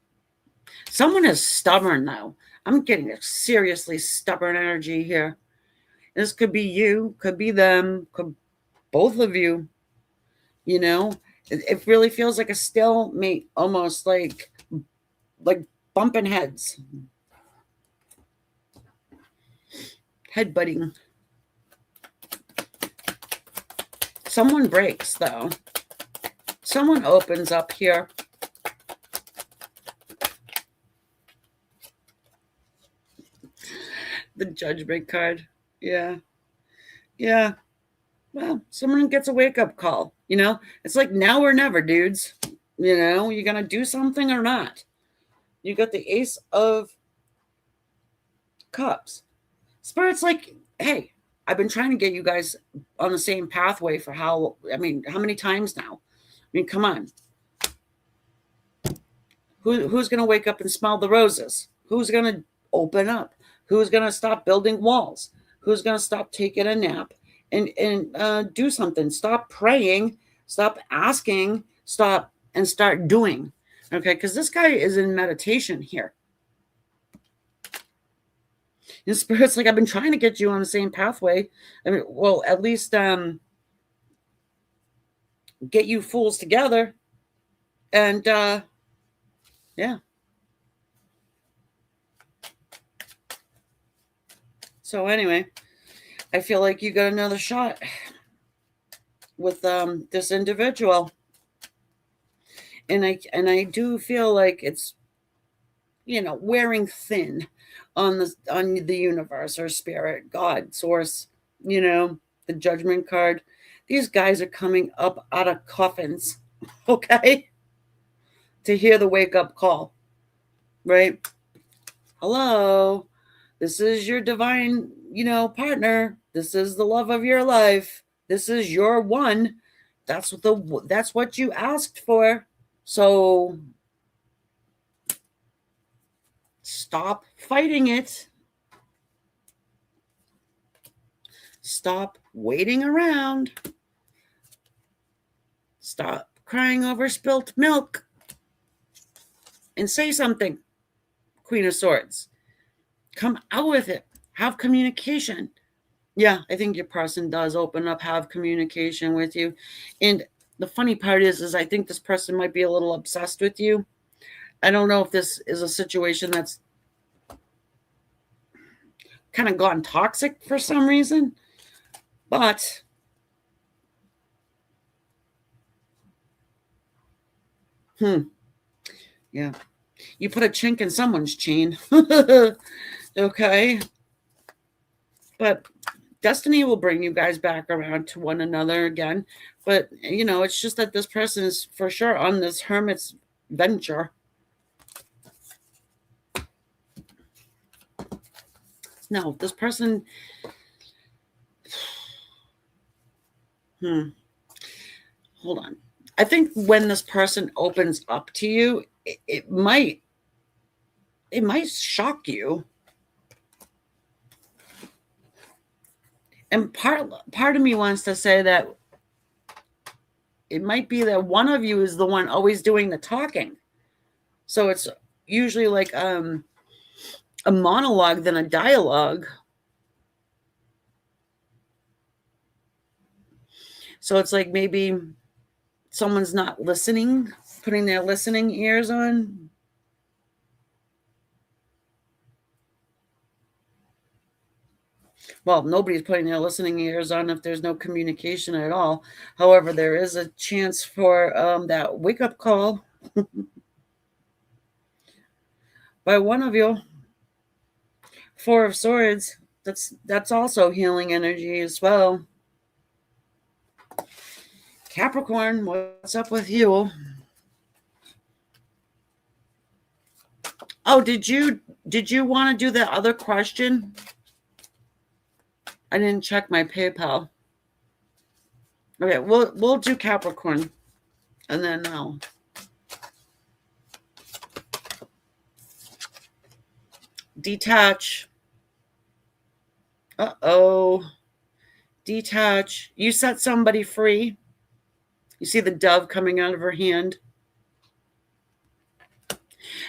someone is stubborn, though. I'm getting a seriously stubborn energy here. This could be you, could be them, could both of you. You know, it really feels like a stalemate, almost like bumping heads. Headbutting. Someone breaks, though. Someone opens up here. The Judgment card. Yeah. Well, someone gets a wake-up call. You know, it's like now or never, dudes. You know, you going to do something or not? You got the Ace of Cups. Spirit's like, hey, I've been trying to get you guys on the same pathway for how many times now? I mean, come on. Who's going to wake up and smell the roses? Who's going to open up? Who's going to stop building walls? Who's going to stop taking a nap and do something? Stop praying, stop asking, start doing. Okay, because this guy is in meditation here. And Spirit's like, I've been trying to get you on the same pathway. I mean, well, at least get you fools together. And yeah. So anyway, I feel like you got another shot with this individual. And I do feel like it's, wearing thin on the universe or spirit, God, source, the judgment card. These guys are coming up out of coffins, okay? To hear the wake up call, right? Hello, this is your divine, partner. This is the love of your life. This is your one. That's what you asked for. So stop fighting it. Stop waiting around. Stop crying over spilt milk. And say something, Queen of Swords. Come out with it. Have communication. Yeah, I think your person does open up, have communication with you. And the funny part is I think this person might be a little obsessed with you. I don't know if this is a situation that's kind of gone toxic for some reason, but yeah, you put a chink in someone's chain. Okay, but destiny will bring you guys back around to one another again. But it's just that this person is for sure on this hermit's venture. No, this person hold on. I think when this person opens up to you, it might shock you. And part of me wants to say that it might be that one of you is the one always doing the talking. So it's usually like a monologue than a dialogue. So it's like maybe someone's not listening, putting their listening ears on. Well, nobody's putting their listening ears on if there's no communication at all. However, there is a chance for that wake-up call by one of you. Four of Swords. That's also healing energy as well. Capricorn, what's up with you? Oh, did you want to do the other question? I didn't check my PayPal. Okay, we'll do Capricorn, and then now. Detach. Uh-oh. Detach. You set somebody free. You see the dove coming out of her hand.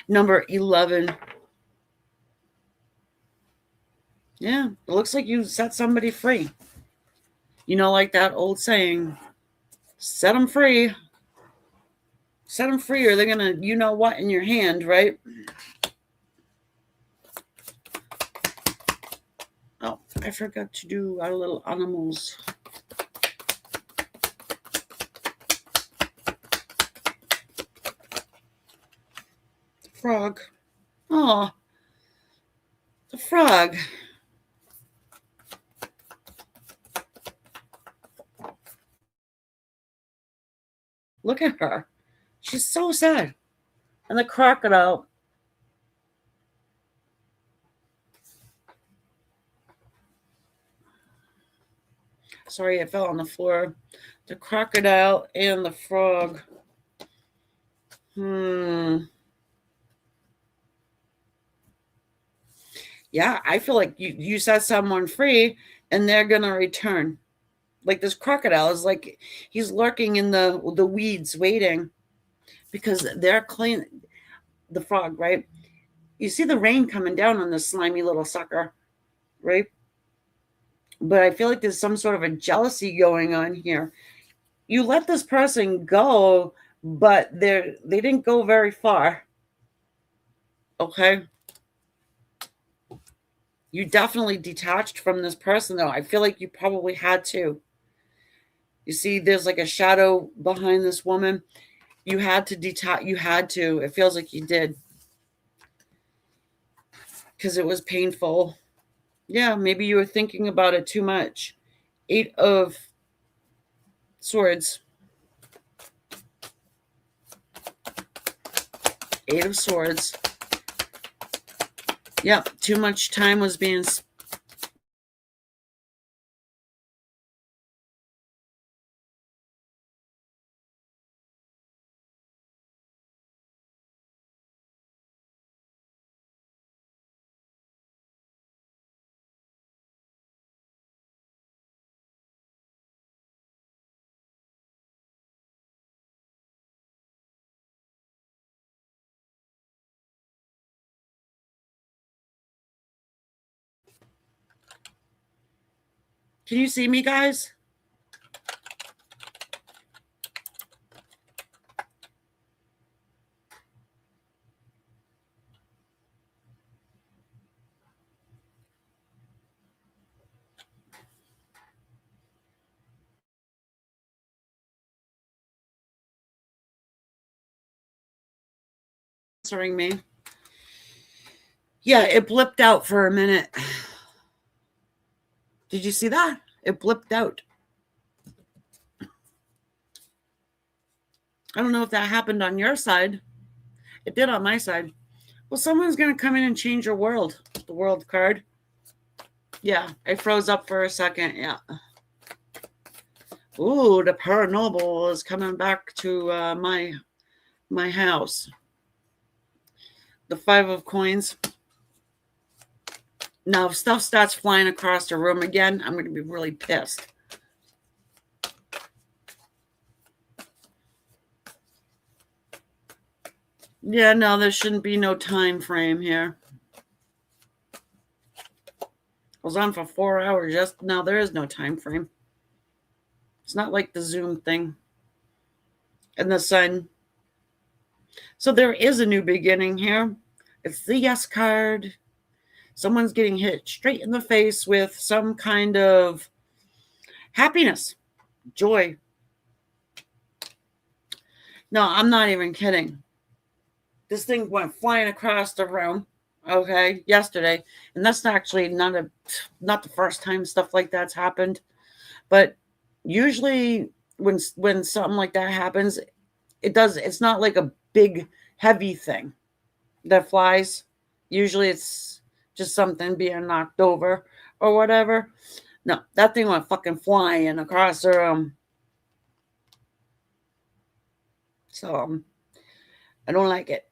Number 11. Yeah, it looks like you set somebody free. Like that old saying, set them free. Set them free or they're going to, what in your hand, right? Oh, I forgot to do our little animals. Frog. Oh, the frog. Look at her. She's so sad. And the crocodile. Sorry, it fell on the floor. The crocodile and the frog. Yeah, I feel like you set someone free and they're going to return. Like this crocodile is like he's lurking in the weeds waiting because they're clean. The frog, right? You see the rain coming down on this slimy little sucker. right? But I feel like there's some sort of a jealousy going on here. You let this person go, but they didn't go very far. Okay? You definitely detached from this person, though. I feel like you probably had to. You see, there's like a shadow behind this woman. You had to detach. You had to. It feels like you did. Because it was painful. Yeah, maybe you were thinking about it too much. 8 of Swords. 8 of Swords. Yep, too much time was being Can you see me, guys? Answering me. Yeah, it blipped out for a minute. Did you see that? It blipped out. I don't know if that happened on your side. It did on my side. Well, someone's going to come in and change your world. The world card. Yeah, I froze up for a second. Yeah. Ooh, the paranormal is coming back to my house. The 5 of Coins. Now, if stuff starts flying across the room again, I'm going to be really pissed. Yeah, no, there shouldn't be no time frame here. Goes on for 4 hours. Just now, there is no time frame. It's not like the Zoom thing. And the Sun. So there is a new beginning here. It's the Yes card. Someone's getting hit straight in the face with some kind of happiness, joy. No, I'm not even kidding. This thing went flying across the room, okay, yesterday. And that's actually not the first time stuff like that's happened. But usually when something like that happens, it's not like a big heavy thing that flies. Usually it's just something being knocked over or whatever. No, that thing went fucking flying across the room. So I don't like it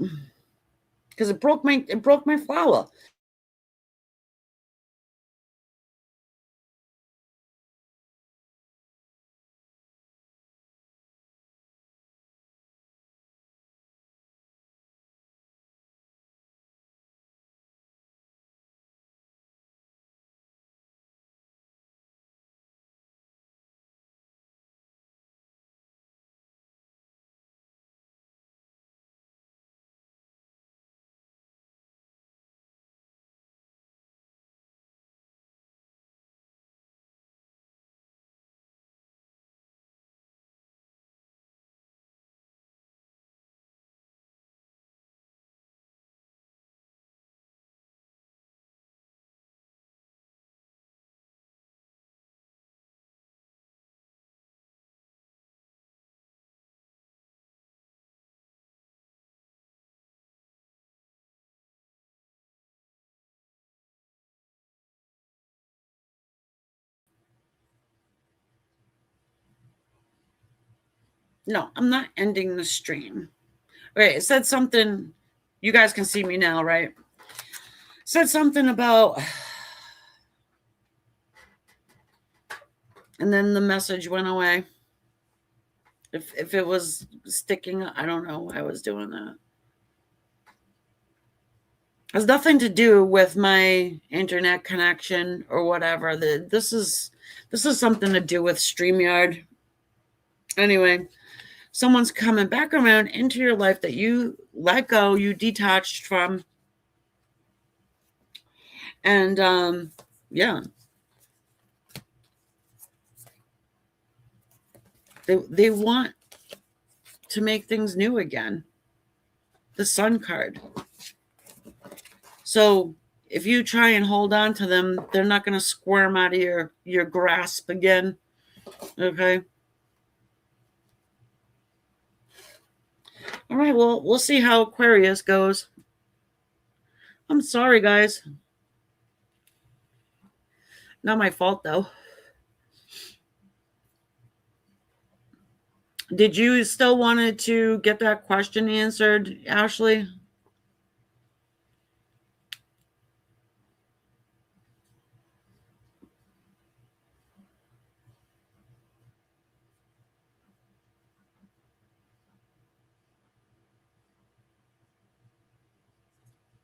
because it broke my flower. No, I'm not ending the stream. Okay, it said something. You guys can see me now, right? It said something about, and then the message went away. If it was sticking, I don't know why I was doing that. has nothing to do with my internet connection or whatever. This is something to do with StreamYard. Anyway, someone's coming back around into your life that you let go, you detached from. And yeah. They want to make things new again. The Sun card. So if you try and hold on to them, they're not going to squirm out of your grasp again. Okay. All right. Well, we'll see how Aquarius goes. I'm sorry, guys. Not my fault, though. Did you still wanted to get that question answered, Ashley?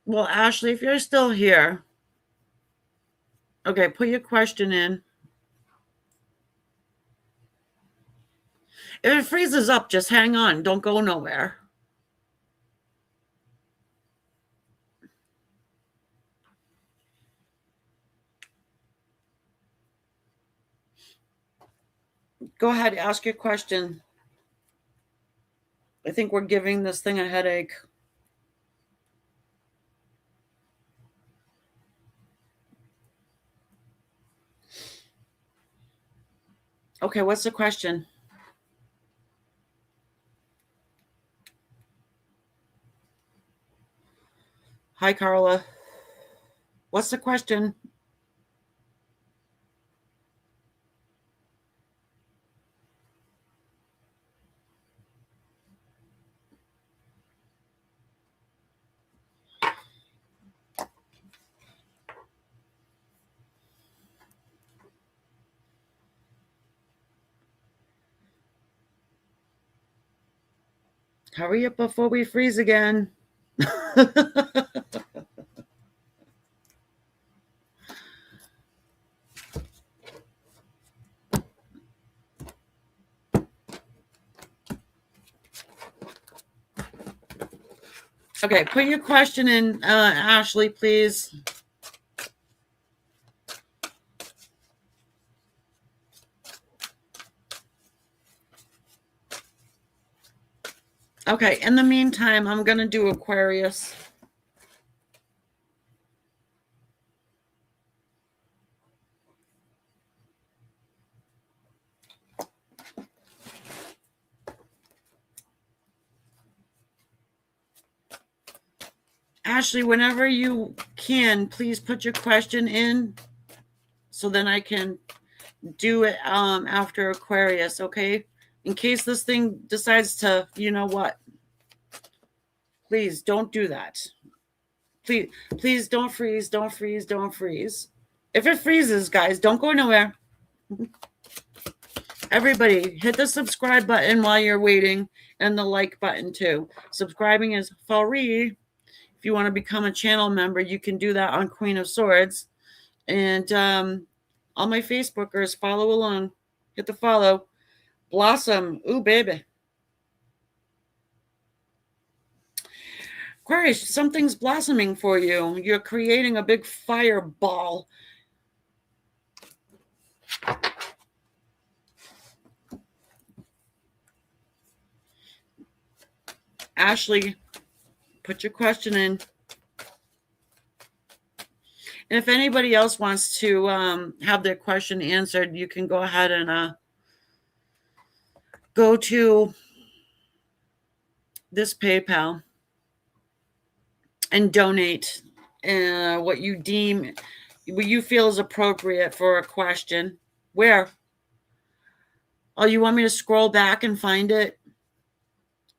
Well, Ashley, if you're still here, okay, put your question in. If it freezes up, just hang on. Don't go nowhere. Go ahead, ask your question. I think we're giving this thing a headache. Okay, what's the question? Hi, Carla. What's the question? Hurry up before we freeze again. Okay, put your question in, Ashley, please. Okay, in the meantime, I'm going to do Aquarius. Ashley, whenever you can, please put your question in so then I can do it after Aquarius, okay? In case this thing decides to, you know what? Please don't do that. Please don't freeze, don't freeze, don't freeze. If it freezes, guys, don't go nowhere. Everybody, hit the subscribe button while you're waiting and the like button too. Subscribing is free. If you want to become a channel member, you can do that on Queen of Swords. And all my Facebookers, follow along. Hit the follow. Blossom. Ooh, baby. Aquarius, something's blossoming for you. You're creating a big fireball. Ashley, put your question in. And if anybody else wants to have their question answered, you can go ahead and go to this PayPal and donate what you deem, what you feel is appropriate for a question. Where? Oh, you want me to scroll back and find it?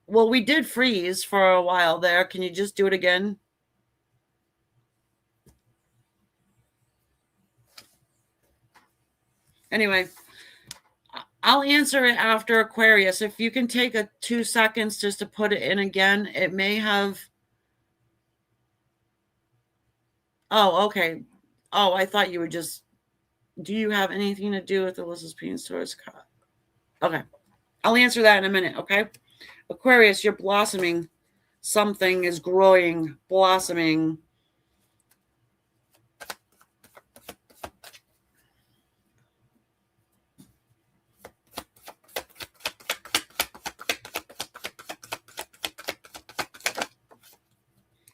Well, we did freeze for a while there. Can you just do it again? Anyway, I'll answer it after Aquarius. If you can take 2 seconds just to put it in again, it may have Oh, okay. Oh, I thought you were just... Do you have anything to do with Alyssa's penis towards... Okay. I'll answer that in a minute, okay? Aquarius, you're blossoming. Something is growing, blossoming.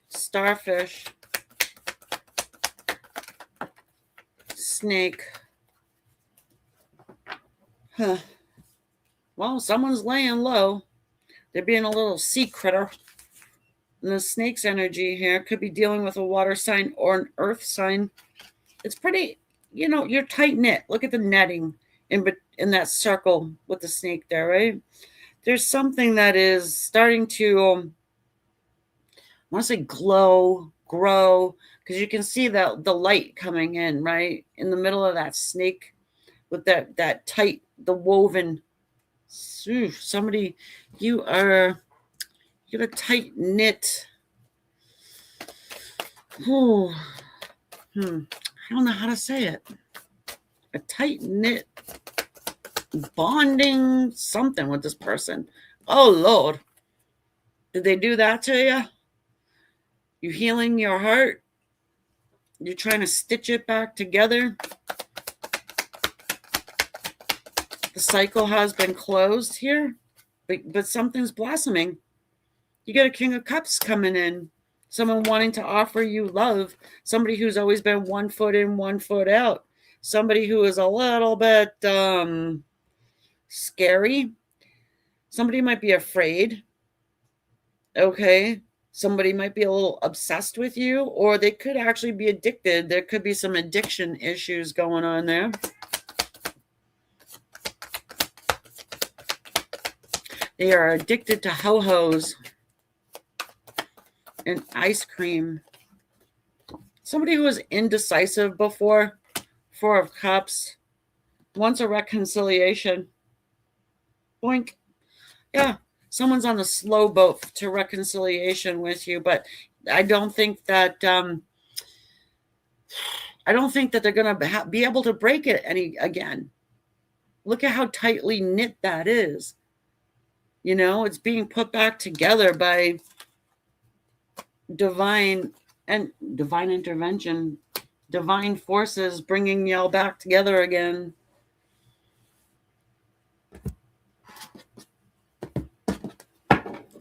Starfish. Snake. Huh. Well, someone's laying low. They're being a little sea critter. And the snake's energy here could be dealing with a water sign or an earth sign. It's pretty, you're tight knit. Look at the netting in that circle with the snake there, right? There's something that is starting to, I want to say grow, because you can see the light coming in, right? In the middle of that snake with that tight, the woven. Somebody, you're a tight knit. I don't know how to say it. A tight knit bonding something with this person. Oh Lord, did they do that to you? You healing your heart? You're trying to stitch it back together? The cycle has been closed here, but something's blossoming. You got a King of Cups coming in. Someone wanting to offer you love. Somebody who's always been 1 foot in, 1 foot out. Somebody who is a little bit scary. Somebody might be afraid. Okay. Somebody might be a little obsessed with you, or they could actually be addicted. There could be some addiction issues going on there. They are addicted to ho-hos and ice cream. Somebody who was indecisive before, 4 of Cups, wants a reconciliation. Boink. Yeah, someone's on the slow boat to reconciliation with you, but I don't think that they're going to be able to break it again. Look at how tightly knit that is. It's being put back together by divine intervention, divine forces bringing y'all back together again.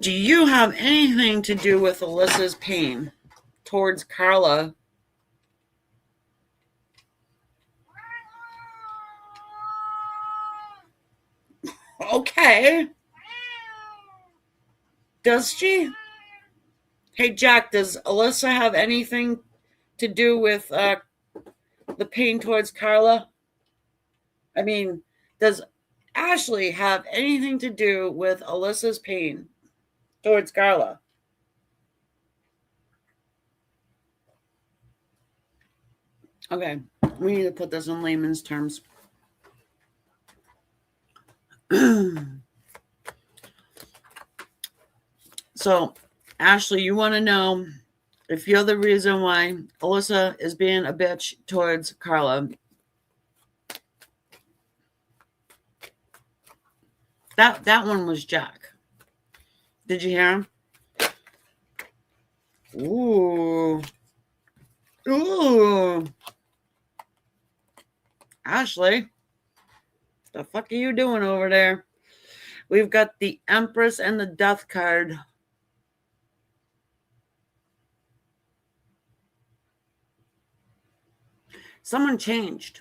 Do you have anything to do with Alyssa's pain towards Carla? Okay. Does she? Hey, Jack, does Alyssa have anything to do with the pain towards Carla? I mean, does Ashley have anything to do with Alyssa's pain towards Carla? Okay, we need to put this in layman's terms. So, Ashley, you want to know if you're the reason why Alyssa is being a bitch towards Carla. That one was Jack. Did you hear him? Ooh. Ashley, the fuck are you doing over there? We've got the Empress and the Death card. Someone changed.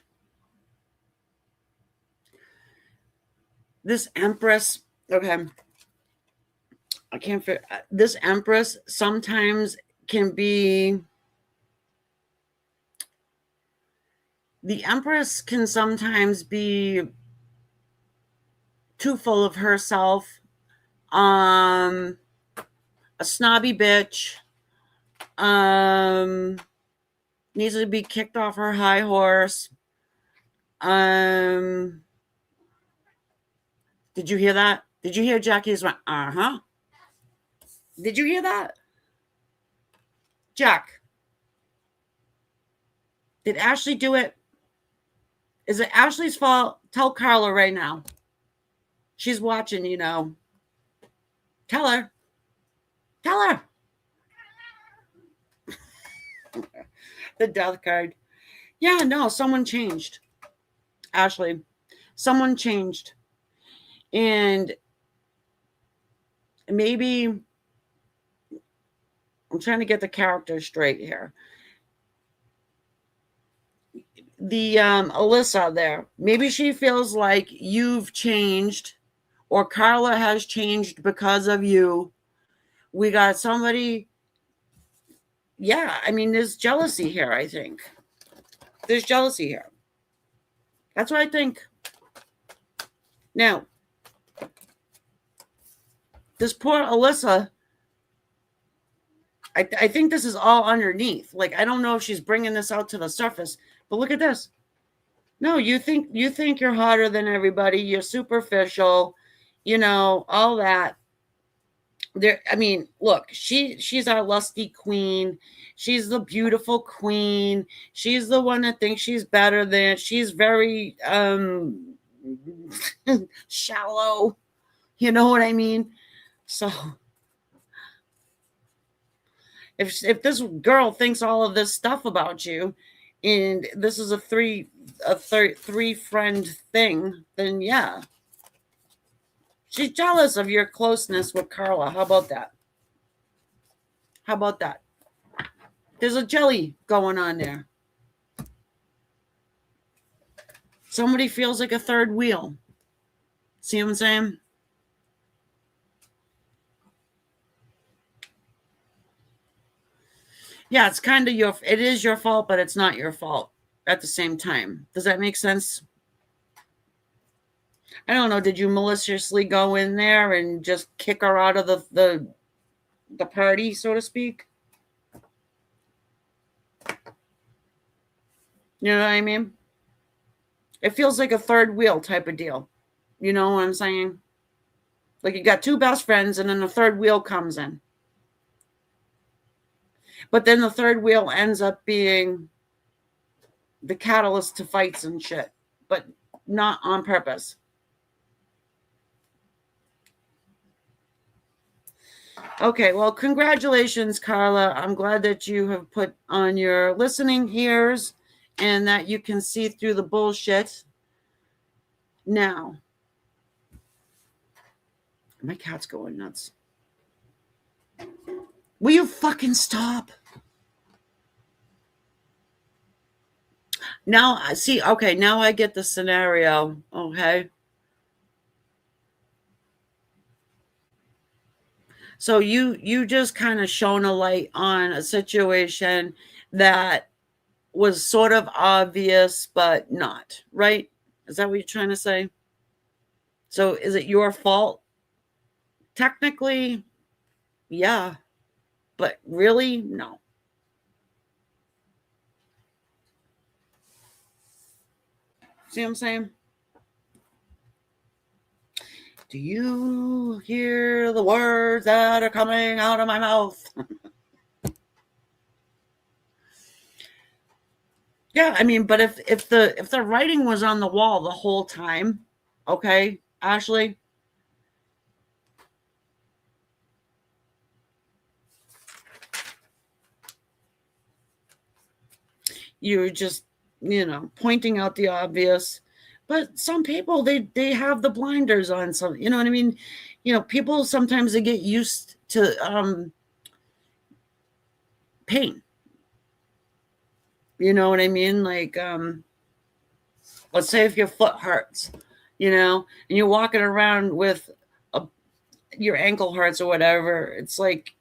This Empress, okay. I can't figure. This Empress sometimes can be. The Empress can sometimes be too full of herself, a snobby bitch, needs to be kicked off her high horse. Did you hear that? Did you hear Jackie's went, uh-huh? Did you hear that? Jack. Did Ashley do it? Is it Ashley's fault? Tell Carla right now. She's watching, you know. Tell her. Tell her. The death card. Yeah, no, someone changed. Ashley, someone changed. And maybe I'm trying to get the character straight here. The Alyssa there, maybe she feels like you've changed or Carla has changed because of you. We got somebody. Yeah, I mean, there's jealousy here, I think. There's jealousy here. That's what I think. Now, this poor Alyssa, I think this is all underneath. Like, I don't know if she's bringing this out to the surface, but look at this. No, you think you're hotter than everybody. You're superficial, you know, all that. There, I mean, look, she's our lusty queen. She's the beautiful queen. She's the one that thinks she's better than. She's very shallow. You know what I mean? So if this girl thinks all of this stuff about you, and this is a three friend thing, then yeah. She's jealous of your closeness with Carla. How about that? How about that? There's a jelly going on there. Somebody feels like a third wheel. See what I'm saying? Yeah, it's kind of it is your fault, but it's not your fault at the same time. Does that make sense? I don't know. Did you maliciously go in there and just kick her out of the party, so to speak? You know what I mean? It feels like a third wheel type of deal. You know what I'm saying? Like you got two best friends and then the third wheel comes in. But then the third wheel ends up being the catalyst to fights and shit, but not on purpose. Okay, well, congratulations, Carla. I'm glad that you have put on your listening ears and that you can see through the bullshit. Now, my cat's going nuts. Will you fucking stop? Now, see, okay, now I get the scenario, okay? So you just kind of shone a light on a situation that was sort of obvious, but not, right? Is that what you're trying to say? So is it your fault? Technically, yeah, but really, no. See what I'm saying? Do you hear the words that are coming out of my mouth? Yeah, I mean, but if the writing was on the wall the whole time, okay, Ashley, you're just, you know, pointing out the obvious. But some people they have the blinders on. So you know what I mean. You know, people sometimes they get used to pain. You know what I mean? Like, let's say if your foot hurts, you know, and you're walking around with your ankle hurts or whatever. It's like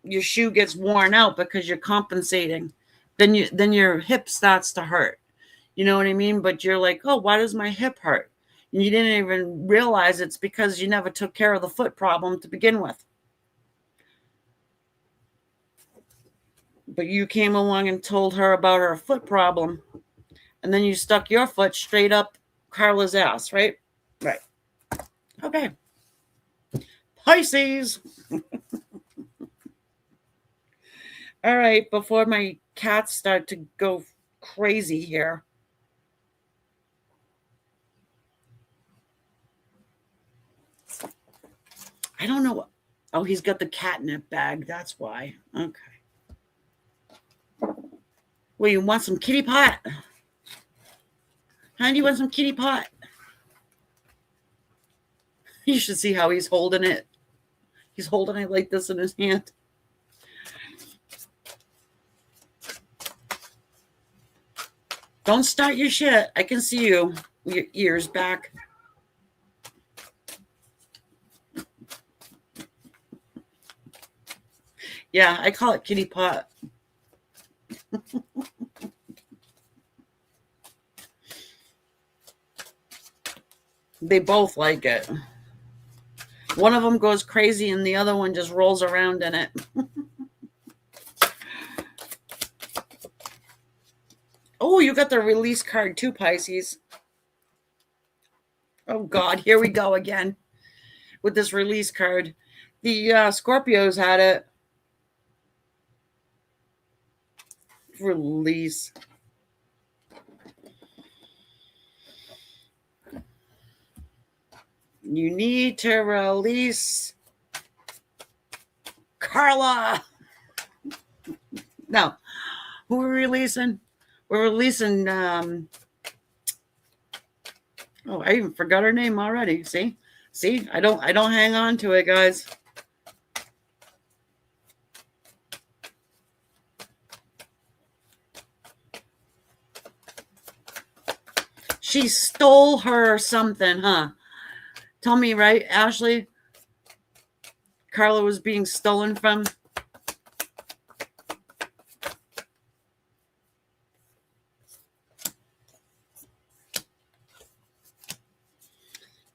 your shoe gets worn out because you're compensating. Then your hip starts to hurt. You know what I mean? But you're like, oh, why does my hip hurt? And you didn't even realize it's because you never took care of the foot problem to begin with. But you came along and told her about her foot problem. And then you stuck your foot straight up Carla's ass, right? Right. Okay. Pisces. All right. Before my cats start to go crazy here. I don't know. Oh, he's got the catnip bag. That's why. Okay. Well, you want some kitty pot? How do you want some kitty pot? You should see how he's holding it. He's holding it like this in his hand. Don't start your shit. I can see you. Your ears back. Yeah, I call it kitty pot. They both like it. One of them goes crazy and the other one just rolls around in it. Oh, you got the release card too, Pisces. Oh, God, here we go again with this release card. The Scorpios had it. Release. You need to release Carla. No. Who are we releasing? We're releasing oh, I even forgot her name already. See? I don't hang on to it, guys. She stole her something, huh? Tell me, right, Ashley? Carla was being stolen from.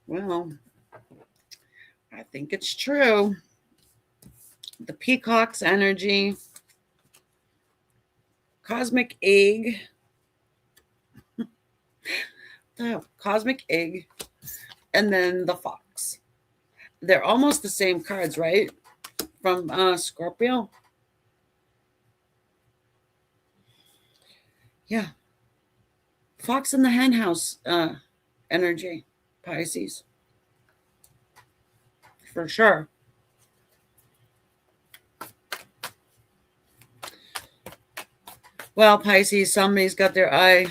Well, I think it's true. The peacock's energy. Cosmic egg. The cosmic egg. And then the fox. They're almost the same cards, right? From Scorpio. Yeah. Fox in the hen house energy. Pisces. For sure. Well, Pisces, somebody's got their eye.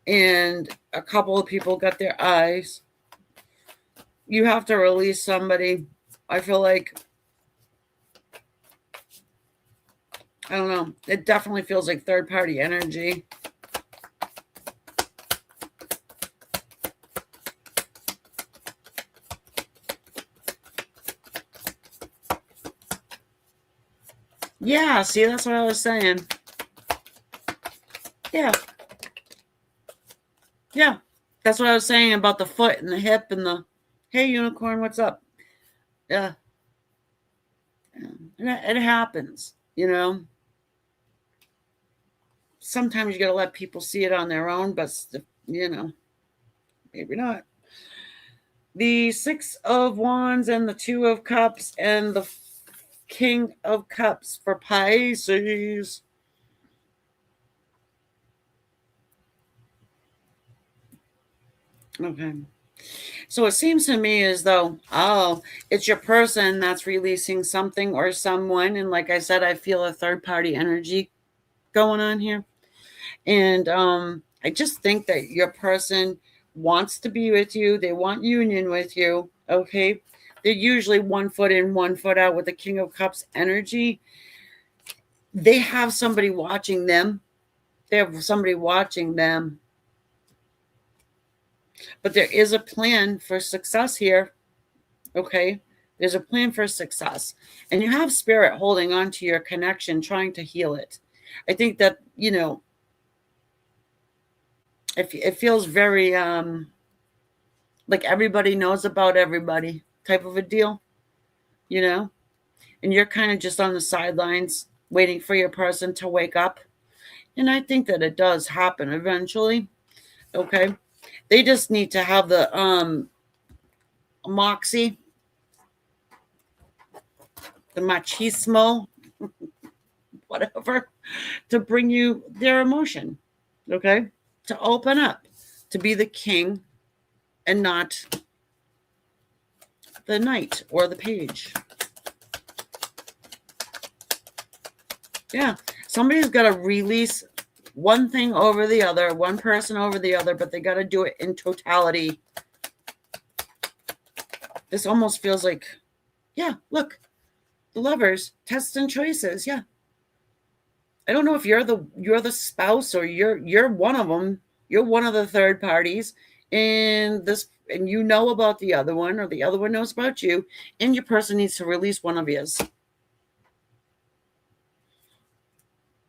And a couple of people got their eyes. You have to release somebody. I feel like, I don't know. It definitely feels like third-party energy. Yeah, see, that's what I was saying. Yeah. Yeah. That's what I was saying about the foot and the hip and the, hey, unicorn, what's up? Yeah. It happens, you know. Sometimes you got to let people see it on their own, but, you know, maybe not. The Six of Wands and the Two of Cups and the King of Cups for Pisces. Okay. So it seems to me as though, oh, it's your person that's releasing something or someone. And like I said, I feel a third-party energy going on here. And I just think that your person wants to be with you. They want union with you. Okay. They're usually 1 foot in, 1 foot out with the King of Cups energy. They have somebody watching them. They have somebody watching them. But there is a plan for success here. Okay. There's a plan for success. And you have spirit holding on to your connection, trying to heal it. I think that, you know, it feels very like everybody knows about everybody type of a deal, you know, and you're kind of just on the sidelines waiting for your person to wake up. And I think that it does happen eventually. Okay. They just need to have the moxie, the machismo, whatever. to bring you their emotion, okay? To open up, to be the king and not the knight or the page. Yeah, somebody's got to release one thing over the other, one person over the other, but they got to do it in totality. This almost feels like, yeah, look, the Lovers, tests and choices. Yeah. I don't know if you're the spouse or you're one of them. You're one of the third parties in this, and you know about the other one, or the other one knows about you, and your person needs to release one of yours.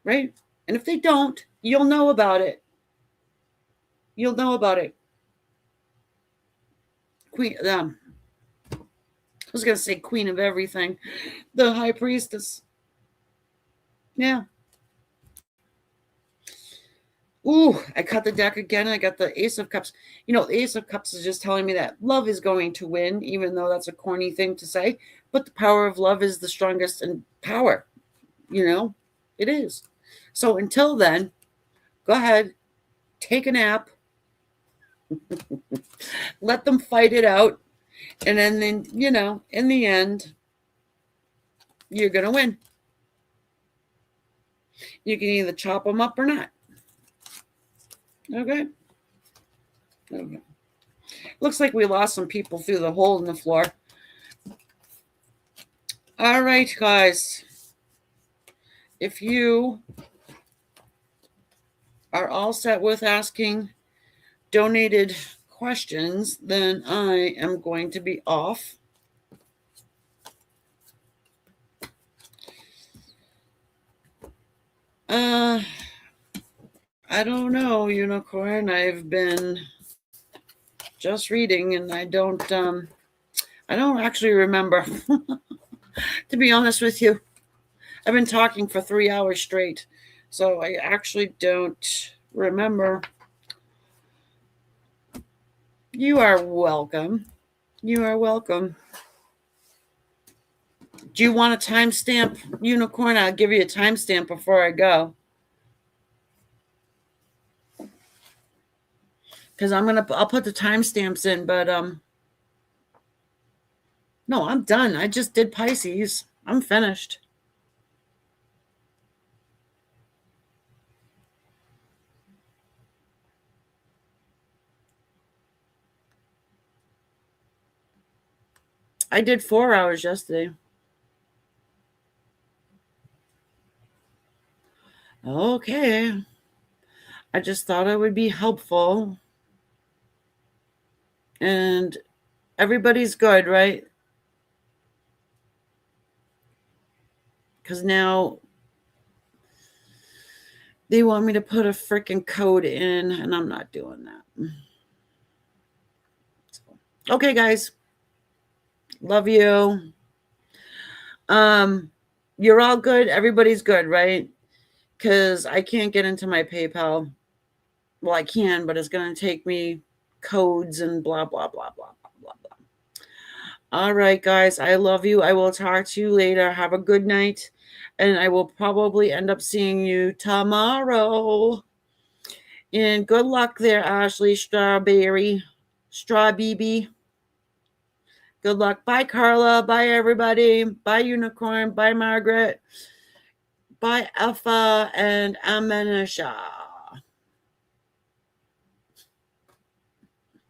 Right? And if they don't, you'll know about it. You'll know about it. I was going to say queen of everything. The high priestess. Yeah. Ooh, I cut the deck again. I got the Ace of Cups. You know, the Ace of Cups is just telling me that love is going to win, even though that's a corny thing to say. But the power of love is the strongest in power. You know, it is. So until then, go ahead, take a nap, let them fight it out. And then, you know, in the end, you're going to win. You can either chop them up or not. Okay. Looks like we lost some people through the hole in the floor. All right, guys. If you are all set with asking donated questions, then I am going to be off. I don't know, Unicorn. I've been just reading, and I don't actually remember. To be honest with you, I've been talking for 3 hours straight, so I actually don't remember. You are welcome. You are welcome. Do you want a timestamp, Unicorn? I'll give you a timestamp before I go. Because I'll put the timestamps in, but no, I'm done. I just did Pisces. I'm finished. I did 4 hours yesterday. Okay. I just thought it would be helpful. And everybody's good, right? Because now they want me to put a freaking code in, and I'm not doing that. So, okay, guys. Love you. You're all good. Everybody's good, right? Because I can't get into my PayPal. Well, I can, but it's going to take me codes and blah, blah, blah, blah, blah, blah, blah. All right, guys. I love you. I will talk to you later. Have a good night. And I will probably end up seeing you tomorrow. And good luck there, Ashley Strawberry. Straw BB. Good luck. Bye, Carla. Bye, everybody. Bye, Unicorn. Bye, Margaret. Bye, Alpha and Amenisha.